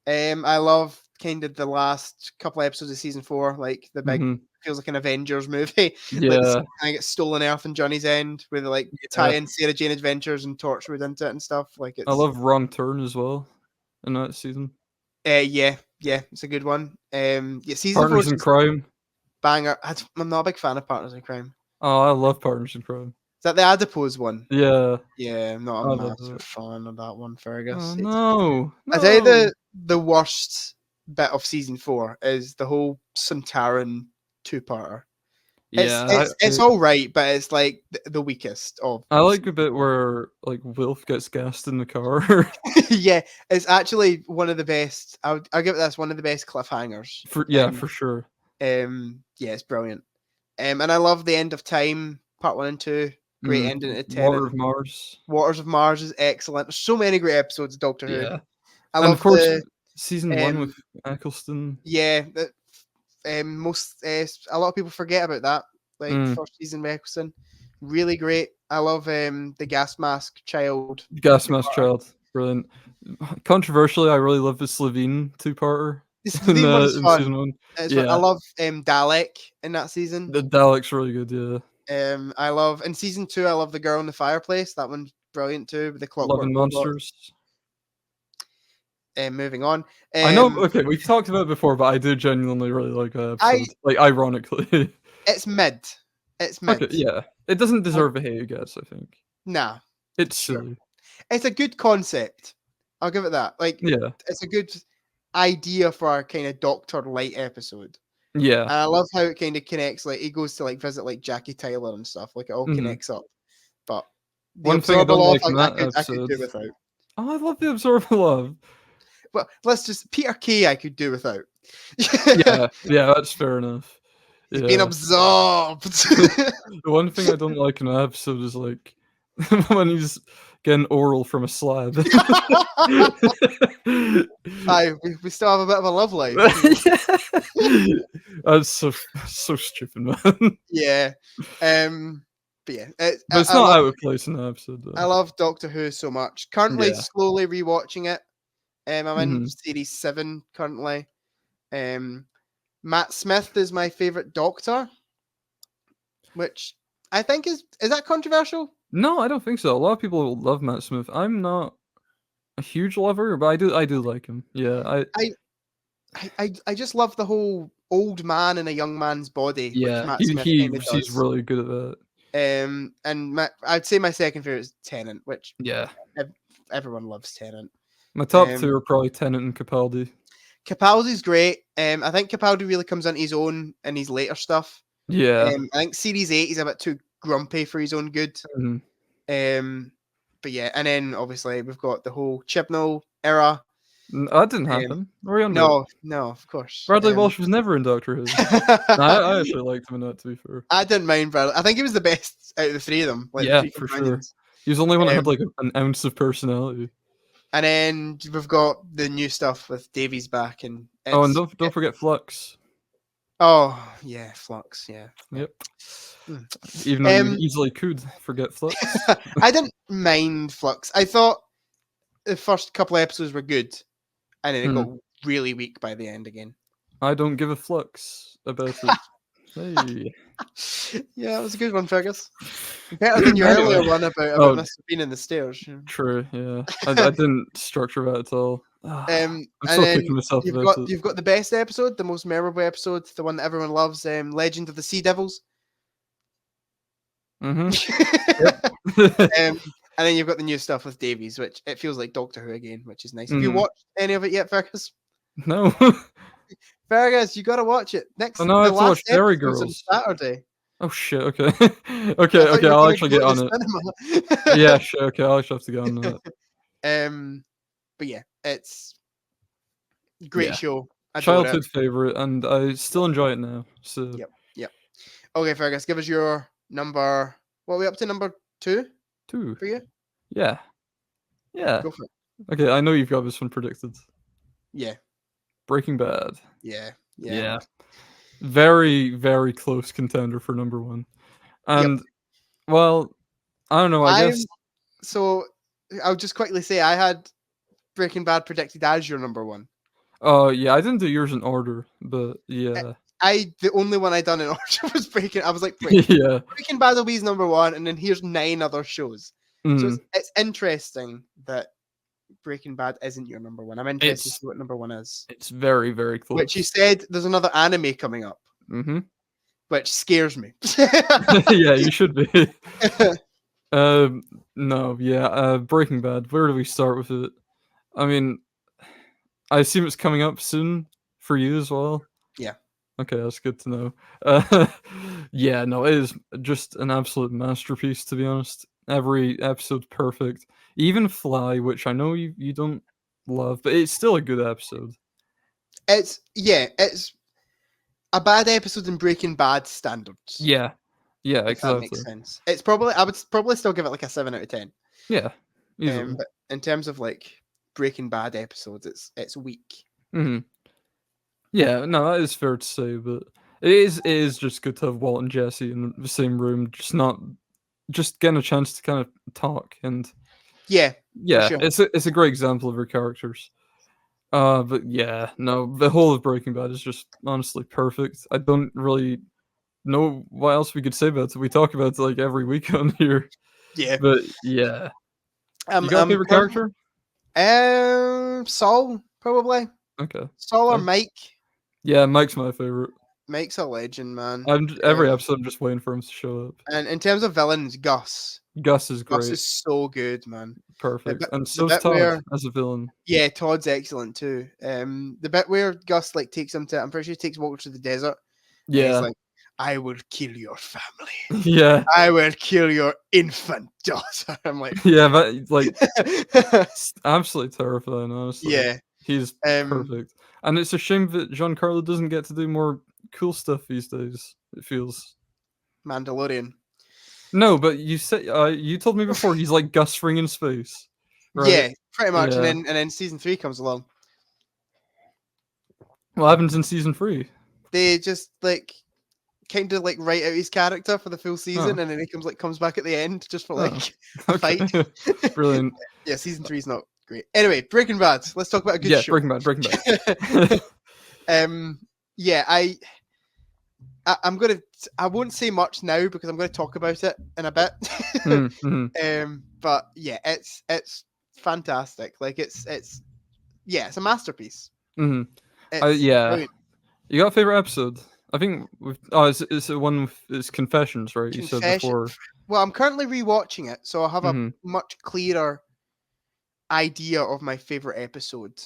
I love kind of the last couple of episodes of season 4, like the big Mhm. feels like an Avengers movie. Like the Yeah, kind of get stolen Earth and Johnny's End, where they like tie yeah. in Sarah Jane Adventures and Torchwood into it and stuff. Like I it's love Wrong Turn as well in that season. yeah, it's a good one. Yeah, season 4 Partners is in just Crime. banger. I'm not a big fan of Partners in Crime. Oh, I love Partners in Crime. Is that the adipose one? Yeah, Yeah, I'm not a I love massive it. fan of that one, Oh, Fergus. no. I tell you No. the worst bit of season 4 is the whole Suntaran two-parter. It's Yeah, it's it's all right, but it's like the weakest of. I like the bit where, like, Wilf gets gassed in the car. Yeah, it's actually one of the best. I'll give it this one of the best cliffhangers. Yeah, for sure. Yeah, it's brilliant. And I love the end of time, part 1 and 2. Great ending to Water Tennant. of Mars. Waters of Mars is excellent. There's so many great episodes of Doctor Who. Yeah. I And, of love course, the season 1 with um Eccleston. yeah, most a lot of people forget about that. Like Mm. first season with Eccleston. Really great. I love the gas mask child. Gas Mask Child. Brilliant. Controversially, I really love the Slovene two-parter This the one's in fun. season 1. It's fun. I Yeah. love Dalek in that season. The Dalek's really good, yeah. I love in season 2. I love the girl in the fireplace. That one's brilliant too. With the Love clockwork and robot. Monsters. moving on. I know. Okay, we've talked about it before, but I do genuinely really like that episode. Like, ironically. It's mid. It's mid. Okay, yeah. It doesn't deserve a hate, I guess. I think. Nah. It's Sure. silly. It's a good concept. I'll give it that. Like, Yeah. it's a good idea for a kind of Doctor Light episode. Yeah. And I love how it kind of connects. Like, he goes to like visit like Jackie Tyler and stuff. Like, it all connects up. But the one thing I don't like in that I could episode. do without. Oh, I love the Absorber Love. Well, let's just Peter Kay. I could do without. yeah, that's fair enough. He's been absorbed. The one thing I don't like in an episode is like when he's getting oral from a slab. We still have a bit of a love life. That's so stupid, man. Yeah. But yeah, but it's not out of place in the episode. Though. I love Doctor Who so much. Currently, slowly rewatching it. I'm in series 7 currently. Matt Smith is my favorite Doctor, which I think is that controversial? No, I don't think so. A lot of people love Matt Smith. I'm not a huge lover, but I do like him. Yeah, I just love the whole old man in a young man's body. Yeah, which Matt Smith he's really good at that. And I'd say my second favorite is Tennant, which everyone loves Tennant. My top 2 are probably Tennant and Capaldi. Capaldi's great. I think Capaldi really comes into his own in his later stuff. Yeah. I think series 8 he's a bit too grumpy for his own good. But yeah, and then obviously we've got the whole Chibnall era. That didn't happen. No, of course. Bradley Walsh was never in Doctor Who. I actually liked him in that, to be fair. I didn't mind Bradley. I think he was the best out of the 3 of them. Like, yeah, for sure. He was the only one that had like an ounce of personality. And then we've got the new stuff with Davies back, and and don't forget Flux. Oh yeah, Flux. Yeah. Yep. Even though you easily could forget Flux. I didn't mind Flux. I thought the first couple of episodes were good, and then it got really weak by the end again. I don't give a flux about it. Hey. Yeah, it was a good one, Fergus. Better than your earlier one about Mr. Bean in the stairs. True, yeah. I didn't structure that at all. I'm still kicking myself about it. You've got the best episode, the most memorable episode, the one that everyone loves, Legend of the Sea Devils. And then you've got the new stuff with Davies, which it feels like Doctor Who again, which is nice. Have you watched any of it yet, Fergus? No. Fergus, you gotta watch it. I have to watch Fairy Girls on Saturday. Oh shit, okay. okay, I'll actually get on it. Yeah, sure, okay, I'll actually have to get on that. But yeah, it's a great show. Childhood favorite, and I still enjoy it now. So Yep. Okay, Fergus, give us your number. What are we up to? Number 2? 2 for you? Yeah. Go for it. Okay, I know you've got this one predicted. Yeah. Breaking Bad. Yeah. Very, very close contender for number 1. And well, I don't know, I guess. So I'll just quickly say I had Breaking Bad predicted as your number 1. Oh yeah, I didn't do yours in order, but yeah. The only one I done in order was Breaking. I was like, Breaking Bad will be his number 1, and then here's 9 other shows. So it's interesting that Breaking Bad isn't your number 1. I'm interested to see what number 1 is. It's very, very close. Which you said there's another anime coming up. Which scares me. Yeah, you should be. No, yeah. Breaking Bad. Where do we start with it? I mean, I assume it's coming up soon for you as well. Yeah. Okay, that's good to know. Yeah, no, it is just an absolute masterpiece, to be honest. Every episode's perfect. Even Fly, which I know you don't love, but it's still a good episode. It's a bad episode in Breaking Bad standards. Yeah, exactly. That makes sense. It's I would probably still give it like a 7 out of 10. Yeah. But in terms of like Breaking Bad episodes, it's weak. Yeah, no, that is fair to say, but it is just good to have Walt and Jesse in the same room, just getting a chance to kind of talk and yeah, sure. It's a great example of her characters. But yeah, no, the whole of Breaking Bad is just honestly perfect. I don't really know what else we could say about it. We talk about it like every week on here. Yeah, but yeah, you got a favorite character? Saul probably. Okay. Saul or Okay. Mike. Yeah, Mike's my favorite. Mike's a legend, man. Every episode I'm just waiting for him to show up. And in terms of villains, Gus. Gus is Gus great. is so good, man. Perfect. And The so's bit Todd where as a villain. yeah, Todd's excellent too. The bit where Gus like takes him to, I'm pretty sure he takes Walter to the desert. And he's Yeah. like, I will kill your family. Yeah. I will kill your infant daughter. I'm like, Yeah, but like it's absolutely terrifying, honestly. yeah. He's perfect. And it's a shame that Giancarlo doesn't get to do more cool stuff these days, it feels. Mandalorian. No, but you said you told me before he's like Gus Fring in space. Right? Yeah, pretty much. Yeah. And then season 3 comes along. What happens in season 3? They just like kind of like write out his character for the full season, and then he comes back at the end just for like a fight. Brilliant. Yeah, season 3 is not great. Anyway, Breaking Bad. Let's talk about a good show. Breaking Bad. Yeah, I'm gonna. I won't say much now because I'm gonna talk about it in a bit. But yeah, it's fantastic. Like it's a masterpiece. Yeah. Brilliant. You got a favorite episode? I think it's the one with it's Confessions, right? You said before. Well, I'm currently rewatching it, so I'll have a much clearer idea of my favorite episode.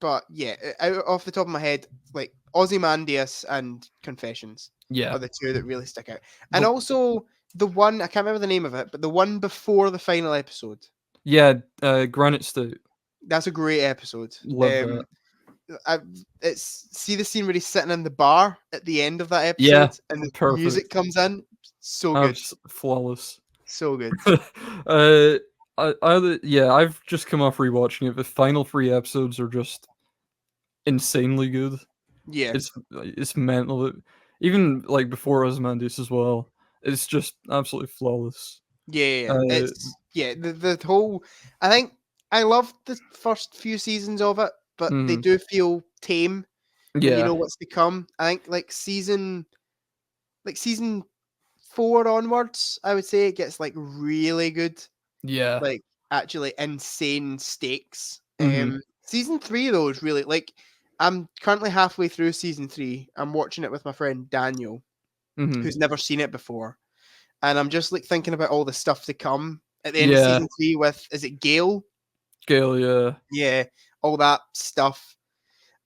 But yeah, off the top of my head, like Ozymandias and Confessions are the two that really stick out. And also the one, I can't remember the name of it, but the one before the final episode. Yeah, Granite State. That's a great episode. Love that. See the scene where he's sitting in the bar at the end of that episode, Yeah, and the perfect. music comes in. So good, flawless. So good. I've just come off rewatching it. The final 3 episodes are just insanely good. Yeah, it's mental. Even like before Ozymandias as well. It's just absolutely flawless. Yeah, the whole. I think I loved the first few seasons of it, but they do feel tame. Yeah, you know what's to come. I think like season 4 onwards, I would say it gets like really good. Yeah, like actually insane stakes. Season 3 though is really like I'm currently halfway through season 3. I'm watching it with my friend Daniel, who's never seen it before, and I'm just like thinking about all the stuff to come at the end of season 3 with is it Gale? Gale, yeah, all that stuff,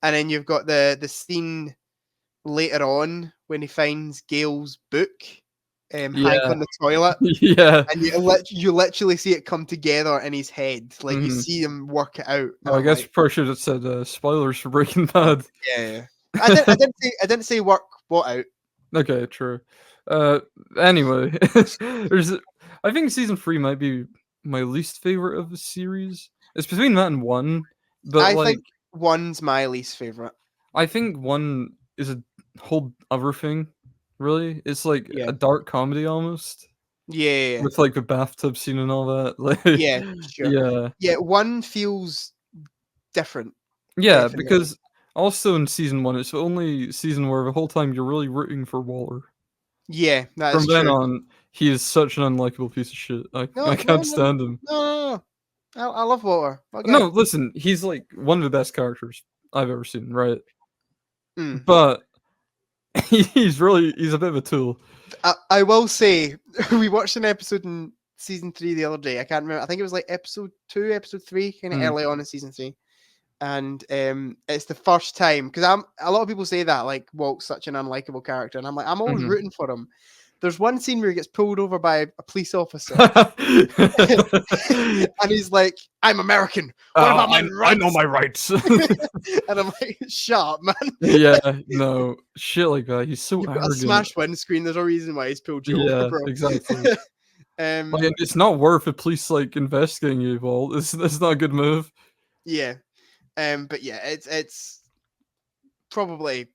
and then you've got the scene later on when he finds Gale's book. Hank on the toilet, and you literally see it come together in his head, like you see him work it out. I guess probably should have said spoilers for Breaking Bad. Yeah. I didn't say work what out. Okay, true. Anyway, I think season 3 might be my least favorite of the series. It's between that and 1, but I think 1's my least favorite. I think 1 is a whole other thing. Really, it's like a dark comedy almost. Yeah, with like the bathtub scene and all that. Like, yeah, sure. Yeah. 1 feels different. Yeah, definitely. Because also in season 1, it's the only season where the whole time you're really rooting for Walter. Yeah, that's From then true. on, he is such an unlikable piece of shit. I can't stand him. No. I love Walter. Okay. No, listen, he's like one of the best characters I've ever seen, right? But he's a bit of a tool. I will say, we watched an episode in season 3 the other day. I can't remember. I think it was like episode 2, episode 3, kind of early on in season 3. And it's the first time, because a lot of people say that like Walt's such an unlikable character, and I'm like, I'm always rooting for him. There's one scene where he gets pulled over by a police officer, and he's like, "I'm American. What about my rights? I know my rights." And I'm like, "Shut up, man." Yeah, no shit like that. He's so arrogant. Got a smashed windscreen. There's no reason why he's pulled you over, bro. Exactly. Like, it's not worth the police like investigating you, Walt. It's not a good move. Yeah, but yeah, it's probably.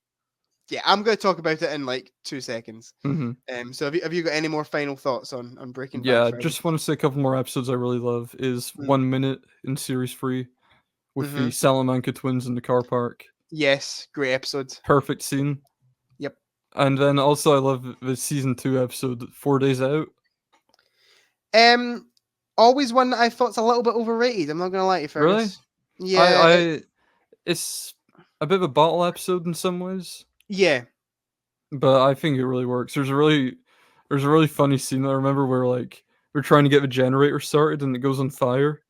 Yeah, I'm going to talk about it in like 2 seconds. So have you got any more final thoughts on Breaking Bad? Yeah, just want to say a couple more episodes I really love is 1 minute in series 3 with the Salamanca twins in the car park. Yes, great episode. Perfect scene. Yep. And then also I love the season 2 episode 4 Days Out. always one that I thought's a little bit overrated. I'm not gonna lie to you, Really? Fergus. Yeah, It's a bit of a bottle episode in some ways, yeah, but I think it really works. There's a really funny scene I remember where like we're trying to get the generator started and it goes on fire,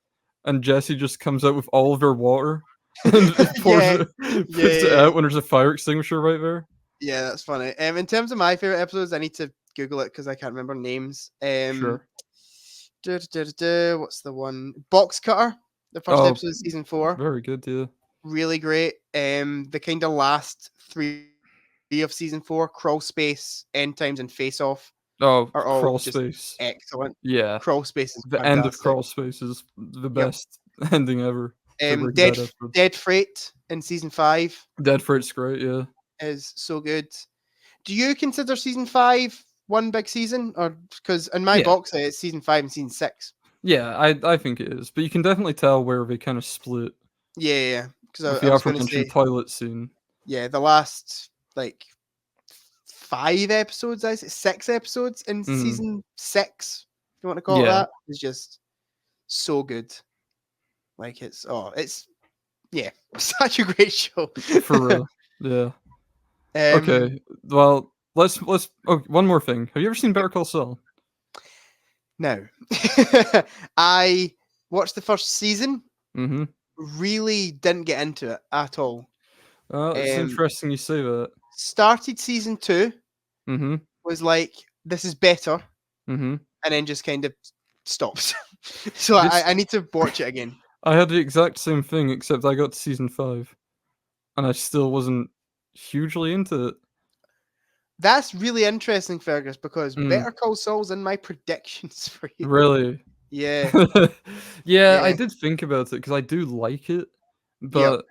and Jessie just comes out with all of her water and yeah, puts it yeah. out when there's a fire extinguisher right there. Yeah, that's funny. In terms of my favorite episodes, I need to Google it because I can't remember names. Sure. What's the one? Box Cutter, the first Oh, episode of season 4. very good, yeah. Really great. The kind of last 3 of season 4, Crawl Space, End Times, and Face Off Oh, are all Crawl just Space. excellent. Yeah. Crawl Space is The end of fantastic. Crawl Space is the Yep. best ending ever. for Breaking Bad episodes. Dead Freight in season 5 Dead Freight's great, yeah. is so good. Do you consider season 5 one big season, or because in my Yeah. box set it's season 5 and season 6? Yeah, I think it is, but you can definitely tell where they kind of split Yeah. Because with I the was going to aforementioned say, toilet scene. yeah, the last like 5 episodes, I say 6 episodes in Mhm. season 6, if you want to call it Yeah. that, is just so good. Like it's yeah, such a great show. For real. Yeah. Um, Okay. Well, let's oh, one more thing. Have you ever seen Better Call Saul? No. I watched the first season, Mm-hmm. really didn't get into it at all. It's interesting you say that. Started season 2, Mm-hmm. was like, this is better, Mm-hmm. and then just kind of stopped. So I need to watch it again. I had the exact same thing, except I got to season 5, and I still wasn't hugely into it. That's really interesting, Fergus, because Mm. Better Call Saul's in my predictions for you. Really? Yeah. Yeah, I Yeah. did think about it because I do like it, but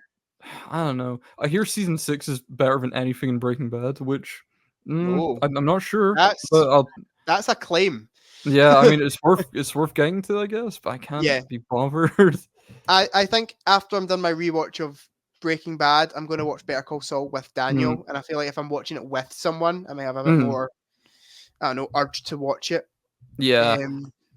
I don't know. I hear season 6 is better than anything in Breaking Bad, which Oh, I'm not sure, that's but that's a claim. yeah, I mean it's worth getting to, I guess, but I can't Yeah. be bothered. I think after I'm done my rewatch of Breaking Bad, I'm going to watch Better Call Saul with Daniel, and I feel like if I'm watching it with someone, I may have a bit more, I don't know, urge to watch it. Yeah.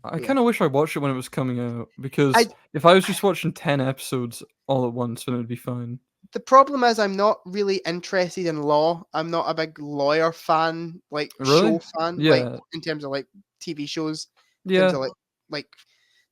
I yeah. kind of wish I watched it when it was coming out because I- if I was just watching 10 episodes all at once, then it'd be fine. The problem is I'm not really interested in law. I'm not a big lawyer fan, like Really? show fan, Yeah. like in terms of like TV shows. In Yeah. terms of like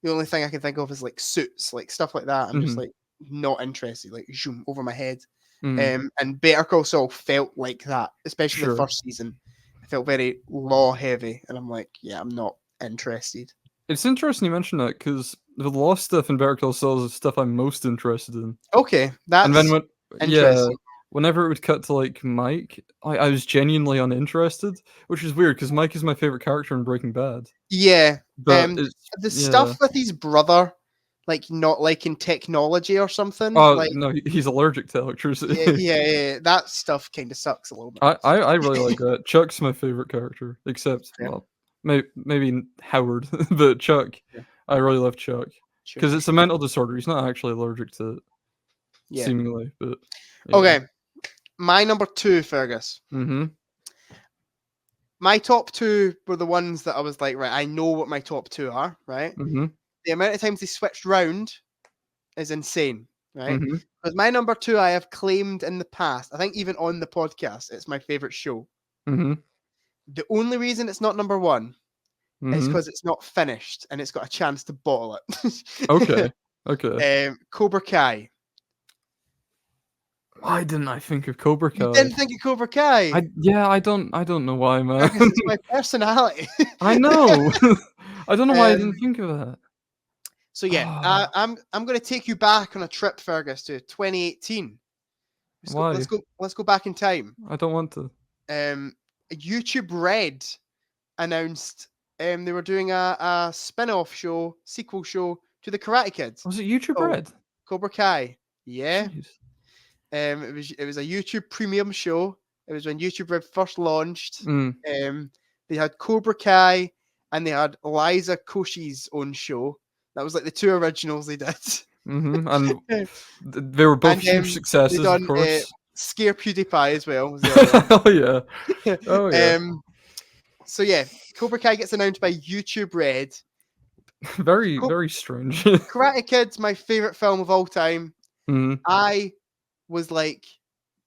the only thing I can think of is like Suits, like stuff like that. I'm just like not interested, like zoom over my head. Mm. And Better Call Saul felt like that, especially Sure. the first season. It felt very law heavy, and I'm like, yeah, I'm not interested. It's interesting you mention that because the law stuff in Better Call Saul is the stuff I'm most interested in. Okay, that's And then interesting. whenever it would cut to like Mike, I was genuinely uninterested, which is weird because Mike is my favorite character in Breaking Bad. Yeah, But the stuff with his brother, like not liking technology or something. Oh like, no, he's allergic to electricity. yeah, that stuff kind of sucks a little bit. I really like that. Chuck's my favorite character, except well, maybe Howard, but Chuck. Yeah. I really love Chuck Sure. because it's a mental disorder. He's not actually allergic to it, Yeah. seemingly. But yeah. Okay, my number 2, Fergus. My top 2 were the ones that I was like, right, I know what my top 2 are, right? The amount of times they switched round is insane, right? Because my number 2 I have claimed in the past, I think even on the podcast, it's my favorite show. The only reason it's not number 1 is because it's not finished and it's got a chance to bottle it. Okay. Cobra Kai. Why didn't I think of Cobra Kai? You didn't think of Cobra Kai? I don't know why, man. Because it's my personality. I know. I don't know why I didn't think of that. So yeah, I'm going to take you back on a trip, Fergus, to 2018. Why? Let's go back in time. I don't want to. YouTube Red announced they were doing a spin-off show, sequel show to the Karate Kid. Was it YouTube Red? Cobra Kai. Yeah. Jeez. It was a YouTube premium show. It was when YouTube Red first launched. They had Cobra Kai and they had Liza Koshy's own show. That was like the 2 originals they did. And they were both huge successes, of course. Scare PewDiePie as well. Oh yeah. Oh yeah. So yeah, Cobra Kai gets announced by YouTube Red. Very, Co- very strange. Karate Kid's my favorite film of all time. Mhm, I was like,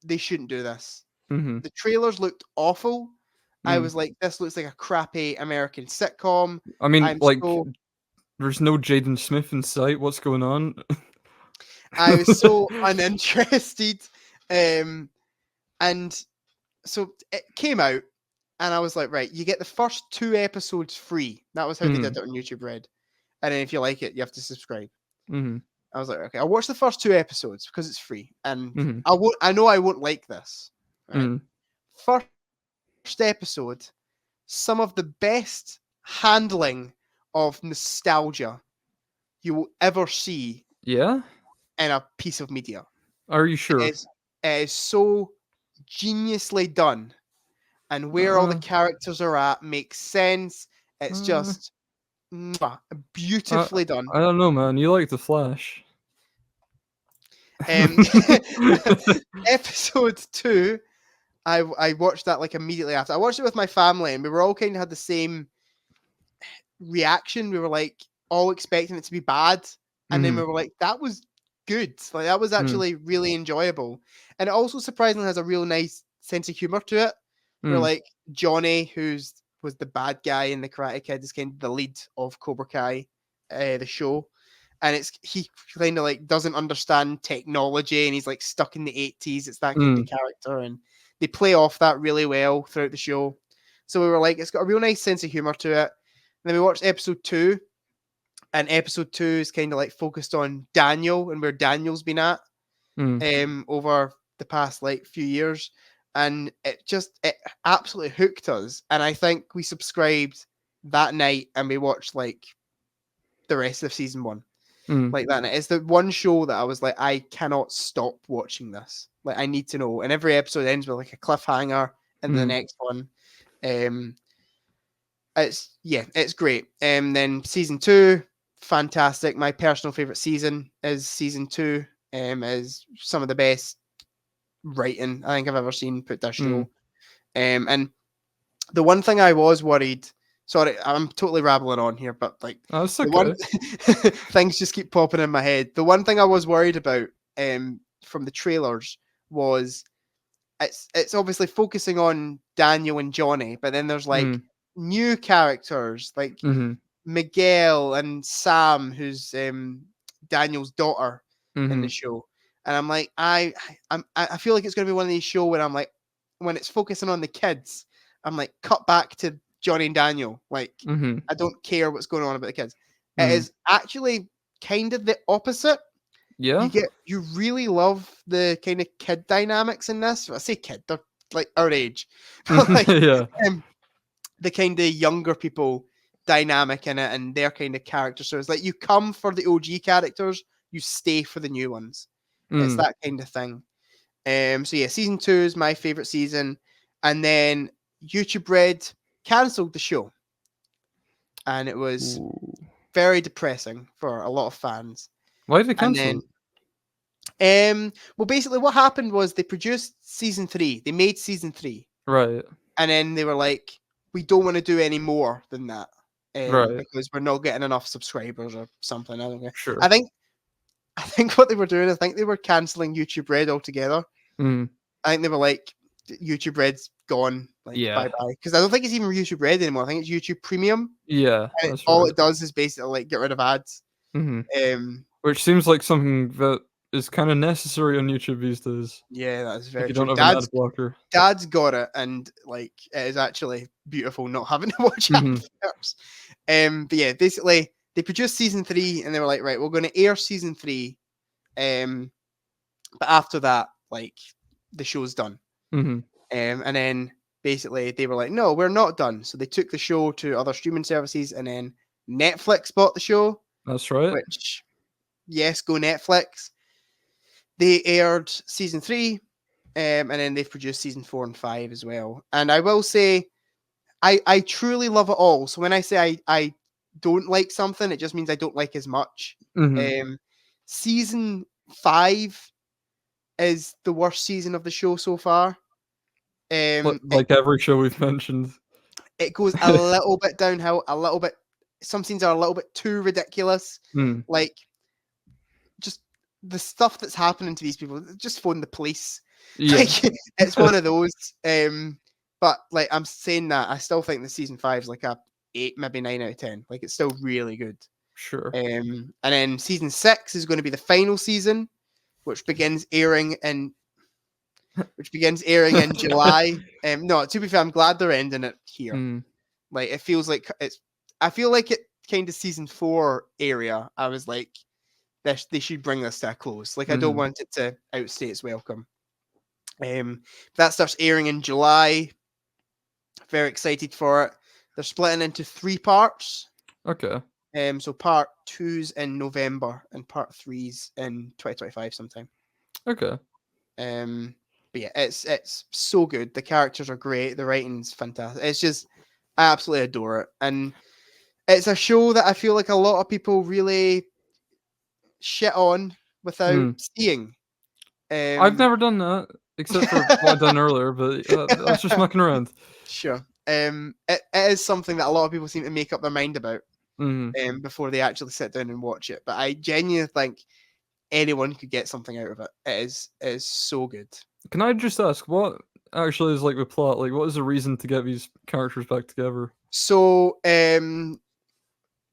they shouldn't do this. mhm, The trailers looked awful. I mm. was like, this looks like a crappy American sitcom. I mean, I'm like, so there's no Jaden Smith in sight. What's going on? I was so uninterested. Um, and so it came out, and I was like, right, you get the first 2 episodes free. That was how they did Mhm, it on YouTube Red. And then if you like it, you have to subscribe. mhm, I was like, okay, I'll watch the first 2 episodes because it's free, and mhm, I know I won't like this. Right. mhm. First episode, some of the best handling of nostalgia you will ever see Yeah? in a piece of media. Are you It sure? is, it is so geniusly done, and where all the Uh, characters are at makes sense. It's uh, just mwah, I beautifully done. I don't know, man. You like The Flash. Um, episode 2, I watched that like immediately after. I watched it with my family, and we were all kind of had the same reaction. We were like all expecting it to be bad, and then we Mhm, were like, that was good. Like that was mm, actually really enjoyable, and it also surprisingly has a real nice sense of humor to it. Where mm, like Johnny, who's was the bad guy in the Karate Kid, is kind of the lead of Cobra Kai, the show, and it's he kind of like doesn't understand technology, and he's like stuck in the 80s. It's that kind of mm, character, and they play off that really well throughout the show. So we were like, it's got a real nice sense of humor to it. And then we watched episode 2, and episode 2 is kind of like focused on Daniel and where Daniel's been at mm. over the past like few years, and it absolutely hooked us. And I think we subscribed that night, and we watched like the rest of season 1 Mm, like that night. It's the one show that I was like, I cannot stop watching this. Like I need to know. And every episode ends with like a cliffhanger, and the mm. next one. Um, it's great. Then season 2, fantastic. My personal favorite season is season 2. Is some of the best writing I think I've ever seen put this Mm. show. And the one thing I was worried. Sorry, I'm totally rattling on here, but like That's the one okay. things just keep popping in my head. The one thing I was worried about from the trailers was it's obviously focusing on Daniel and Johnny, but then there's like Mm, new characters like mhm, Miguel and Sam, who's Daniel's daughter in the mhm, show. And I'm like, I feel like it's gonna be one of these shows where I'm like, when it's focusing on the kids, I'm like, cut back to Johnny and Daniel. Like, mhm, I don't care what's going on about the kids. It mm. is actually kind of the opposite. Yeah? You really love the kind of kid dynamics in this. Well, I say kid, they're like our age, but like Yeah. um, the kind of younger people dynamic in it and their kind of character. So it's like you come for the OG characters, you stay for the new ones. It's Mm. that kind of thing. So yeah, season 2 is my favorite season, and then YouTube Red cancelled the show, and it was Ooh. very depressing for a lot of fans. Why did they And cancel then, it? well, basically what happened was they produced season 3. They made season 3, Right, and then they were like, we don't want to do any more than that, right, because we're not getting enough subscribers or something. I don't know. sure. I think I think what they were doing, I think they were canceling YouTube Red altogether. Mm. I think they were like, YouTube Red's gone, like bye Yeah. bye. Because I don't think it's even YouTube Red anymore. I think it's YouTube Premium, Yeah, and that's all right. it does is basically like get rid of ads. Mhm. Um, Which seems like something that is kinda necessary on YouTube these days, yeah, that is if very you true. don't have an ad blocker. Dad's got it, and like it is actually beautiful not having to watch Mhm, adverts. But yeah, basically they produced season 3, and they were like, right, we're going to air season 3. But after that, like the show's done. mhm. And then basically they were like, no, we're not done. So they took the show to other streaming services, and then Netflix bought the show, That's right. which, yes, go Netflix. They aired season 3, and then they've produced season 4 and 5 as well. And I will say, I truly love it all. So when I say I don't like something, it just means I don't like as much. Mhm. Um, season 5 is the worst season of the show so far. Li Um, it, like every show we've mentioned. it goes a little bit downhill, a little bit some scenes are a little bit too ridiculous. Like, just the stuff that's happening to these people. Just phone the police. Yeah. Like, it's one of those. But like, I'm saying that I still think the season 5 is like a 8, maybe 9 out of 10. Like, it's still really good. Sure. And then season 6 is going to be the final season, which begins airing in July. No, to be fair, I'm glad they're ending it here. Like, it feels like I feel like it kind of season 4 area. I was like, they should bring this to a close. Like, I don't want it to outstay its welcome. That starts airing in July. Very excited for it. They're splitting into 3 parts. Okay. So part 2's in November and part 3's in 2025 sometime. Okay. But yeah, it's so good. The characters are great. The writing's fantastic. It's just, I absolutely adore it. And it's a show that I feel like a lot of people really shit on without seeing. I've never done that, except for what I've done earlier, but that's just mucking around. Sure. It is something that a lot of people seem to make up their mind about before they actually sit down and watch it. But I genuinely think anyone could get something out of it. It is so good. Can I just ask, what actually is like the plot? Like, what is the reason to get these characters back together? So,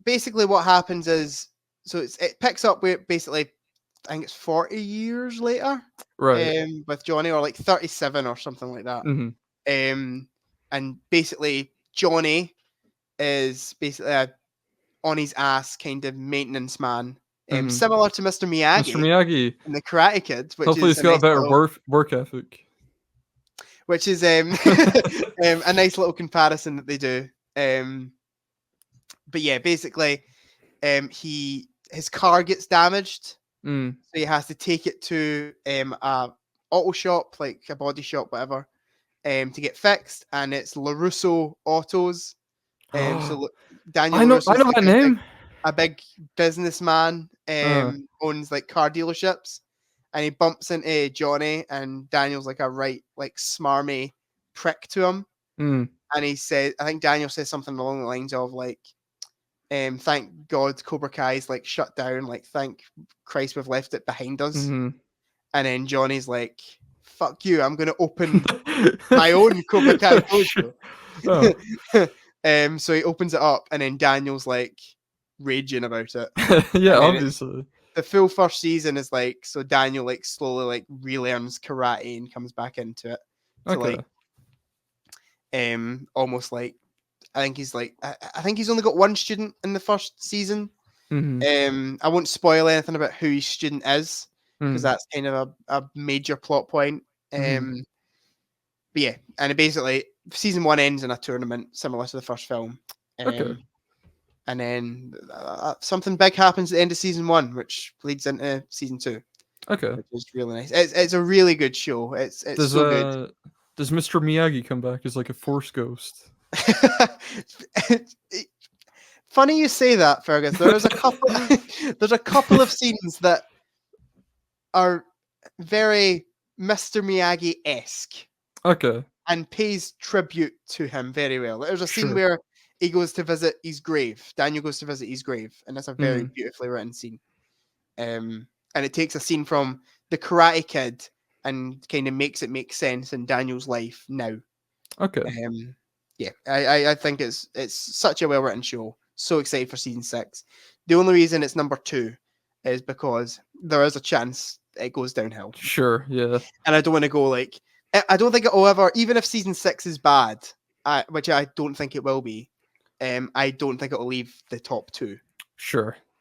basically what happens is, it picks up with basically, I think it's 40 years later, right? With Johnny, or like 37 or something like that. And basically Johnny is basically a on his ass kind of maintenance man, similar to Mr. Miyagi. Mr. Miyagi in the Karate Kid, which hopefully is he's got a better work ethic. Which is a nice little comparison that they do. But yeah, basically, his car gets damaged, so he has to take it to a auto shop, like a body shop, whatever, to get fixed. And it's LaRusso Autos. So Daniel, I know LaRusso's that name. A big businessman, owns like car dealerships, and he bumps into Johnny, and Daniel's like a right, like, smarmy prick to him. And he says, I think Daniel says something along the lines of like, thank God Cobra Kai's like shut down, like, thank Christ we've left it behind us. And then Johnny's like, fuck you, I'm gonna open my own Cobra Kai dojo. So he opens it up, and then Daniel's like raging about it. Yeah, obviously. The full first season is like, so Daniel like slowly like relearns karate and comes back into it. To like, almost like, I think he's only got 1 student in the first season. I won't spoil anything about who his student is, because that's kind of a major plot point. But yeah, and it basically, season 1 ends in a tournament similar to the first film. And then something big happens at the end of season 1, which leads into season 2. Which is really nice. It's a really good show. It's so good. Does Mr. Miyagi come back as like a force ghost? Funny you say that, Fergus. There's a couple of scenes that are very Mr. Miyagi-esque. And pays tribute to him very well. There's a scene where he goes to visit his grave. Daniel goes to visit his grave, and that's a very beautifully written scene. And it takes a scene from The Karate Kid and kind of makes it make sense in Daniel's life now. Yeah, I think it's such a well-written show. So excited for season 6. The only reason it's number 2 is because there is a chance it goes downhill. Yeah. And I don't want to go like, I don't think it will ever, even if season 6 is bad, which I don't think it will be, I don't think it will leave the top 2.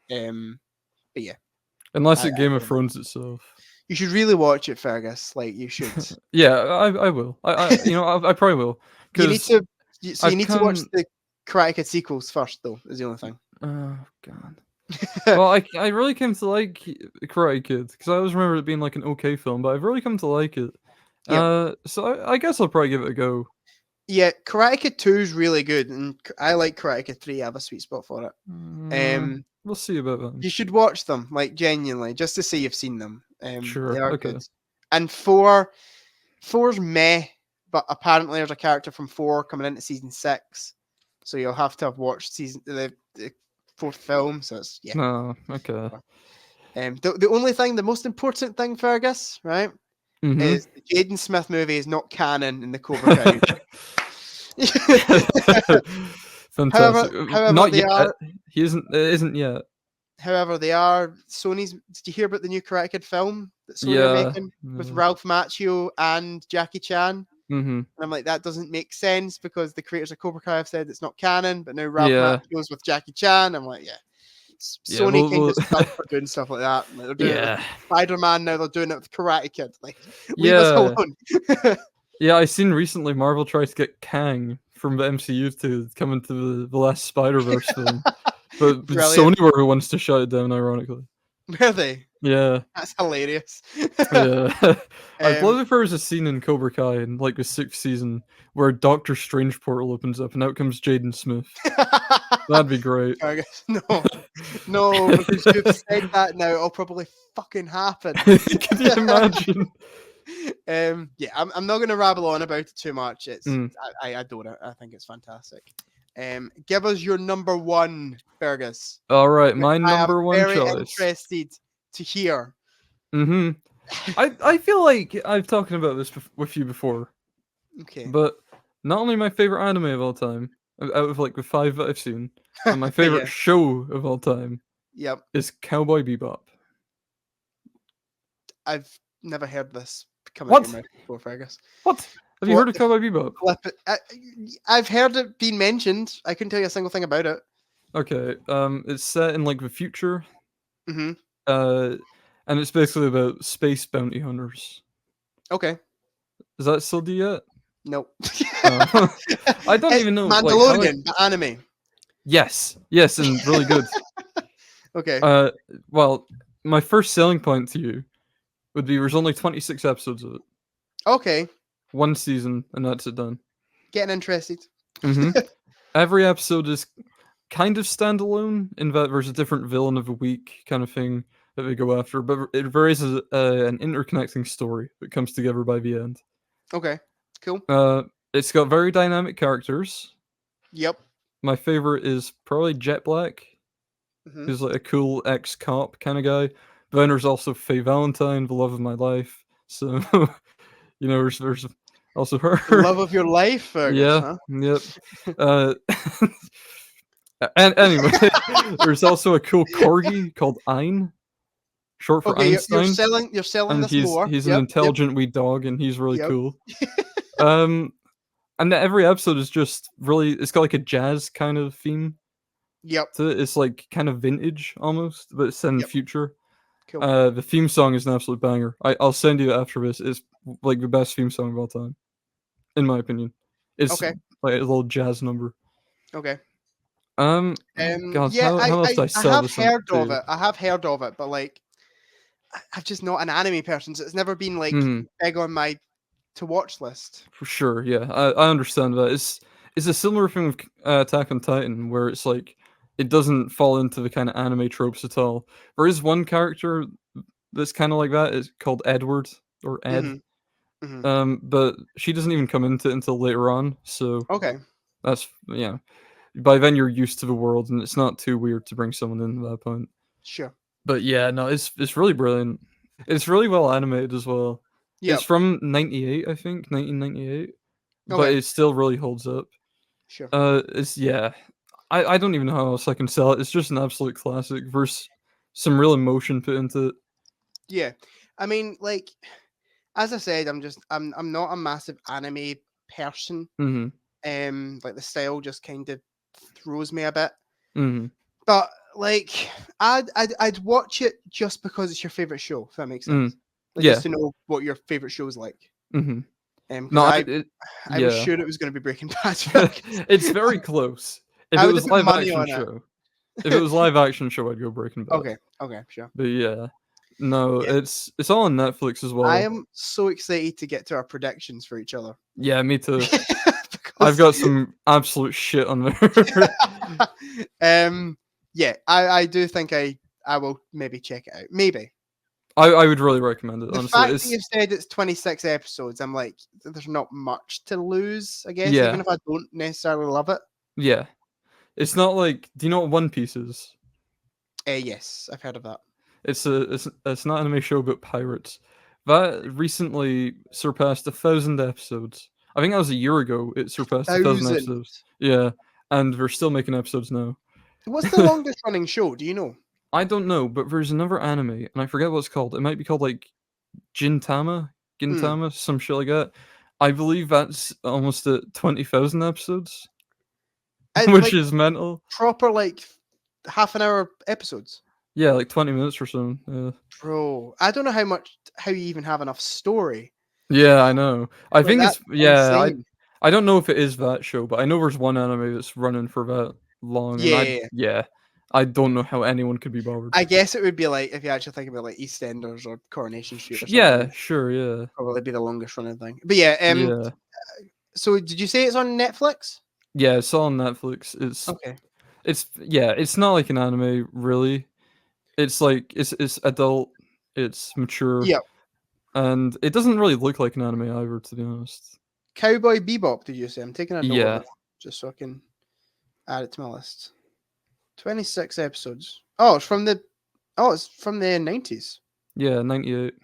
But yeah. Unless it Game of Thrones itself. You should really watch it, Fergus. Like, you should. Yeah, I will. I probably will. You need to. You need to watch the Karate Kid sequels first, though. Is the only thing. Oh God. Well, I really came to like Karate Kid because I always remember it being like an okay film, but I've really come to like it. So I guess I'll probably give it a go. Yeah, Karate Kid 2 is really good, and I like Karate Kid 3. I have a sweet spot for it. We'll see about that. You should watch them, like, genuinely, just to say you've seen them. They are okay. good. And 4's meh, but apparently there's a character from 4 coming into season 6. so you'll have to have watched the fourth film. So it's No, okay. The most important thing, Fergus, right, is the Jaden Smith movie is not canon in the Cobra Kai. Fantastic. However, Not they yet. are. He isn't. It isn't yet. However, they are Sony's. Did you hear about the new Karate Kid film that Sony are making with Ralph Macchio and Jackie Chan? And I'm like, that doesn't make sense because the creators of Cobra Kai have said it's not canon, but now Ralph Macchio's with Jackie Chan. I'm like, Sony kind of stuff for doing stuff like that. Like, they're doing it with Spider-Man now. They're doing it with Karate Kid. Like, leave us alone. Yeah, I seen recently Marvel tried to get Kang from the MCU to come into the last Spider-Verse film, but Sony were the ones to shut it down. Ironically, were they? Yeah, that's hilarious. Yeah, I'd love if there was a scene in Cobra Kai in like the 6th season where Doctor Strange portal opens up and out comes Jaden Smith. That'd be great. No, because you've said that now, it'll probably fucking happen. Can you imagine? Yeah, I'm not going to rabble on about it too much. It's I adore it. I think it's fantastic. Give us your number one, Fergus. All right, my number one choice. Very interested to hear. I feel like I've talked about this with you before. Okay. But not only my favorite anime of all time, out of like the 5 that I've seen, and my favorite show of all time. Yep. Is Cowboy Bebop. I've never heard this come out of your mouth before, Fergus. What? Have you heard of Cowboy Bebop? I've heard it being mentioned. I couldn't tell you a single thing about it. Okay. It's set in like the future. And it's basically about space bounty hunters. Okay. Is that still D yet? Nope. I don't even know. Mandalorian, the anime. Yes, and really good. Okay. Well, my first selling point to you would be there's only 26 episodes of it. Okay. 1 season, and that's it done. Getting interested. Every episode is kind of standalone in that there's a different villain of the week kind of thing that they go after, but there is an interconnecting story that comes together by the end. Okay, cool. It's got very dynamic characters. Yep. My favorite is probably Jet Black. He's like a cool ex-cop kind of guy. But then there's also Faye Valentine, the love of my life. So, you know, there's also her. The love of your life, Fergus, huh? Yep. And anyway, there's also a cool corgi called Ein, short for Einstein. You're selling and this more. He's an intelligent wee dog, and he's really cool. And every episode is just really, it's got like a jazz kind of theme. Yep. So it's like kind of vintage almost, but it's set in the future. Cool. The theme song is an absolute banger. I'll send you it after this. It's like the best theme song of all time, in my opinion. It's like a little jazz number. Okay. God, how else do I sell this? I have heard of it, but like, I'm just not an anime person, so it's never been like big on my to watch list. For sure, yeah, I understand that. It's a similar thing with Attack on Titan, where it's like it doesn't fall into the kind of anime tropes at all. There is one character that's kind of like that. It's called Edward or Ed. But she doesn't even come into it until later on. So that's by then you're used to the world, and it's not too weird to bring someone in at that point. Sure. But yeah, no, it's really brilliant. It's really well animated as well. Yeah. It's from 98, I think, 1998. But it still really holds up. Sure. I don't even know how else I can sell it. It's just an absolute classic versus some real emotion put into it. Yeah. I mean, like, as I said, I'm not a massive anime person. Like the style just kind of throws me a bit. But like, I'd watch it just because it's your favorite show. If that makes sense. Like, just to know what your favorite show is like. No, I was sure it was going to be Breaking Bad. It's very close. If it was live action show, if it was live action show, I'd go Breaking Bad. Okay, sure. But it's all on Netflix as well. I am so excited to get to our predictions for each other. Yeah, me too. I've got some absolute shit on there. I do think I will maybe check it out. Maybe. I would really recommend it. The fact that you've said it's 26 episodes, I'm like, there's not much to lose, I guess, even if I don't necessarily love it. Yeah, It's not like. Do you know what One Piece is? Yes, I've heard of that. It's not an anime show about pirates. That recently surpassed 1,000 episodes. I think that was a year ago. It surpassed 1,000 1,000. episodes. Yeah, and they're still making episodes now. What's the longest running show? Do you know? I don't know, but there's another anime, and I forget what it's called. It might be called like Gintama, Hmm. Gintama, some shit like that. I believe that's almost at 20,000 episodes, And which like is mental. proper like half an hour episodes. Yeah, like 20 minutes or so. Bro, I don't know how you even have enough story. Yeah, I know. I Like think that's it's yeah. insane. I don't know if it is that show, but I know there's one anime that's running for that long, and Yeah. I don't know how anyone could be bothered. I guess it would be like if you actually think about like EastEnders or Coronation Street or something. Yeah, sure, yeah, Probably be the longest running thing. But yeah, yeah, so did you say it's on Netflix? yeah. It's all on Netflix. Okay. It's not like an anime really. It's like it's adult, it's mature, Yeah. and it doesn't really look like an anime either, to be honest. Cowboy Bebop, did you say? I'm taking a note Yeah, of it just so I can add it to my list. 26 episodes. Oh, it's from the 90s. yeah, 98.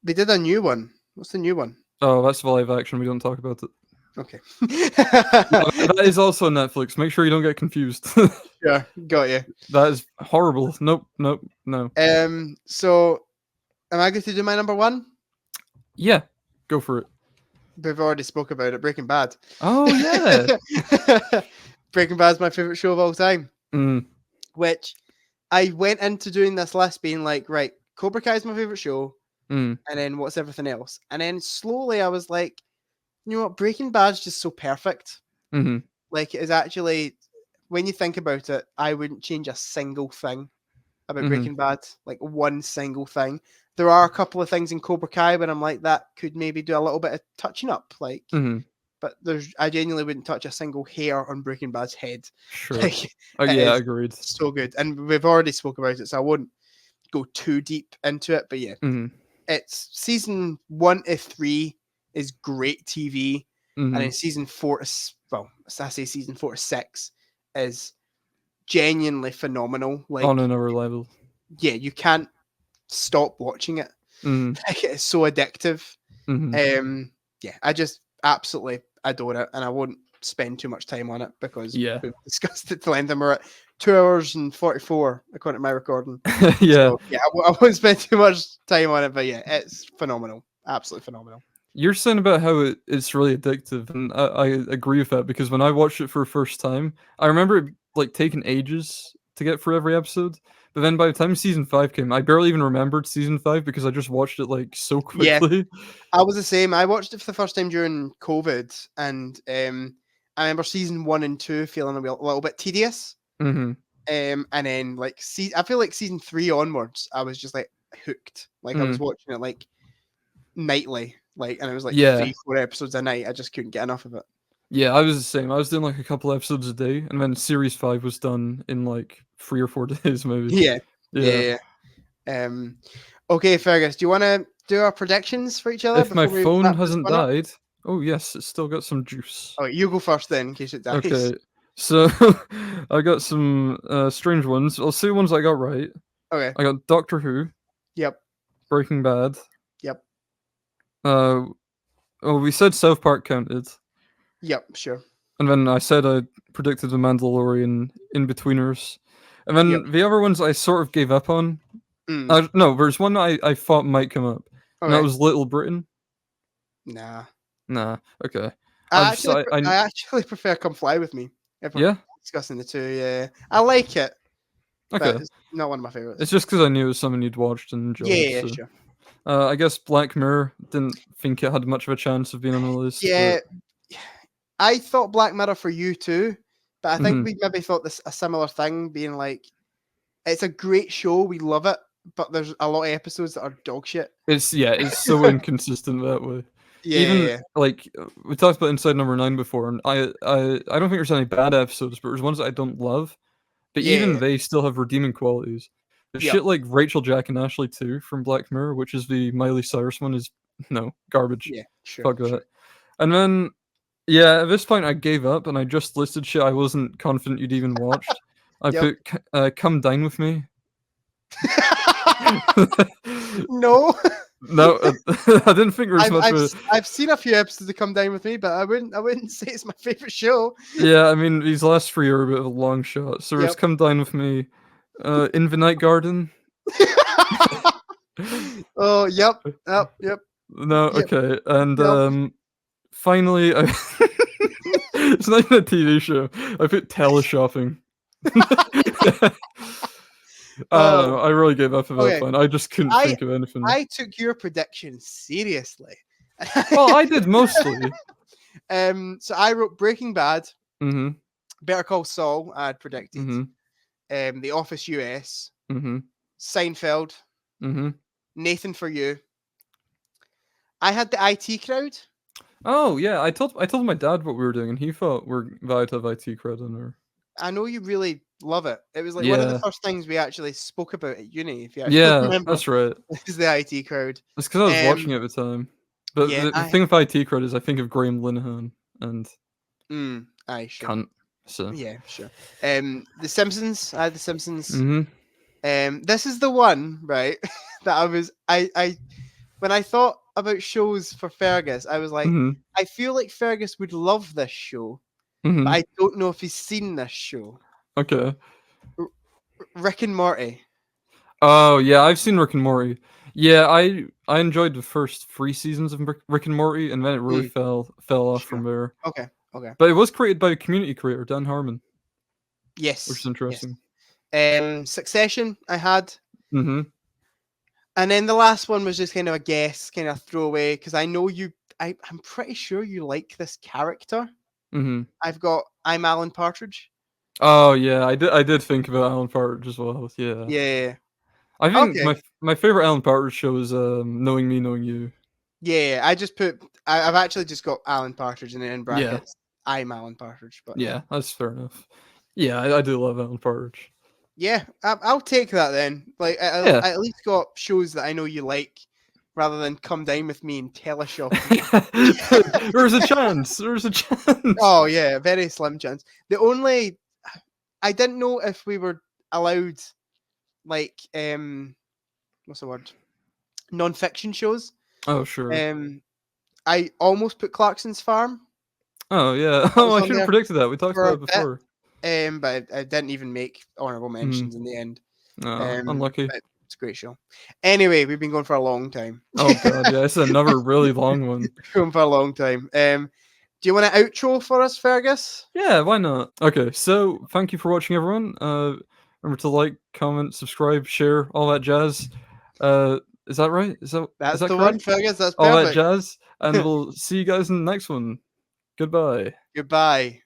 They did a new one. What's the new one? Oh, that's the live action. We don't talk about it. Okay. That is also Netflix. Make sure you don't get confused. Yeah, got you. That is horrible. Nope, nope, no. So am I going to do my number one? Yeah, go for it. We've already spoke about it. Breaking Bad. Oh yeah. Breaking Bad's my favorite show of all time. Mm, Which I went into doing this list being like, right, Cobra Kai is my favorite show, mm, and then what's everything else? And then slowly I was like, you know what, Breaking Bad's just so perfect. mm-hmm, Like it is actually, when you think about it, I wouldn't change a single thing about mm-hmm, Breaking Bad, like one single thing. There are a couple of things in Cobra Kai where I'm like, that could maybe do a little bit of touching up, like. mm-hmm. But I genuinely wouldn't touch a single hair on Breaking Bad's head. Sure. Like, Oh it yeah, is agreed. so good, and we've already spoke about it, so I won't go too deep into it. But yeah, Mm-hmm, it's season 1 to 3 is great TV, and mm-hmm. then season 4 to I say season 4 to 6 is genuinely phenomenal. Like On another level. yeah, you can't stop watching it. Mm-hmm, Like, it's so addictive. mm-hmm. Yeah, I just absolutely adore it, and I won't spend too much time on it because Yeah. we've discussed it to length, and we're at 2 hours and 44 according to my recording. Yeah. So, yeah, I won't spend too much time on it, but yeah, it's phenomenal, absolutely phenomenal. You're saying about how it's really addictive, and I agree with that because when I watched it for the first time, I remember it like taking ages to get through every episode. But then by the time season 5 came, I barely even remembered season 5 because I just watched it like so Yeah. quickly. I was the same. I watched it for the first time during COVID, and I remember season 1 and 2 feeling a little bit tedious. Mm-hmm. And then like I feel like season 3 onwards, I was just like hooked. Like I was watching it like nightly, like, and it was like 3-4 episodes a night. I just couldn't get enough of it. Yeah, I was the same. I was doing like a couple episodes a day, and then series 5 was done in like 3 or 4 days, maybe. Yeah. Okay, Fergus, do you want to do our predictions for each other? If my phone wrap this hasn't one up? died, oh yes, it's still got some juice. Oh, you go first then, in case it dies. Okay, so I got some strange ones. I'll see the ones I got right. Okay. I got Doctor Who. Yep. Breaking Bad. Yep. We said South Park counted. Yep, sure. And then I said I predicted The Mandalorian, In-Betweeners. And then the other ones I sort of gave up on. No, there's one that I thought might come up. And that was Little Britain. Nah. Okay. I actually prefer Come Fly With Me. If we're discussing the two, yeah. I like it. Okay. But it's not one of my favorites. It's just because I knew it was something you'd watched and enjoyed. Yeah, so. sure. I guess Black Mirror, didn't think it had much of a chance of being on the list. Yeah. But... I thought Black Mirror for you too, but I think we maybe thought a similar thing, being like, it's a great show, we love it, but there's a lot of episodes that are dog shit. It's so inconsistent that way. Yeah. Like we talked about Inside Number 9 before, and I don't think there's any bad episodes, but there's ones that I don't love. But even they still have redeeming qualities. The shit like Rachel, Jack, and Ashley 2 from Black Mirror, which is the Miley Cyrus one, is garbage. Yeah, sure. Fuck that. And then Yeah, at this point I gave up and I just listed shit I wasn't confident you'd even watched. I Yep. put Come Dine With Me. No. No, I didn't think there was much of a I've seen a few episodes of Come Dine With Me, but I wouldn't say it's my favorite show. Yeah, I mean, these last 3 are a bit of a long shot. So there's Yep. Come Dine With Me, In the Night Garden. Oh, yep. Yep. No, Yep. okay, and, Yep. finally, it's not even a TV show. I put Teleshopping. I don't know, I really gave up at that Okay. point. I just couldn't I think of anything. I took your prediction seriously. Well, I did mostly. So I wrote Breaking Bad, Mhm, Better Call Saul, I had predicted, mhm, The Office US, mhm, Seinfeld, mhm. Nathan For You. I had the IT Crowd. Oh, yeah, I told my dad what we were doing, and he thought we're about to have IT cred in there. I know you really love it. It was like one of the Yeah. first things we actually spoke about at uni, if you actually Yeah, remember, that's right. is the IT Crowd. It's 'cause I was Um, watching it at the time. But yeah, the thing with IT cred is I think of Graham Linehan and aye, sure. cunt, so Yeah, sure. The Simpsons. I had the Simpsons. Mhm, This is the one, right? That I when I thought about shows for Fergus, I was like, mhm, I feel like Fergus would love this show, but mhm. I don't know if he's seen this show. Okay. Rick and Morty. Oh, yeah, I've seen Rick and Morty. Yeah, I enjoyed the first 3 seasons of Rick and Morty, and then it really Mm, fell off sure. from there. Okay. Okay. But it was created by a community creator, Dan Harmon, which is Yes. Yes. interesting. Succession. I had, Mhm, and then the last one was just kind of a guess, kind of throwaway, because I know you. I'm pretty sure you like this character. mhm. I've got. I'm Alan Partridge. Oh, yeah, I did think about Alan Partridge as well, yeah. Yeah. I think Okay. my favorite Alan Partridge show is, Knowing Me, Knowing You. Yeah. I just put. I've actually just got Alan Partridge and then in Yeah, brackets. I'm Alan Partridge, but yeah, that's fair enough. Yeah, I do love Alan Partridge. yeah, I'll take that then. Like Yeah. I at least got shows that I know you like, rather than Come Dine With Me and Teleshopping. There's a chance, there's a chance. Oh yeah, very slim chance. The only I didn't know if we were allowed like what's the word? Non-fiction shows. Oh, sure. I almost put Clarkson's Farm. Oh, yeah. That Oh, was I on should have there predicted that, we talked for about a it bit. before. But I didn't even make honorable Mhm. mentions in the end. Oh, unlucky. But it's a great show. Anyway, we've been going for a long time. Oh god, yeah, this is another really long one. Going for a long time. Do you want an outro for us, Fergus? Yeah, why not? Okay, so thank you for watching, everyone. Remember to like, comment, subscribe, share, all that jazz. Is that right? Is That's that the one, correct? Fergus. That's All that perfect. jazz, and we'll see you guys in the next one. Goodbye. Goodbye.